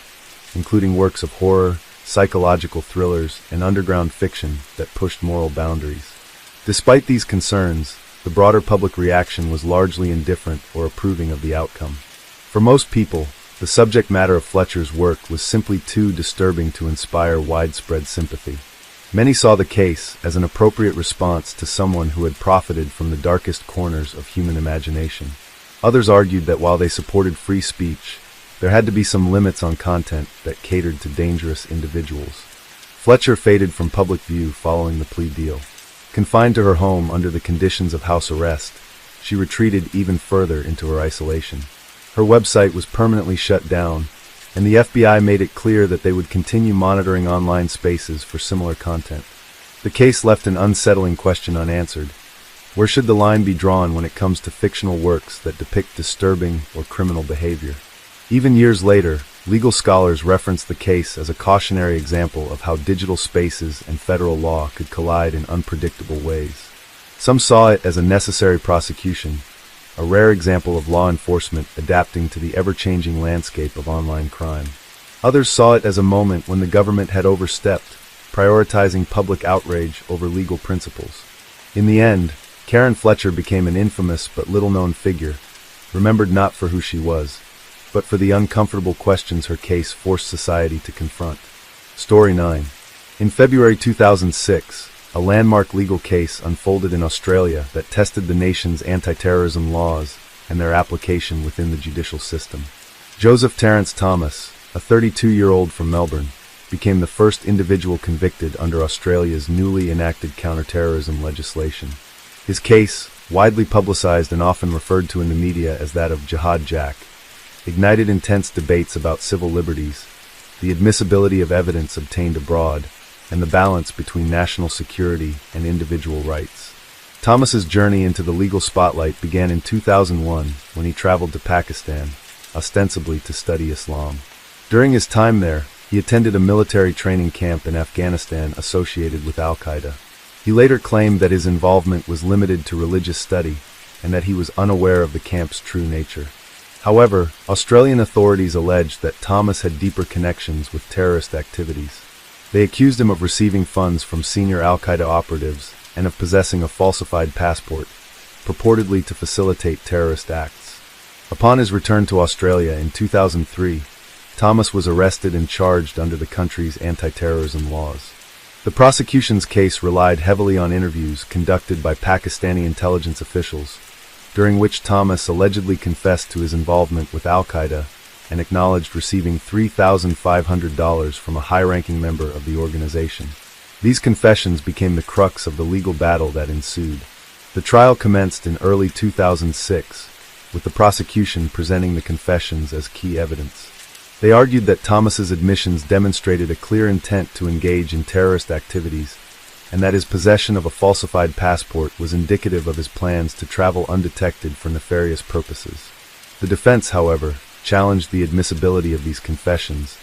Speaker 1: including works of horror, psychological thrillers, and underground fiction that pushed moral boundaries. Despite these concerns, the broader public reaction was largely indifferent or approving of the outcome. For most people, the subject matter of Fletcher's work was simply too disturbing to inspire widespread sympathy. Many saw the case as an appropriate response to someone who had profited from the darkest corners of human imagination. Others argued that while they supported free speech, there had to be some limits on content that catered to dangerous individuals. Fletcher faded from public view following the plea deal. Confined to her home under the conditions of house arrest, she retreated even further into her isolation. Her website was permanently shut down, and the FBI made it clear that they would continue monitoring online spaces for similar content. The case left an unsettling question unanswered. Where should the line be drawn when it comes to fictional works that depict disturbing or criminal behavior? Even years later, legal scholars reference the case as a cautionary example of how digital spaces and federal law could collide in unpredictable ways. Some saw it as a necessary prosecution, a rare example of law enforcement adapting to the ever-changing landscape of online crime. Others saw it as a moment when the government had overstepped, prioritizing public outrage over legal principles. In the end, Karen Fletcher became an infamous but little-known figure, remembered not for who she was, but for the uncomfortable questions her case forced society to confront. Story 9. In February 2006, a landmark legal case unfolded in Australia that tested the nation's anti-terrorism laws and their application within the judicial system. Joseph Terence Thomas, a 32-year-old from Melbourne, became the first individual convicted under Australia's newly enacted counter-terrorism legislation. His case, widely publicized and often referred to in the media as that of Jihad Jack, ignited intense debates about civil liberties, the admissibility of evidence obtained abroad, and the balance between national security and individual rights. Thomas's journey into the legal spotlight began in 2001 when he traveled to Pakistan, ostensibly to study Islam. During his time there, he attended a military training camp in Afghanistan associated with Al-Qaeda. He later claimed that his involvement was limited to religious study and that he was unaware of the camp's true nature. However, Australian authorities alleged that Thomas had deeper connections with terrorist activities. They accused him of receiving funds from senior Al-Qaeda operatives and of possessing a falsified passport, purportedly to facilitate terrorist acts. Upon his return to Australia in 2003, Thomas was arrested and charged under the country's anti-terrorism laws. The prosecution's case relied heavily on interviews conducted by Pakistani intelligence officials, during which Thomas allegedly confessed to his involvement with Al-Qaeda and acknowledged receiving $3,500 from a high-ranking member of the organization. These confessions became the crux of the legal battle that ensued. The trial commenced in early 2006, with the prosecution presenting the confessions as key evidence. They argued that Thomas's admissions demonstrated a clear intent to engage in terrorist activities, and that his possession of a falsified passport was indicative of his plans to travel undetected for nefarious purposes. The defense, however, challenged the admissibility of these confessions,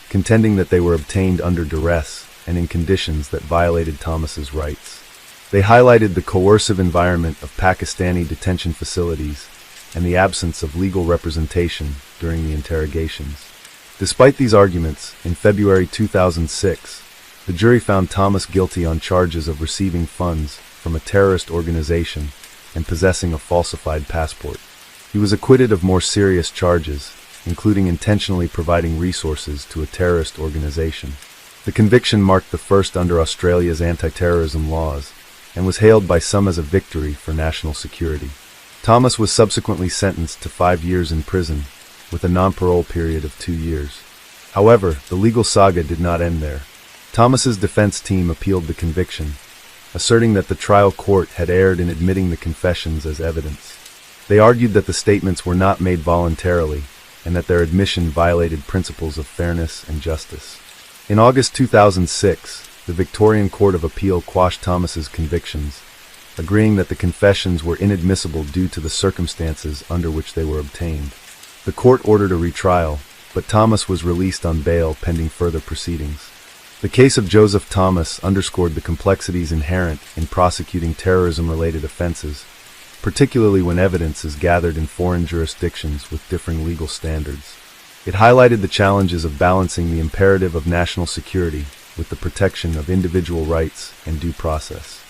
Speaker 1: contending that they were obtained under duress and in conditions that violated Thomas's rights. They highlighted the coercive environment of Pakistani detention facilities and the absence of legal representation during the interrogations. Despite these arguments, in February 2006, the jury found Thomas guilty on charges of receiving funds from a terrorist organization and possessing a falsified passport. He was acquitted of more serious charges, including intentionally providing resources to a terrorist organization. The conviction marked the first under Australia's anti-terrorism laws and was hailed by some as a victory for national security. Thomas was subsequently sentenced to 5 years in prison, with a non-parole period of 2 years. However, the legal saga did not end there. Thomas's defense team appealed the conviction, asserting that the trial court had erred in admitting the confessions as evidence. They argued that the statements were not made voluntarily, and that their admission violated principles of fairness and justice. In August 2006, the Victorian Court of Appeal quashed Thomas's convictions, agreeing that the confessions were inadmissible due to the circumstances under which they were obtained. The court ordered a retrial, but Thomas was released on bail pending further proceedings. The case of Joseph Thomas underscored the complexities inherent in prosecuting terrorism-related offenses, particularly when evidence is gathered in foreign jurisdictions with differing legal standards. It highlighted the challenges of balancing the imperative of national security with the protection of individual rights and due process.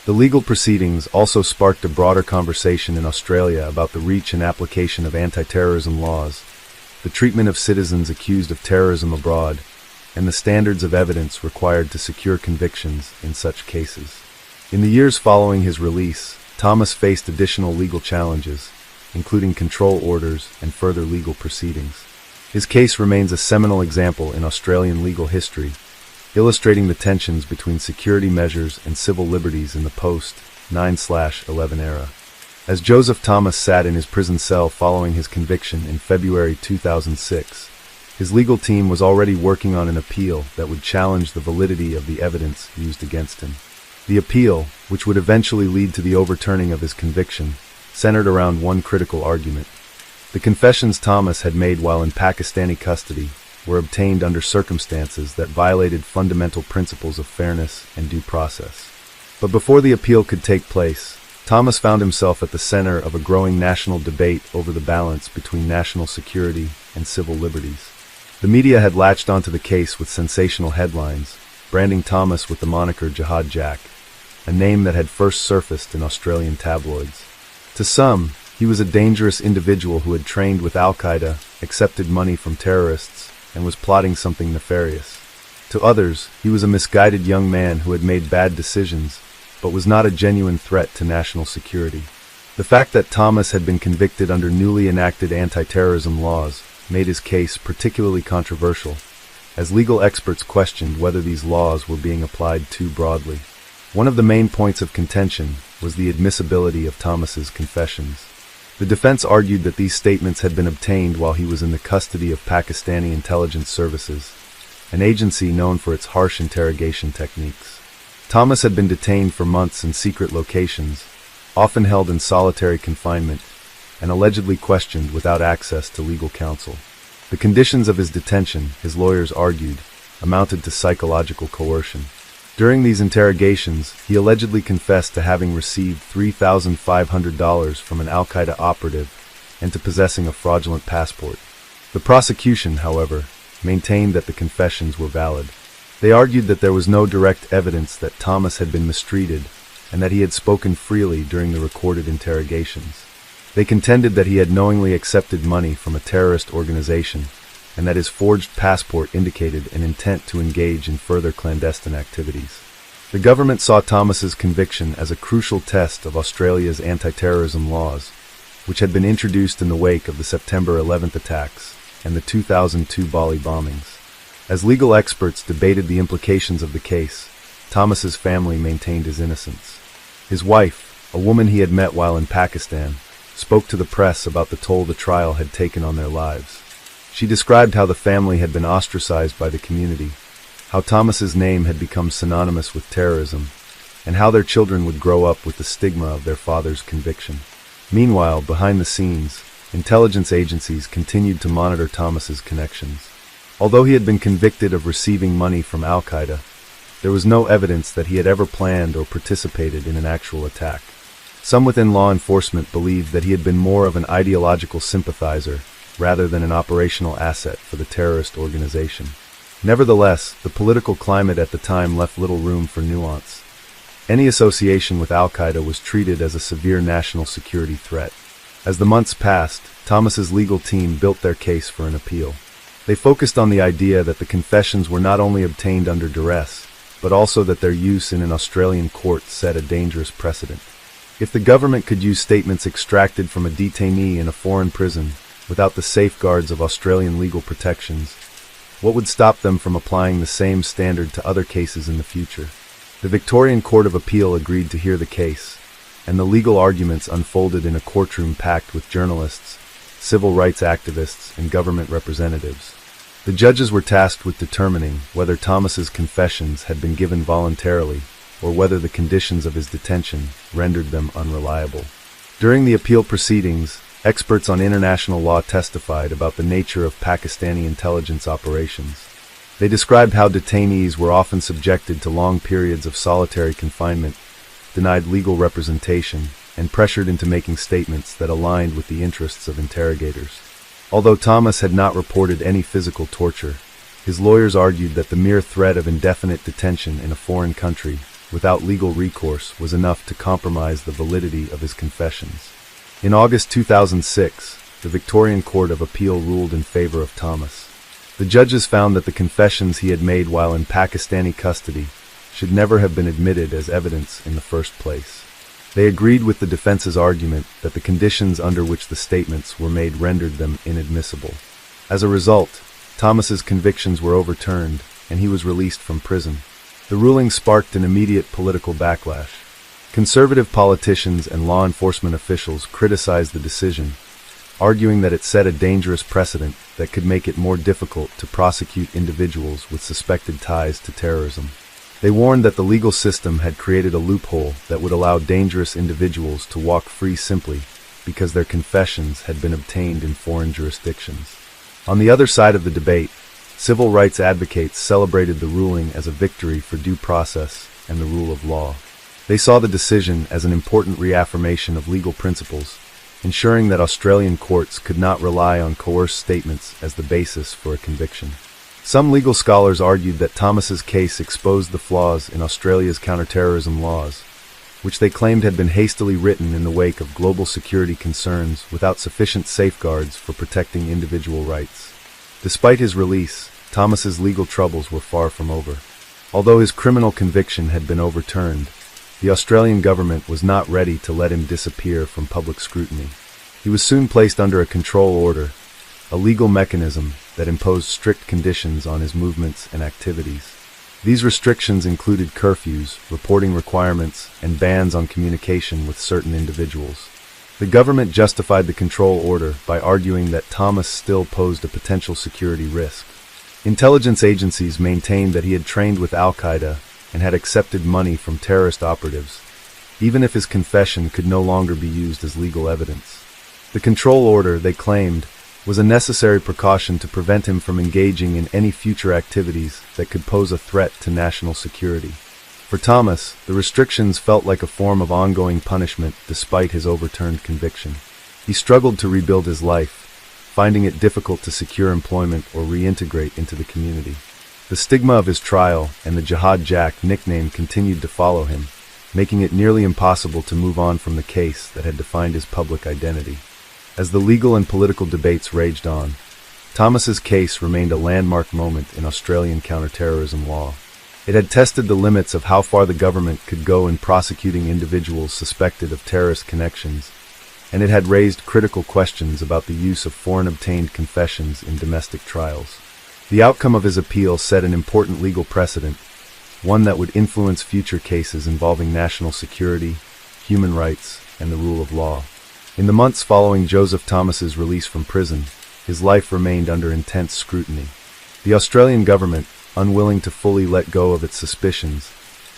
Speaker 1: The legal proceedings also sparked a broader conversation in Australia about the reach and application of anti-terrorism laws, the treatment of citizens accused of terrorism abroad, and the standards of evidence required to secure convictions in such cases. In the years following his release, Thomas faced additional legal challenges, including control orders and further legal proceedings. His case remains a seminal example in Australian legal history, illustrating the tensions between security measures and civil liberties in the post-9/11 era. As Joseph Thomas sat in his prison cell following his conviction in February 2006, his legal team was already working on an appeal that would challenge the validity of the evidence used against him. The appeal, which would eventually lead to the overturning of his conviction, centered around one critical argument. The confessions Thomas had made while in Pakistani custody were obtained under circumstances that violated fundamental principles of fairness and due process. But before the appeal could take place, Thomas found himself at the center of a growing national debate over the balance between national security and civil liberties. The media had latched onto the case with sensational headlines, branding Thomas with the moniker Jihad Jack, a name that had first surfaced in Australian tabloids. To some, he was a dangerous individual who had trained with Al-Qaeda, accepted money from terrorists, and was plotting something nefarious. To others, he was a misguided young man who had made bad decisions, but was not a genuine threat to national security. The fact that Thomas had been convicted under newly enacted anti-terrorism laws made his case particularly controversial, as legal experts questioned whether these laws were being applied too broadly. One of the main points of contention was the admissibility of Thomas's confessions. The defense argued that these statements had been obtained while he was in the custody of Pakistani intelligence services, an agency known for its harsh interrogation techniques. Thomas had been detained for months in secret locations, often held in solitary confinement, and allegedly questioned without access to legal counsel. The conditions of his detention, his lawyers argued, amounted to psychological coercion. During these interrogations, he allegedly confessed to having received $3,500 from an al-Qaeda operative and to possessing a fraudulent passport. The prosecution, however, maintained that the confessions were valid. They argued that there was no direct evidence that Thomas had been mistreated and that he had spoken freely during the recorded interrogations. They contended that he had knowingly accepted money from a terrorist organization and that his forged passport indicated an intent to engage in further clandestine activities. The government saw Thomas's conviction as a crucial test of Australia's anti-terrorism laws, which had been introduced in the wake of the September 11th attacks and the 2002 Bali bombings. As legal experts debated the implications of the case, Thomas's family maintained his innocence. His wife, a woman he had met while in Pakistan, spoke to the press about the toll the trial had taken on their lives. She described how the family had been ostracized by the community, how Thomas's name had become synonymous with terrorism, and how their children would grow up with the stigma of their father's conviction. Meanwhile, behind the scenes, intelligence agencies continued to monitor Thomas's connections. Although he had been convicted of receiving money from al-Qaeda, there was no evidence that he had ever planned or participated in an actual attack. Some within law enforcement believed that he had been more of an ideological sympathizer rather than an operational asset for the terrorist organization. Nevertheless, the political climate at the time left little room for nuance. Any association with al-Qaeda was treated as a severe national security threat. As the months passed, Thomas's legal team built their case for an appeal. They focused on the idea that the confessions were not only obtained under duress, but also that their use in an Australian court set a dangerous precedent. If the government could use statements extracted from a detainee in a foreign prison without the safeguards of Australian legal protections, what would stop them from applying the same standard to other cases in the future? The Victorian Court of Appeal agreed to hear the case, and the legal arguments unfolded in a courtroom packed with journalists, civil rights activists, and government representatives. The judges were tasked with determining whether Thomas's confessions had been given voluntarily or whether the conditions of his detention rendered them unreliable. During the appeal proceedings, experts on international law testified about the nature of Pakistani intelligence operations. They described how detainees were often subjected to long periods of solitary confinement, denied legal representation, and pressured into making statements that aligned with the interests of interrogators. Although Thomas had not reported any physical torture, his lawyers argued that the mere threat of indefinite detention in a foreign country without legal recourse was enough to compromise the validity of his confessions. In August 2006, the Victorian Court of Appeal ruled in favor of Thomas. The judges found that the confessions he had made while in Pakistani custody should never have been admitted as evidence in the first place. They agreed with the defense's argument that the conditions under which the statements were made rendered them inadmissible. As a result, Thomas's convictions were overturned, and he was released from prison. The ruling sparked an immediate political backlash. Conservative politicians and law enforcement officials criticized the decision, arguing that it set a dangerous precedent that could make it more difficult to prosecute individuals with suspected ties to terrorism. They warned that the legal system had created a loophole that would allow dangerous individuals to walk free simply because their confessions had been obtained in foreign jurisdictions. On the other side of the debate, civil rights advocates celebrated the ruling as a victory for due process and the rule of law. They saw the decision as an important reaffirmation of legal principles, ensuring that Australian courts could not rely on coerced statements as the basis for a conviction. Some legal scholars argued that Thomas's case exposed the flaws in Australia's counterterrorism laws, which they claimed had been hastily written in the wake of global security concerns without sufficient safeguards for protecting individual rights. Despite his release, Thomas's legal troubles were far from over. Although his criminal conviction had been overturned, the Australian government was not ready to let him disappear from public scrutiny. He was soon placed under a control order, a legal mechanism that imposed strict conditions on his movements and activities. These restrictions included curfews, reporting requirements, and bans on communication with certain individuals. The government justified the control order by arguing that Thomas still posed a potential security risk. Intelligence agencies maintained that he had trained with Al-Qaeda and had accepted money from terrorist operatives, even if his confession could no longer be used as legal evidence. The control order, they claimed, was a necessary precaution to prevent him from engaging in any future activities that could pose a threat to national security. For Thomas, the restrictions felt like a form of ongoing punishment despite his overturned conviction. He struggled to rebuild his life, finding it difficult to secure employment or reintegrate into the community. The stigma of his trial and the Jihad Jack nickname continued to follow him, making it nearly impossible to move on from the case that had defined his public identity. As the legal and political debates raged on, Thomas's case remained a landmark moment in Australian counterterrorism law. It had tested the limits of how far the government could go in prosecuting individuals suspected of terrorist connections, and it had raised critical questions about the use of foreign-obtained confessions in domestic trials. The outcome of his appeal set an important legal precedent, one that would influence future cases involving national security, human rights, and the rule of law. In the months following Joseph Thomas's release from prison, his life remained under intense scrutiny. The Australian government, unwilling to fully let go of its suspicions,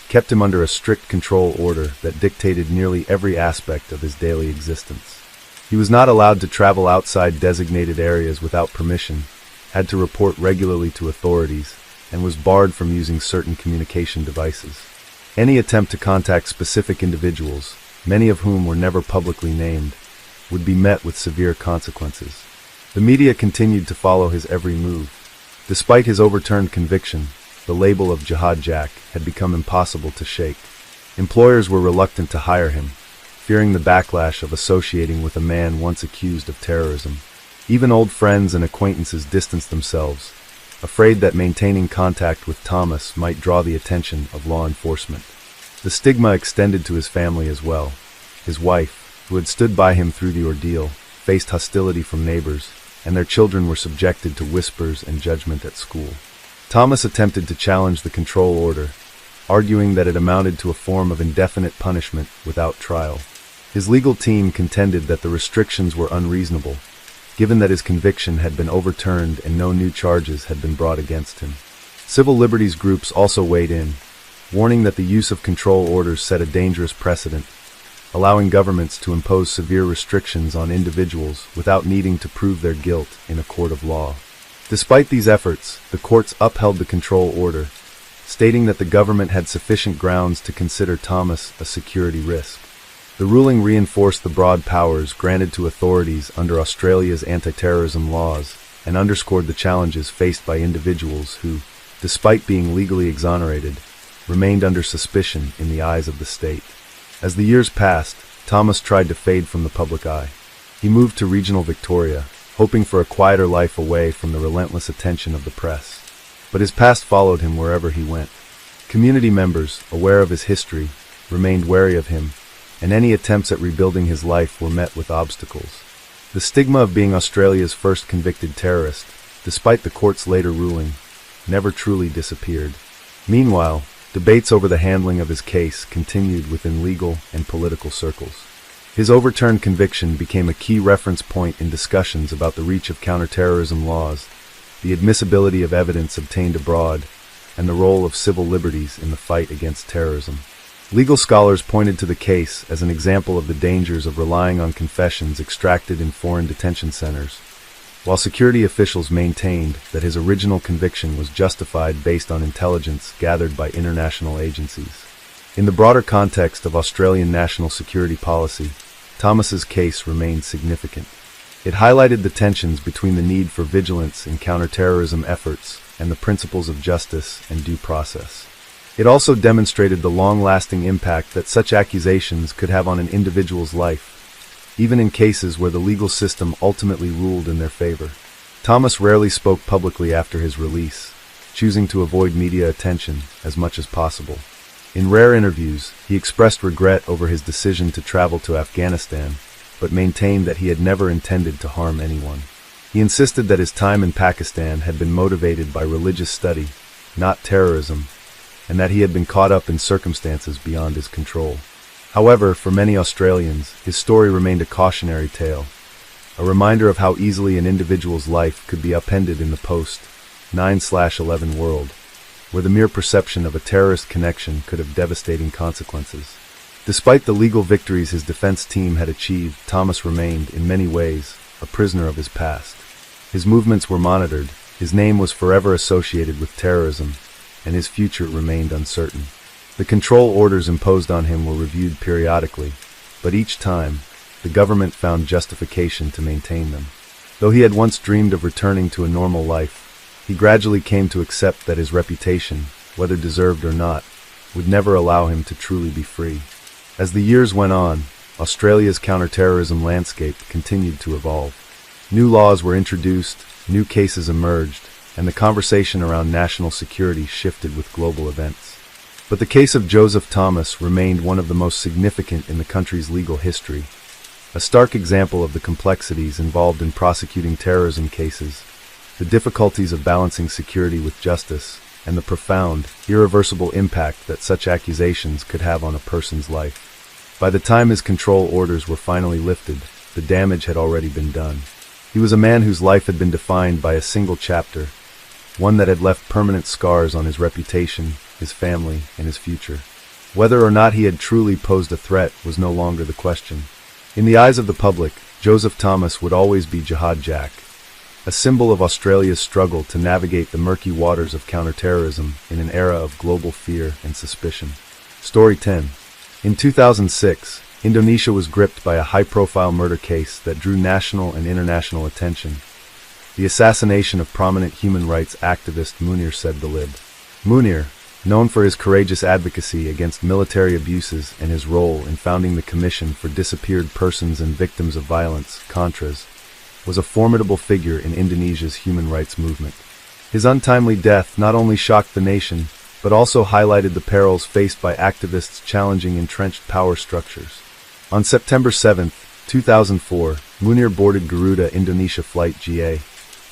Speaker 1: kept him under a strict control order that dictated nearly every aspect of his daily existence. He was not allowed to travel outside designated areas without permission, had to report regularly to authorities, and was barred from using certain communication devices. Any attempt to contact specific individuals, many of whom were never publicly named, would be met with severe consequences. The media continued to follow his every move. Despite his overturned conviction, the label of Jihad Jack had become impossible to shake. Employers were reluctant to hire him, fearing the backlash of associating with a man once accused of terrorism. Even old friends and acquaintances distanced themselves, afraid that maintaining contact with Thomas might draw the attention of law enforcement. The stigma extended to his family as well. His wife, who had stood by him through the ordeal, faced hostility from neighbors, and their children were subjected to whispers and judgment at school. Thomas attempted to challenge the control order, arguing that it amounted to a form of indefinite punishment without trial. His legal team contended that the restrictions were unreasonable, given that his conviction had been overturned and no new charges had been brought against him. Civil liberties groups also weighed in, warning that the use of control orders set a dangerous precedent, allowing governments to impose severe restrictions on individuals without needing to prove their guilt in a court of law. Despite these efforts, the courts upheld the control order, stating that the government had sufficient grounds to consider Thomas a security risk. The ruling reinforced the broad powers granted to authorities under Australia's anti-terrorism laws and underscored the challenges faced by individuals who, despite being legally exonerated, remained under suspicion in the eyes of the state. As the years passed, Thomas tried to fade from the public eye. He moved to regional Victoria, hoping for a quieter life away from the relentless attention of the press. But his past followed him wherever he went. Community members, aware of his history, remained wary of him, and any attempts at rebuilding his life were met with obstacles. The stigma of being Australia's first convicted terrorist, despite the court's later ruling, never truly disappeared. Meanwhile, debates over the handling of his case continued within legal and political circles. His overturned conviction became a key reference point in discussions about the reach of counterterrorism laws, the admissibility of evidence obtained abroad, and the role of civil liberties in the fight against terrorism. Legal scholars pointed to the case as an example of the dangers of relying on confessions extracted in foreign detention centers, while security officials maintained that his original conviction was justified based on intelligence gathered by international agencies. In the broader context of Australian national security policy, Thomas's case remained significant. It highlighted the tensions between the need for vigilance in counterterrorism efforts and the principles of justice and due process. It also demonstrated the long-lasting impact that such accusations could have on an individual's life, even in cases where the legal system ultimately ruled in their favor. Thomas rarely spoke publicly after his release, choosing to avoid media attention as much as possible. In rare interviews, he expressed regret over his decision to travel to Afghanistan, but maintained that he had never intended to harm anyone. He insisted that his time in Pakistan had been motivated by religious study, not terrorism, and that he had been caught up in circumstances beyond his control. However, for many Australians, his story remained a cautionary tale, a reminder of how easily an individual's life could be upended in the post-9/11 world, where the mere perception of a terrorist connection could have devastating consequences. Despite the legal victories his defense team had achieved, Thomas remained, in many ways, a prisoner of his past. His movements were monitored, his name was forever associated with terrorism, and his future remained uncertain. The control orders imposed on him were reviewed periodically, but each time, the government found justification to maintain them. Though he had once dreamed of returning to a normal life, he gradually came to accept that his reputation, whether deserved or not, would never allow him to truly be free. As the years went on, Australia's counterterrorism landscape continued to evolve. New laws were introduced, new cases emerged, and the conversation around national security shifted with global events. But the case of Joseph Thomas remained one of the most significant in the country's legal history, a stark example of the complexities involved in prosecuting terrorism cases, the difficulties of balancing security with justice, and the profound, irreversible impact that such accusations could have on a person's life. By the time his control orders were finally lifted, the damage had already been done. He was a man whose life had been defined by a single chapter, one that had left permanent scars on his reputation, his family, and his future. Whether or not he had truly posed a threat was no longer the question. In the eyes of the public, Joseph Thomas would always be Jihad Jack, a symbol of Australia's struggle to navigate the murky waters of counterterrorism in an era of global fear and suspicion. Story 10. In 2006, Indonesia was gripped by a high-profile murder case that drew national and international attention. The assassination of prominent human rights activist Munir Said-Dalib. Munir, known for his courageous advocacy against military abuses and his role in founding the Commission for Disappeared Persons and Victims of Violence, Contras, was a formidable figure in Indonesia's human rights movement. His untimely death not only shocked the nation, but also highlighted the perils faced by activists challenging entrenched power structures. On September 7, 2004, Munir boarded Garuda Indonesia Flight GA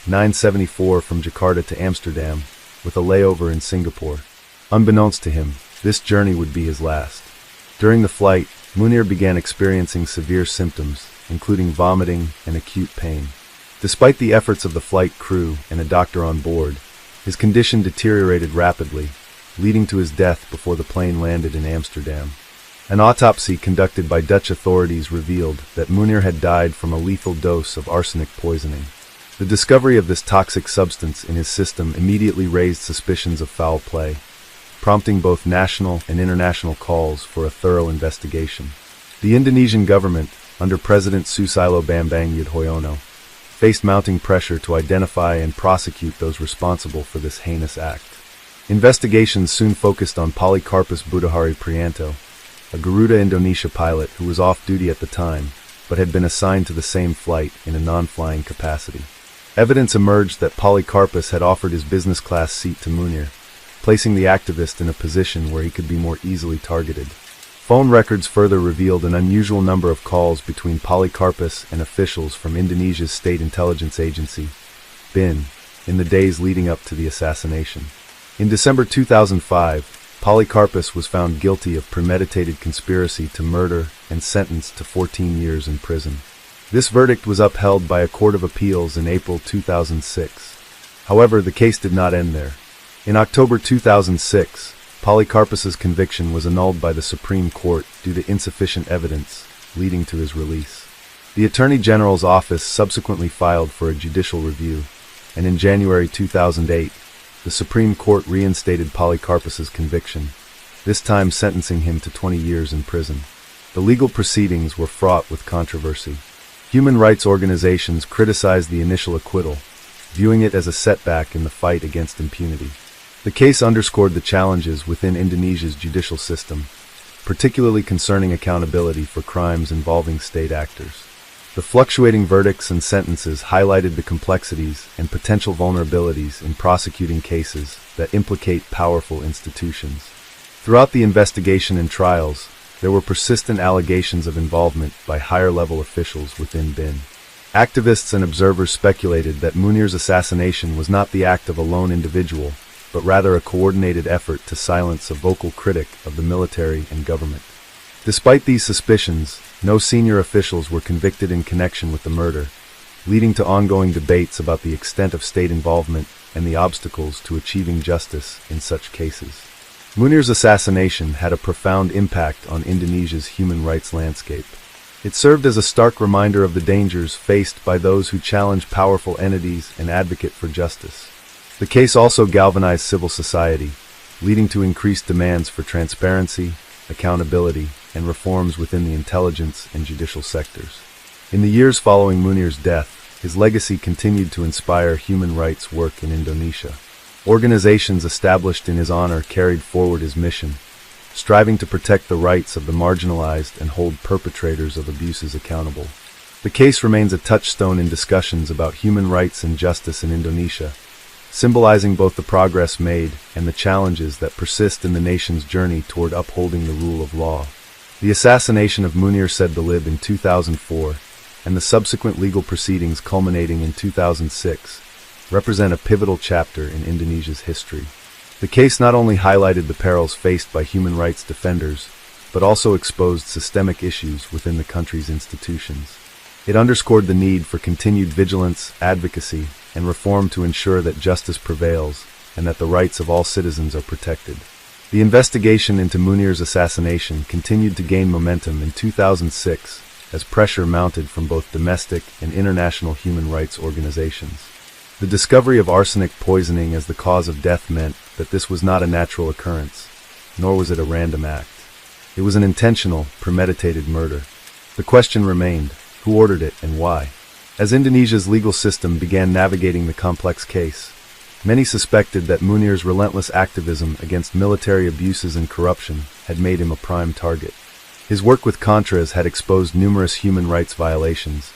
Speaker 1: 974 from Jakarta to Amsterdam, with a layover in Singapore. Unbeknownst to him, this journey would be his last. During the flight, Munir began experiencing severe symptoms, including vomiting and acute pain. Despite the efforts of the flight crew and a doctor on board, his condition deteriorated rapidly, leading to his death before the plane landed in Amsterdam. An autopsy conducted by Dutch authorities revealed that Munir had died from a lethal dose of arsenic poisoning. The discovery of this toxic substance in his system immediately raised suspicions of foul play, prompting both national and international calls for a thorough investigation. The Indonesian government, under President Susilo Bambang Yudhoyono, faced mounting pressure to identify and prosecute those responsible for this heinous act. Investigations soon focused on Polikarpus Budahari Prianto, a Garuda Indonesia pilot who was off duty at the time, but had been assigned to the same flight in a non-flying capacity. Evidence emerged that Polikarpus had offered his business class seat to Munir, placing the activist in a position where he could be more easily targeted. Phone records further revealed an unusual number of calls between Polikarpus and officials from Indonesia's state intelligence agency, BIN, in the days leading up to the assassination. In December 2005, Polikarpus was found guilty of premeditated conspiracy to murder and sentenced to 14 years in prison. This verdict was upheld by a court of appeals in April 2006. However, the case did not end there. In October 2006, Polikarpus's conviction was annulled by the Supreme Court due to insufficient evidence, leading to his release. The Attorney General's office subsequently filed for a judicial review, and in January 2008, the Supreme Court reinstated Polikarpus's conviction, this time sentencing him to 20 years in prison. The legal proceedings were fraught with controversy. Human rights organizations criticized the initial acquittal, viewing it as a setback in the fight against impunity. The case underscored the challenges within Indonesia's judicial system, particularly concerning accountability for crimes involving state actors. The fluctuating verdicts and sentences highlighted the complexities and potential vulnerabilities in prosecuting cases that implicate powerful institutions. Throughout the investigation and trials, there were persistent allegations of involvement by higher-level officials within BIN. Activists and observers speculated that Munir's assassination was not the act of a lone individual, but rather a coordinated effort to silence a vocal critic of the military and government. Despite these suspicions, no senior officials were convicted in connection with the murder, leading to ongoing debates about the extent of state involvement and the obstacles to achieving justice in such cases. Munir's assassination had a profound impact on Indonesia's human rights landscape. It served as a stark reminder of the dangers faced by those who challenge powerful entities and advocate for justice. The case also galvanized civil society, leading to increased demands for transparency, accountability, and reforms within the intelligence and judicial sectors. In the years following Munir's death, his legacy continued to inspire human rights work in Indonesia. Organizations established in his honor carried forward his mission, striving to protect the rights of the marginalized and hold perpetrators of abuses accountable. The case remains a touchstone in discussions about human rights and justice in Indonesia, symbolizing both the progress made and the challenges that persist in the nation's journey toward upholding the rule of law. The assassination of Munir Said-Dalib in 2004 and the subsequent legal proceedings culminating in 2006 represent a pivotal chapter in Indonesia's history. The case not only highlighted the perils faced by human rights defenders, but also exposed systemic issues within the country's institutions. It underscored the need for continued vigilance, advocacy, and reform to ensure that justice prevails and that the rights of all citizens are protected. The investigation into Munir's assassination continued to gain momentum in 2006 as pressure mounted from both domestic and international human rights organizations. The discovery of arsenic poisoning as the cause of death meant that this was not a natural occurrence, nor was it a random act. It was an intentional, premeditated murder. The question remained, who ordered it and why? As Indonesia's legal system began navigating the complex case, many suspected that Munir's relentless activism against military abuses and corruption had made him a prime target. His work with Contras had exposed numerous human rights violations,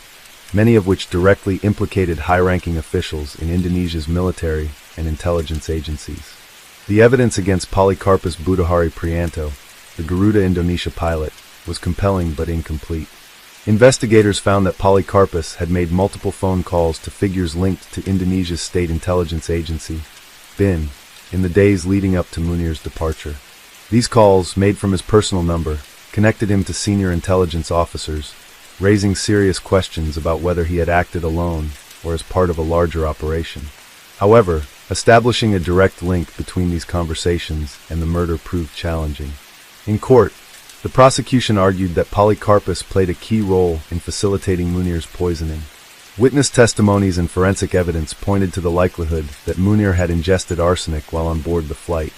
Speaker 1: many of which directly implicated high-ranking officials in Indonesia's military and intelligence agencies. The evidence against Polikarpus Budahari Prianto, the Garuda Indonesia pilot, was compelling but incomplete. Investigators found that Polikarpus had made multiple phone calls to figures linked to Indonesia's state intelligence agency, BIN, in the days leading up to Munir's departure. These calls, made from his personal number, connected him to senior intelligence officers, raising serious questions about whether he had acted alone or as part of a larger operation. However, establishing a direct link between these conversations and the murder proved challenging. In court, the prosecution argued that Polikarpus played a key role in facilitating Munir's poisoning. Witness testimonies and forensic evidence pointed to the likelihood that Munir had ingested arsenic while on board the flight,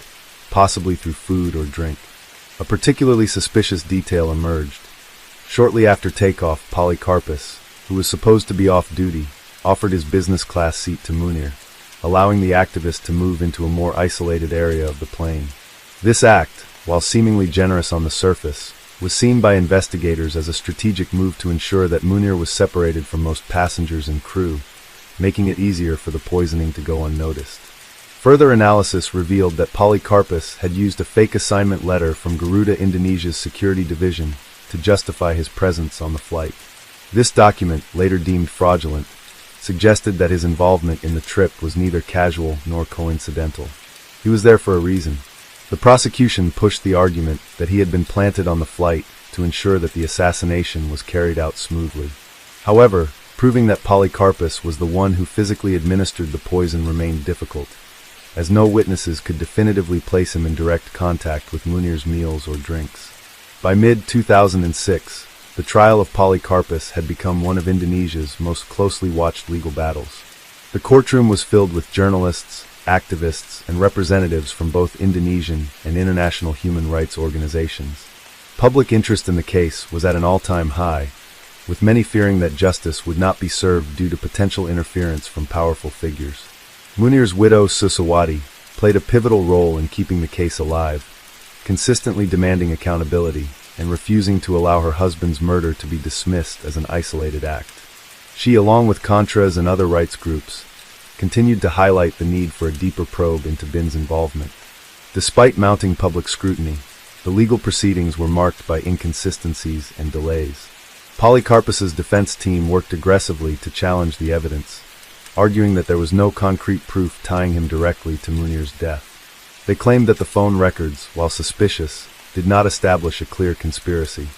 Speaker 1: possibly through food or drink. A particularly suspicious detail emerged. Shortly after takeoff, Polikarpus, who was supposed to be off duty, offered his business class seat to Munir, allowing the activist to move into a more isolated area of the plane. This act, while seemingly generous on the surface, was seen by investigators as a strategic move to ensure that Munir was separated from most passengers and crew, making it easier for the poisoning to go unnoticed. Further analysis revealed that Polikarpus had used a fake assignment letter from Garuda Indonesia's security division to justify his presence on the flight. This document, later deemed fraudulent, suggested that his involvement in the trip was neither casual nor coincidental. He was there for a reason. The prosecution pushed the argument that he had been planted on the flight to ensure that the assassination was carried out smoothly. However, proving that Polikarpus was the one who physically administered the poison remained difficult, as no witnesses could definitively place him in direct contact with Munir's meals or drinks. By mid-2006, the trial of Polikarpus had become one of Indonesia's most closely watched legal battles. The courtroom was filled with journalists, activists, and representatives from both Indonesian and international human rights organizations. Public interest in the case was at an all-time high, with many fearing that justice would not be served due to potential interference from powerful figures. Munir's widow, Susawati, played a pivotal role in keeping the case alive, consistently demanding accountability and refusing to allow her husband's murder to be dismissed as an isolated act. She, along with Contras and other rights groups, continued to highlight the need for a deeper probe into BIN's involvement. Despite mounting public scrutiny, the legal proceedings were marked by inconsistencies and delays. Polycarpus's defense team worked aggressively to challenge the evidence, arguing that there was no concrete proof tying him directly to Munir's death. They claimed that the phone records, while suspicious, did not establish a clear conspiracy.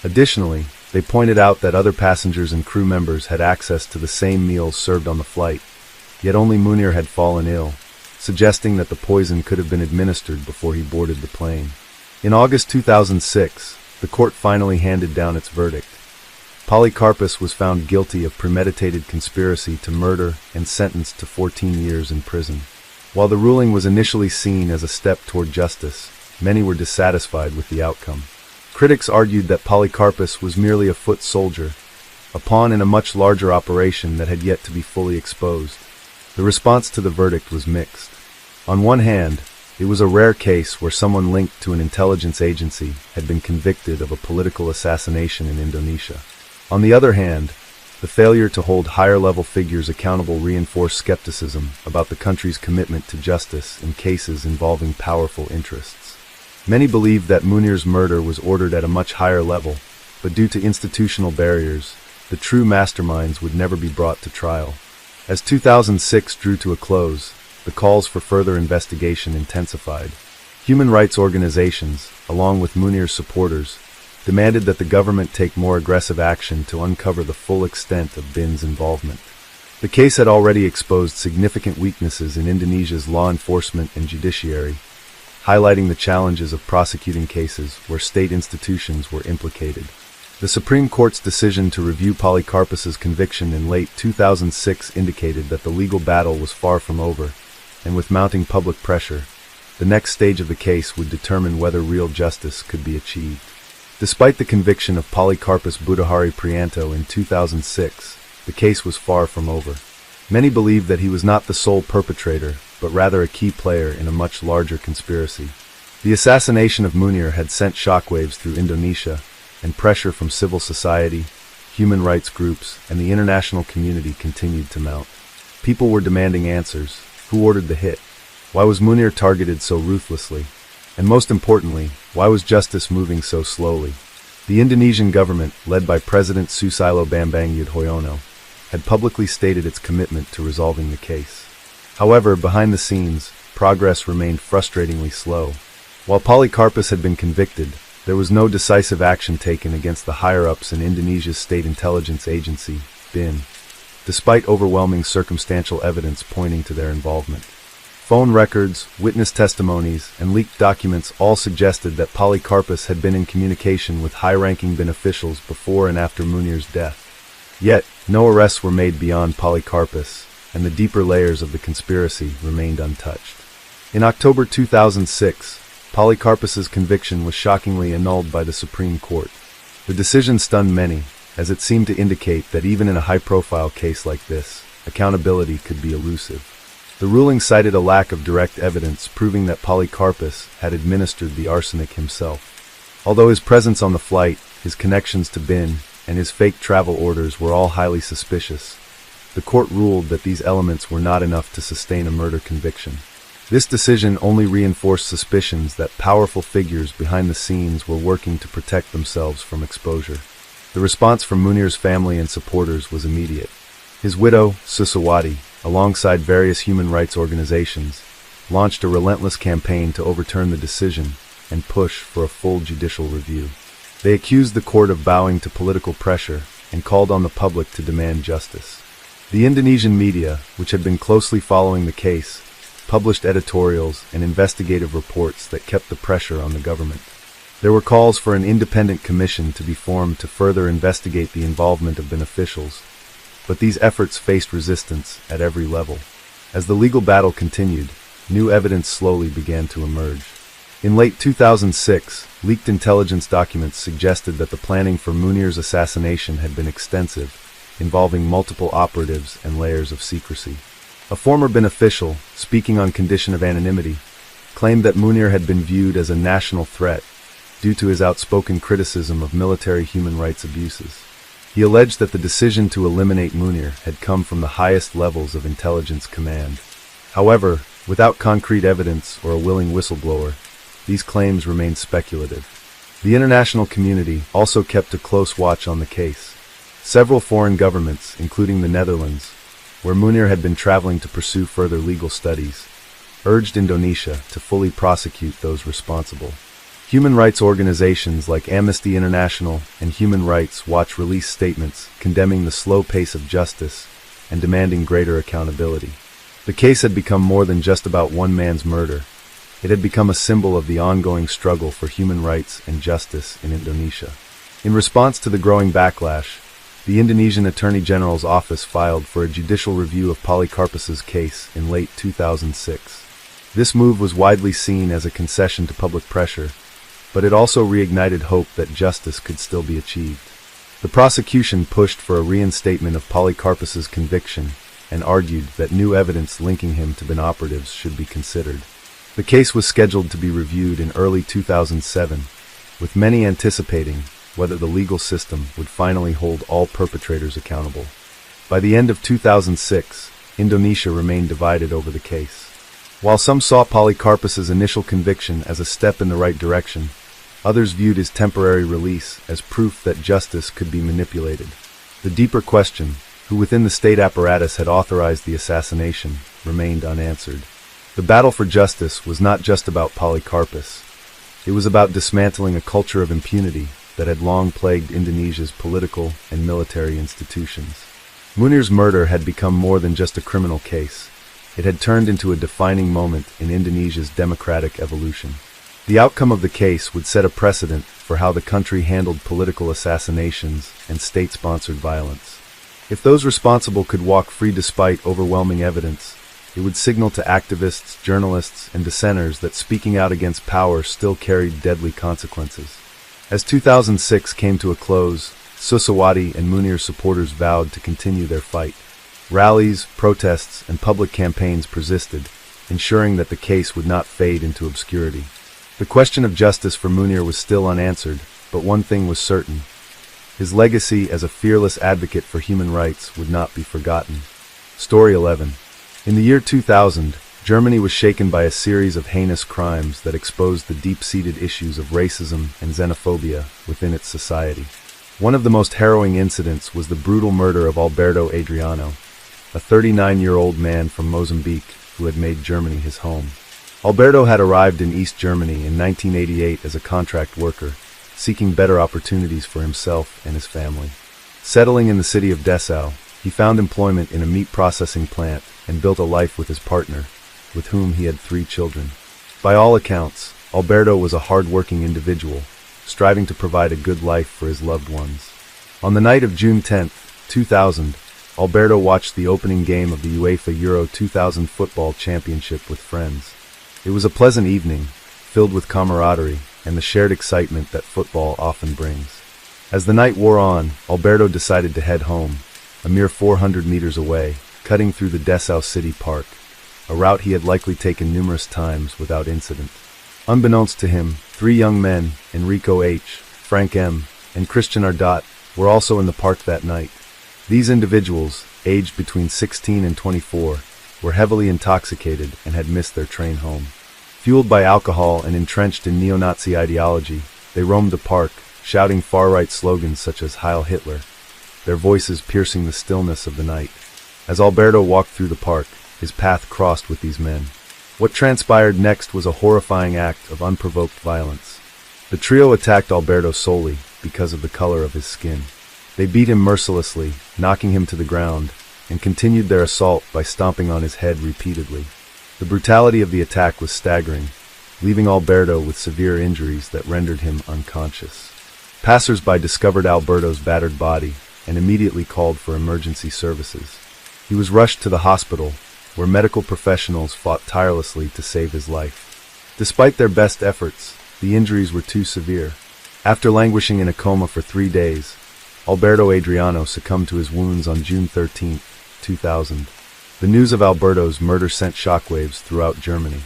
Speaker 1: Additionally, they pointed out that other passengers and crew members had access to the same meals served on the flight, yet only Munir had fallen ill, suggesting that the poison could have been administered before he boarded the plane. In August 2006, the court finally handed down its verdict. Polycarpus was found guilty of premeditated conspiracy to murder and sentenced to 14 years in prison. While the ruling was initially seen as a step toward justice, many were dissatisfied with the outcome. Critics argued that Polycarpus was merely a foot soldier, a pawn in a much larger operation that had yet to be fully exposed. The response to the verdict was mixed. On one hand, it was a rare case where someone linked to an intelligence agency had been convicted of a political assassination in Indonesia. On the other hand, the failure to hold higher-level figures accountable reinforced skepticism about the country's commitment to justice in cases involving powerful interests. Many believed that Munir's murder was ordered at a much higher level, but due to institutional barriers, the true masterminds would never be brought to trial. As 2006 drew to a close, the calls for further investigation intensified. Human rights organizations, along with Munir's supporters, demanded that the government take more aggressive action to uncover the full extent of Bin's involvement. The case had already exposed significant weaknesses in Indonesia's law enforcement and judiciary, highlighting the challenges of prosecuting cases where state institutions were implicated. The Supreme Court's decision to review Polycarpus's conviction in late 2006 indicated that the legal battle was far from over, and with mounting public pressure, the next stage of the case would determine whether real justice could be achieved. Despite the conviction of Polycarpus Budahari Prianto in 2006, the case was far from over. Many believed that he was not the sole perpetrator, but rather a key player in a much larger conspiracy. The assassination of Munir had sent shockwaves through Indonesia, and pressure from civil society, human rights groups, and the international community continued to mount. People were demanding answers. Who ordered the hit? Why was Munir targeted so ruthlessly? And most importantly, why was justice moving so slowly? The Indonesian government, led by President Susilo Bambang Yudhoyono, had publicly stated its commitment to resolving the case. However, behind the scenes, progress remained frustratingly slow. While Polycarpus had been convicted, there was no decisive action taken against the higher-ups in Indonesia's state intelligence agency, BIN, despite overwhelming circumstantial evidence pointing to their involvement. Phone records, witness testimonies, and leaked documents all suggested that Polycarpus had been in communication with high-ranking BIN officials before and after Munir's death. Yet, no arrests were made beyond Polycarpus, and the deeper layers of the conspiracy remained untouched. In October 2006, Polycarpus's conviction was shockingly annulled by the Supreme Court. The decision stunned many, as it seemed to indicate that even in a high-profile case like this, accountability could be elusive. The ruling cited a lack of direct evidence proving that Polycarpus had administered the arsenic himself. Although his presence on the flight, his connections to BIN, and his fake travel orders were all highly suspicious, the court ruled that these elements were not enough to sustain a murder conviction. This decision only reinforced suspicions that powerful figures behind the scenes were working to protect themselves from exposure. The response from Munir's family and supporters was immediate. His widow, Susawati, alongside various human rights organizations, launched a relentless campaign to overturn the decision and push for a full judicial review. They accused the court of bowing to political pressure and called on the public to demand justice. The Indonesian media, which had been closely following the case, published editorials and investigative reports that kept the pressure on the government. There were calls for an independent commission to be formed to further investigate the involvement of BIN officials, but these efforts faced resistance at every level. As the legal battle continued, new evidence slowly began to emerge. In late 2006, leaked intelligence documents suggested that the planning for Munir's assassination had been extensive, involving multiple operatives and layers of secrecy. A former BIN official, speaking on condition of anonymity, claimed that Munir had been viewed as a national threat due to his outspoken criticism of military human rights abuses. He alleged that the decision to eliminate Munir had come from the highest levels of intelligence command. However, without concrete evidence or a willing whistleblower, these claims remained speculative. The international community also kept a close watch on the case. Several foreign governments, including the Netherlands, where Munir had been traveling to pursue further legal studies, urged Indonesia to fully prosecute those responsible. Human rights organizations like Amnesty International and Human Rights Watch released statements condemning the slow pace of justice and demanding greater accountability. The case had become more than just about one man's murder. It had become a symbol of the ongoing struggle for human rights and justice in Indonesia. In response to the growing backlash, the Indonesian Attorney General's office filed for a judicial review of Polikarpus's case in late 2006. This move was widely seen as a concession to public pressure, but it also reignited hope that justice could still be achieved. The prosecution pushed for a reinstatement of Polikarpus's conviction and argued that new evidence linking him to bin operatives should be considered. The case was scheduled to be reviewed in early 2007, with many anticipating whether the legal system would finally hold all perpetrators accountable. By the end of 2006, Indonesia remained divided over the case. While some saw Polikarpus's initial conviction as a step in the right direction, others viewed his temporary release as proof that justice could be manipulated. The deeper question, who within the state apparatus had authorized the assassination, remained unanswered. The battle for justice was not just about Polikarpus. It was about dismantling a culture of impunity that had long plagued Indonesia's political and military institutions. Munir's murder had become more than just a criminal case. It had turned into a defining moment in Indonesia's democratic evolution. The outcome of the case would set a precedent for how the country handled political assassinations and state-sponsored violence. If those responsible could walk free despite overwhelming evidence, it would signal to activists, journalists, and dissenters that speaking out against power still carried deadly consequences. As 2006 came to a close, Susawati and Munir's supporters vowed to continue their fight. Rallies, protests, and public campaigns persisted, ensuring that the case would not fade into obscurity. The question of justice for Munir was still unanswered, but one thing was certain. His legacy as a fearless advocate for human rights would not be forgotten. Story 11. In the year 2000, Germany was shaken by a series of heinous crimes that exposed the deep-seated issues of racism and xenophobia within its society. One of the most harrowing incidents was the brutal murder of Alberto Adriano, a 39-year-old man from Mozambique who had made Germany his home. Alberto had arrived in East Germany in 1988 as a contract worker, seeking better opportunities for himself and his family. Settling in the city of Dessau, he found employment in a meat processing plant and built a life with his partner, with whom he had 3 children. By all accounts, Alberto was a hard-working individual, striving to provide a good life for his loved ones. On the night of June 10, 2000, Alberto watched the opening game of the UEFA Euro 2000 Football Championship with friends. It was a pleasant evening, filled with camaraderie and the shared excitement that football often brings. As the night wore on, Alberto decided to head home, a mere 400 meters away, cutting through the Dessau City Park, a route he had likely taken numerous times without incident. Unbeknownst to him, 3 young men, Enrico H., Frank M., and Christian Ardat, were also in the park that night. These individuals, aged between 16 and 24, were heavily intoxicated and had missed their train home. Fueled by alcohol and entrenched in neo-Nazi ideology, they roamed the park, shouting far-right slogans such as Heil Hitler, their voices piercing the stillness of the night. As Alberto walked through the park, his path crossed with these men. What transpired next was a horrifying act of unprovoked violence. The trio attacked Alberto solely because of the color of his skin. They beat him mercilessly, knocking him to the ground, and continued their assault by stomping on his head repeatedly. The brutality of the attack was staggering, leaving Alberto with severe injuries that rendered him unconscious. Passers-by discovered Alberto's battered body and immediately called for emergency services. He was rushed to the hospital, where medical professionals fought tirelessly to save his life. Despite their best efforts, the injuries were too severe. After languishing in a coma for 3 days, Alberto Adriano succumbed to his wounds on June 13, 2000. The news of Alberto's murder sent shockwaves throughout Germany.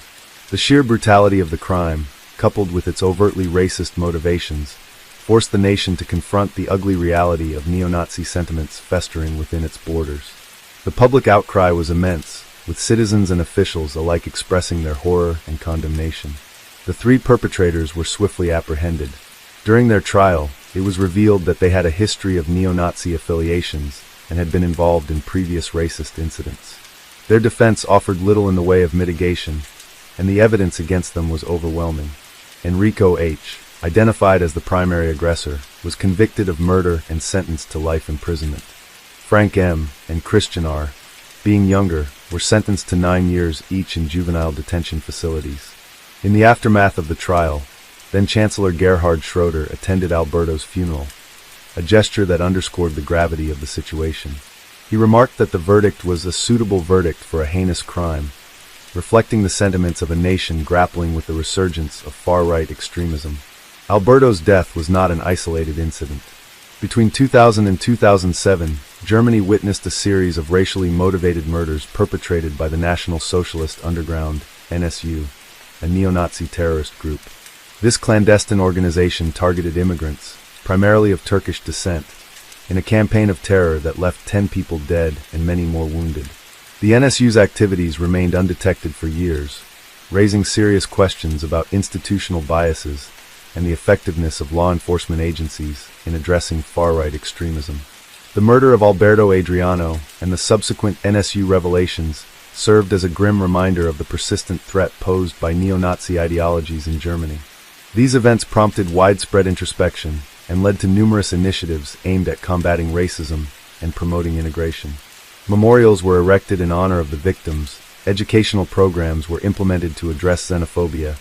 Speaker 1: The sheer brutality of the crime, coupled with its overtly racist motivations, forced the nation to confront the ugly reality of neo-Nazi sentiments festering within its borders. The public outcry was immense, with citizens and officials alike expressing their horror and condemnation. The 3 perpetrators were swiftly apprehended, During their trial, it was revealed that they had a history of neo-Nazi affiliations and had been involved in previous racist incidents. Their defense offered little in the way of mitigation, and the evidence against them was overwhelming. Enrico H., identified as the primary aggressor, was convicted of murder and sentenced to life imprisonment. Frank M. and Christian R., being younger, were sentenced to 9 years each in juvenile detention facilities. In the aftermath of the trial, then-Chancellor Gerhard Schroeder attended Alberto's funeral, a gesture that underscored the gravity of the situation. He remarked that the verdict was a suitable verdict for a heinous crime, reflecting the sentiments of a nation grappling with the resurgence of far-right extremism. Alberto's death was not an isolated incident. Between 2000 and 2007, Germany witnessed a series of racially motivated murders perpetrated by the National Socialist Underground, NSU, a neo-Nazi terrorist group. This clandestine organization targeted immigrants, primarily of Turkish descent, in a campaign of terror that left 10 people dead and many more wounded. The NSU's activities remained undetected for years, raising serious questions about institutional biases and the effectiveness of law enforcement agencies in addressing far-right extremism. The murder of Alberto Adriano and the subsequent NSU revelations served as a grim reminder of the persistent threat posed by neo-Nazi ideologies in Germany. These events prompted widespread introspection and led to numerous initiatives aimed at combating racism and promoting integration. Memorials were erected in honor of the victims, educational programs were implemented to address xenophobia,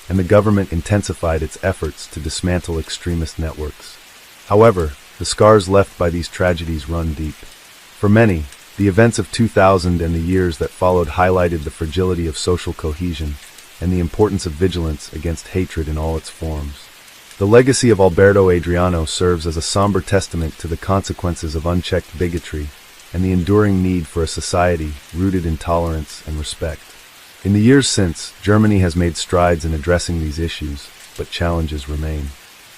Speaker 1: and the government intensified its efforts to dismantle extremist networks. However, the scars left by these tragedies run deep. For many, the events of 2000 and the years that followed highlighted the fragility of social cohesion and the importance of vigilance against hatred in all its forms. The legacy of Alberto Adriano serves as a somber testament to the consequences of unchecked bigotry and the enduring need for a society rooted in tolerance and respect. In the years since, Germany has made strides in addressing these issues, but challenges remain.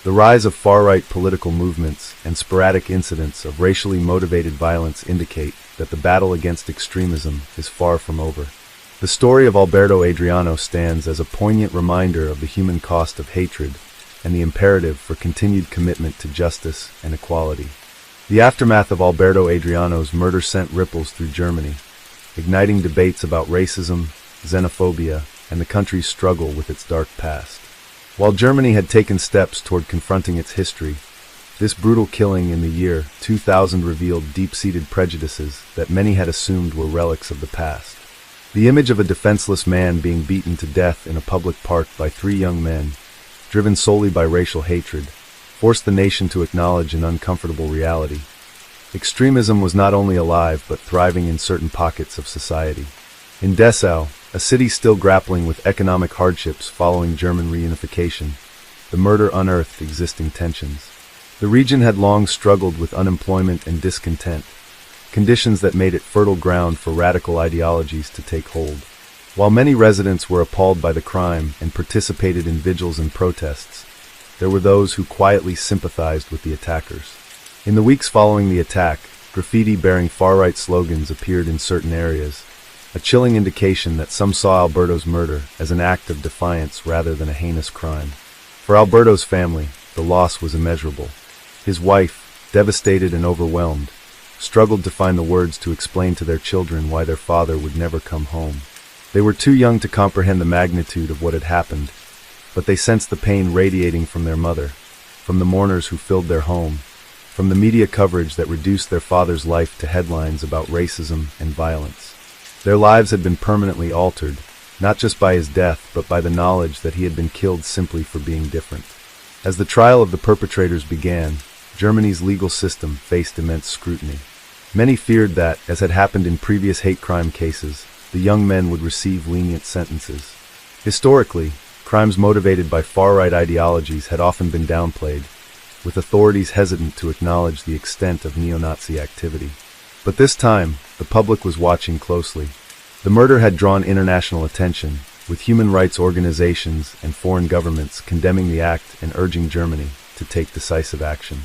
Speaker 1: The rise of far-right political movements and sporadic incidents of racially motivated violence indicate that the battle against extremism is far from over. The story of Alberto Adriano stands as a poignant reminder of the human cost of hatred and the imperative for continued commitment to justice and equality. The aftermath of Alberto Adriano's murder sent ripples through Germany, igniting debates about racism, xenophobia, and the country's struggle with its dark past. While Germany had taken steps toward confronting its history, this brutal killing in the year 2000 revealed deep-seated prejudices that many had assumed were relics of the past. The image of a defenseless man being beaten to death in a public park by 3 young men, driven solely by racial hatred, forced the nation to acknowledge an uncomfortable reality. Extremism was not only alive but thriving in certain pockets of society. In Dessau, a city still grappling with economic hardships following German reunification, the murder unearthed existing tensions. The region had long struggled with unemployment and discontent, conditions that made it fertile ground for radical ideologies to take hold. While many residents were appalled by the crime and participated in vigils and protests, there were those who quietly sympathized with the attackers. In the weeks following the attack, graffiti bearing far-right slogans appeared in certain areas, a chilling indication that some saw Alberto's murder as an act of defiance rather than a heinous crime. For Alberto's family, the loss was immeasurable. His wife, devastated and overwhelmed, struggled to find the words to explain to their children why their father would never come home. They were too young to comprehend the magnitude of what had happened, but they sensed the pain radiating from their mother, from the mourners who filled their home, from the media coverage that reduced their father's life to headlines about racism and violence. Their lives had been permanently altered, not just by his death, but by the knowledge that he had been killed simply for being different. As the trial of the perpetrators began, Germany's legal system faced immense scrutiny. Many feared that, as had happened in previous hate crime cases, the young men would receive lenient sentences. Historically, crimes motivated by far-right ideologies had often been downplayed, with authorities hesitant to acknowledge the extent of neo-Nazi activity. But this time, the public was watching closely. The murder had drawn international attention, with human rights organizations and foreign governments condemning the act and urging Germany to take decisive action.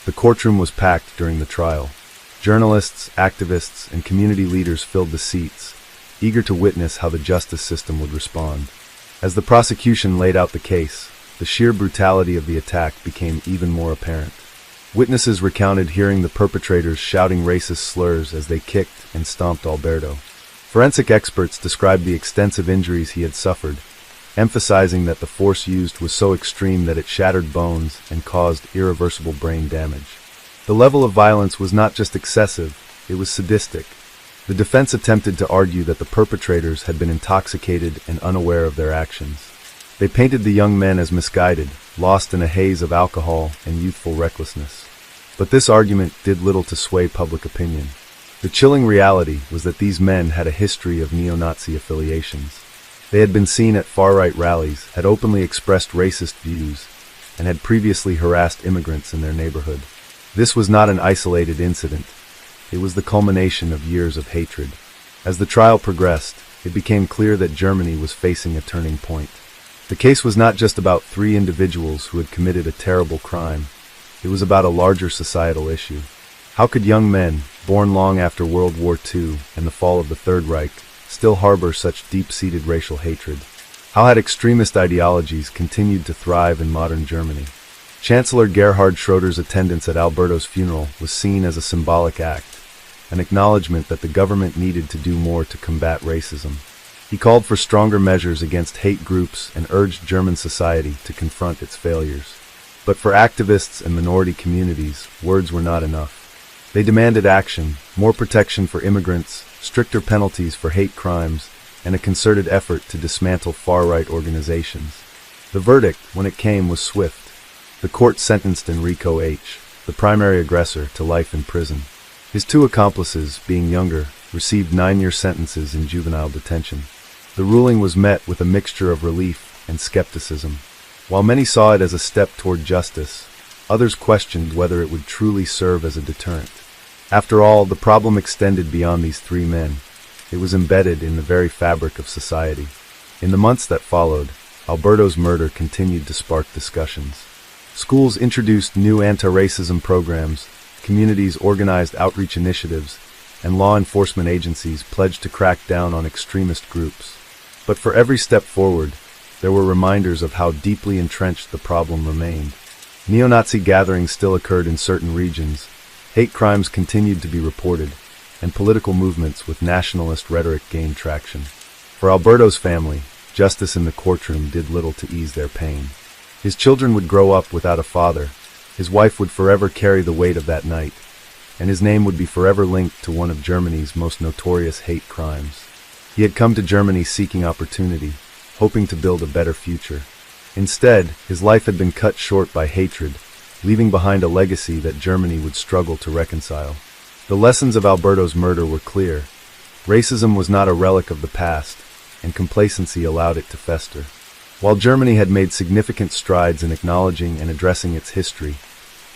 Speaker 1: The courtroom was packed during the trial. Journalists, activists, and community leaders filled the seats, eager to witness how the justice system would respond. As the prosecution laid out the case, the sheer brutality of the attack became even more apparent. Witnesses recounted hearing the perpetrators shouting racist slurs as they kicked and stomped Alberto. Forensic experts described the extensive injuries he had suffered, emphasizing that the force used was so extreme that it shattered bones and caused irreversible brain damage. The level of violence was not just excessive, it was sadistic. The defense attempted to argue that the perpetrators had been intoxicated and unaware of their actions. They painted the young men as misguided, lost in a haze of alcohol and youthful recklessness. But this argument did little to sway public opinion. The chilling reality was that these men had a history of neo-Nazi affiliations. They had been seen at far-right rallies, had openly expressed racist views, and had previously harassed immigrants in their neighborhood. This was not an isolated incident. It was the culmination of years of hatred. As the trial progressed, it became clear that Germany was facing a turning point. The case was not just about 3 individuals who had committed a terrible crime. It was about a larger societal issue. How could young men, born long after World War II and the fall of the Third Reich, still harbor such deep-seated racial hatred? How had extremist ideologies continued to thrive in modern Germany? Chancellor Gerhard Schroeder's attendance at Alberto's funeral was seen as a symbolic act, an acknowledgement that the government needed to do more to combat racism. He called for stronger measures against hate groups and urged German society to confront its failures. But for activists and minority communities, words were not enough. They demanded action, more protection for immigrants, stricter penalties for hate crimes, and a concerted effort to dismantle far-right organizations. The verdict, when it came, was swift. The court sentenced Enrico H., the primary aggressor, to life in prison. His 2 accomplices, being younger, received 9-year sentences in juvenile detention. The ruling was met with a mixture of relief and skepticism. While many saw it as a step toward justice, others questioned whether it would truly serve as a deterrent. After all, the problem extended beyond these 3 men. It was embedded in the very fabric of society. In the months that followed, Alberto's murder continued to spark discussions. Schools introduced new anti-racism programs, communities organized outreach initiatives, and law enforcement agencies pledged to crack down on extremist groups. But for every step forward, there were reminders of how deeply entrenched the problem remained. Neo-Nazi gatherings still occurred in certain regions, hate crimes continued to be reported, and political movements with nationalist rhetoric gained traction. For Alberto's family, justice in the courtroom did little to ease their pain. His children would grow up without a father, his wife would forever carry the weight of that night, and his name would be forever linked to one of Germany's most notorious hate crimes. He had come to Germany seeking opportunity, hoping to build a better future. Instead, his life had been cut short by hatred, leaving behind a legacy that Germany would struggle to reconcile. The lessons of Alberto's murder were clear. Racism was not a relic of the past, and complacency allowed it to fester. While Germany had made significant strides in acknowledging and addressing its history,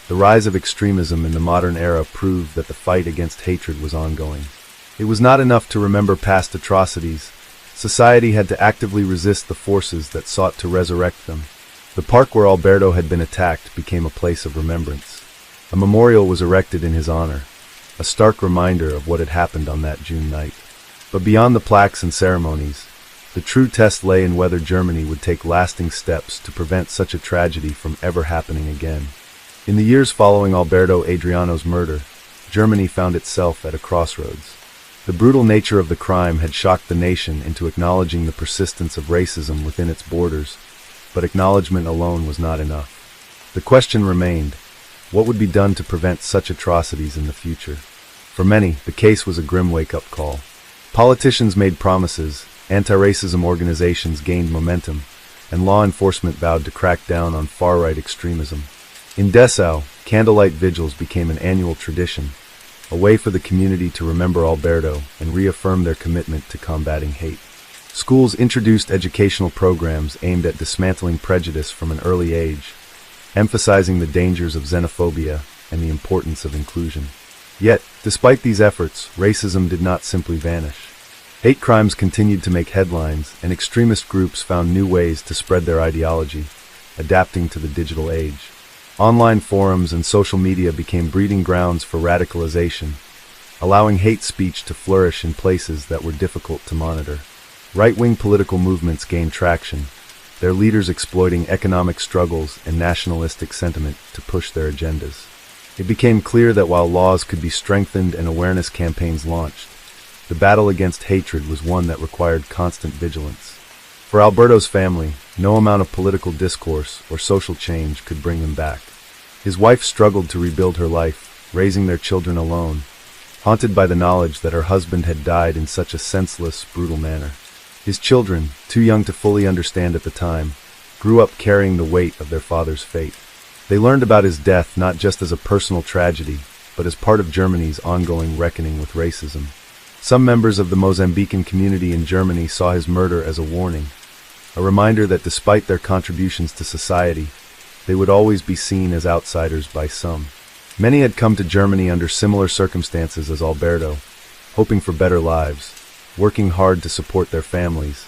Speaker 1: the rise of extremism in the modern era proved that the fight against hatred was ongoing. It was not enough to remember past atrocities. Society had to actively resist the forces that sought to resurrect them. The park where Alberto had been attacked became a place of remembrance. A memorial was erected in his honor, a stark reminder of what had happened on that June night. But beyond the plaques and ceremonies, the true test lay in whether Germany would take lasting steps to prevent such a tragedy from ever happening again. In the years following Alberto Adriano's murder, Germany found itself at a crossroads. The brutal nature of the crime had shocked the nation into acknowledging the persistence of racism within its borders, but acknowledgement alone was not enough. The question remained, what would be done to prevent such atrocities in the future? For many, the case was a grim wake-up call. Politicians made promises, anti-racism organizations gained momentum, and law enforcement vowed to crack down on far-right extremism. In Dessau, candlelight vigils became an annual tradition, a way for the community to remember Alberto and reaffirm their commitment to combating hate. Schools introduced educational programs aimed at dismantling prejudice from an early age, emphasizing the dangers of xenophobia and the importance of inclusion. Yet, despite these efforts, racism did not simply vanish. Hate crimes continued to make headlines, and extremist groups found new ways to spread their ideology, adapting to the digital age. Online forums and social media became breeding grounds for radicalization, allowing hate speech to flourish in places that were difficult to monitor. Right-wing political movements gained traction, their leaders exploiting economic struggles and nationalistic sentiment to push their agendas. It became clear that while laws could be strengthened and awareness campaigns launched, the battle against hatred was one that required constant vigilance. For Alberto's family, no amount of political discourse or social change could bring him back. His wife struggled to rebuild her life, raising their children alone, haunted by the knowledge that her husband had died in such a senseless, brutal manner. His children, too young to fully understand at the time, grew up carrying the weight of their father's fate. They learned about his death not just as a personal tragedy, but as part of Germany's ongoing reckoning with racism. Some members of the Mozambican community in Germany saw his murder as a warning, a reminder that despite their contributions to society, they would always be seen as outsiders by some. Many had come to Germany under similar circumstances as Alberto, hoping for better lives, working hard to support their families,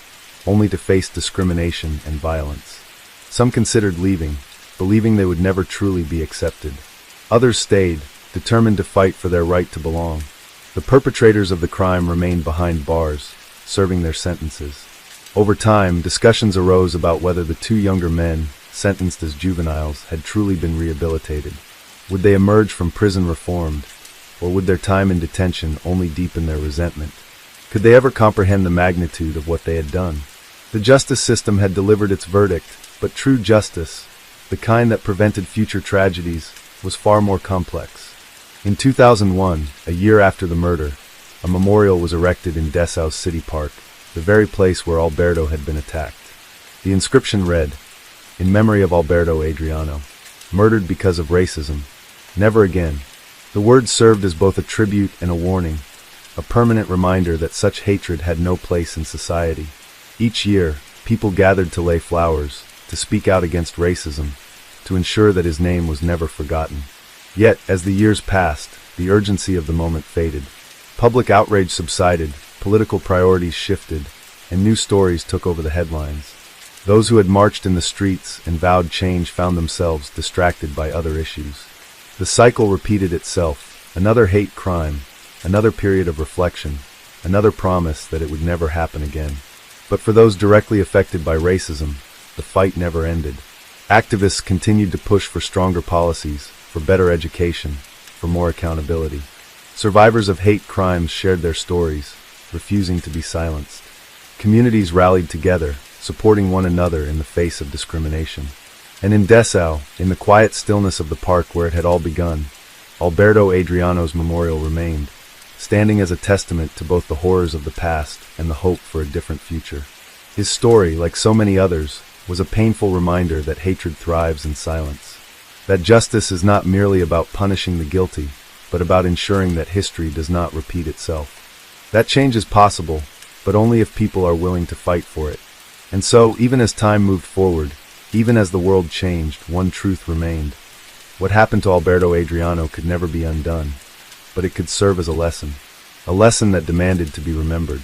Speaker 1: only to face discrimination and violence. Some considered leaving, believing they would never truly be accepted. Others stayed, determined to fight for their right to belong. The perpetrators of the crime remained behind bars, serving their sentences. Over time, discussions arose about whether the two younger men, sentenced as juveniles, had truly been rehabilitated. Would they emerge from prison reformed, or would their time in detention only deepen their resentment? Could they ever comprehend the magnitude of what they had done? The justice system had delivered its verdict, but true justice, the kind that prevented future tragedies, was far more complex. In 2001, a year after the murder, a memorial was erected in Dessau's city park, the very place where Alberto had been attacked. The inscription read, "In memory of Alberto Adriano, murdered because of racism, never again." The words served as both a tribute and a warning, a permanent reminder that such hatred had no place in society. Each year, people gathered to lay flowers, to speak out against racism, to ensure that his name was never forgotten. Yet, as the years passed, the urgency of the moment faded. Public outrage subsided, political priorities shifted, and new stories took over the headlines. Those who had marched in the streets and vowed change found themselves distracted by other issues. The cycle repeated itself, another hate crime, another period of reflection, another promise that it would never happen again. But for those directly affected by racism, the fight never ended. Activists continued to push for stronger policies, for better education, for more accountability. Survivors of hate crimes shared their stories, refusing to be silenced. Communities rallied together, supporting one another in the face of discrimination. And in Dessau, in the quiet stillness of the park where it had all begun, Alberto Adriano's memorial remained, standing as a testament to both the horrors of the past and the hope for a different future. His story, like so many others, was a painful reminder that hatred thrives in silence. That justice is not merely about punishing the guilty, but about ensuring that history does not repeat itself. That change is possible, but only if people are willing to fight for it. And so, even as time moved forward, even as the world changed, one truth remained. What happened to Alberto Adriano could never be undone, but it could serve as a lesson that demanded to be remembered.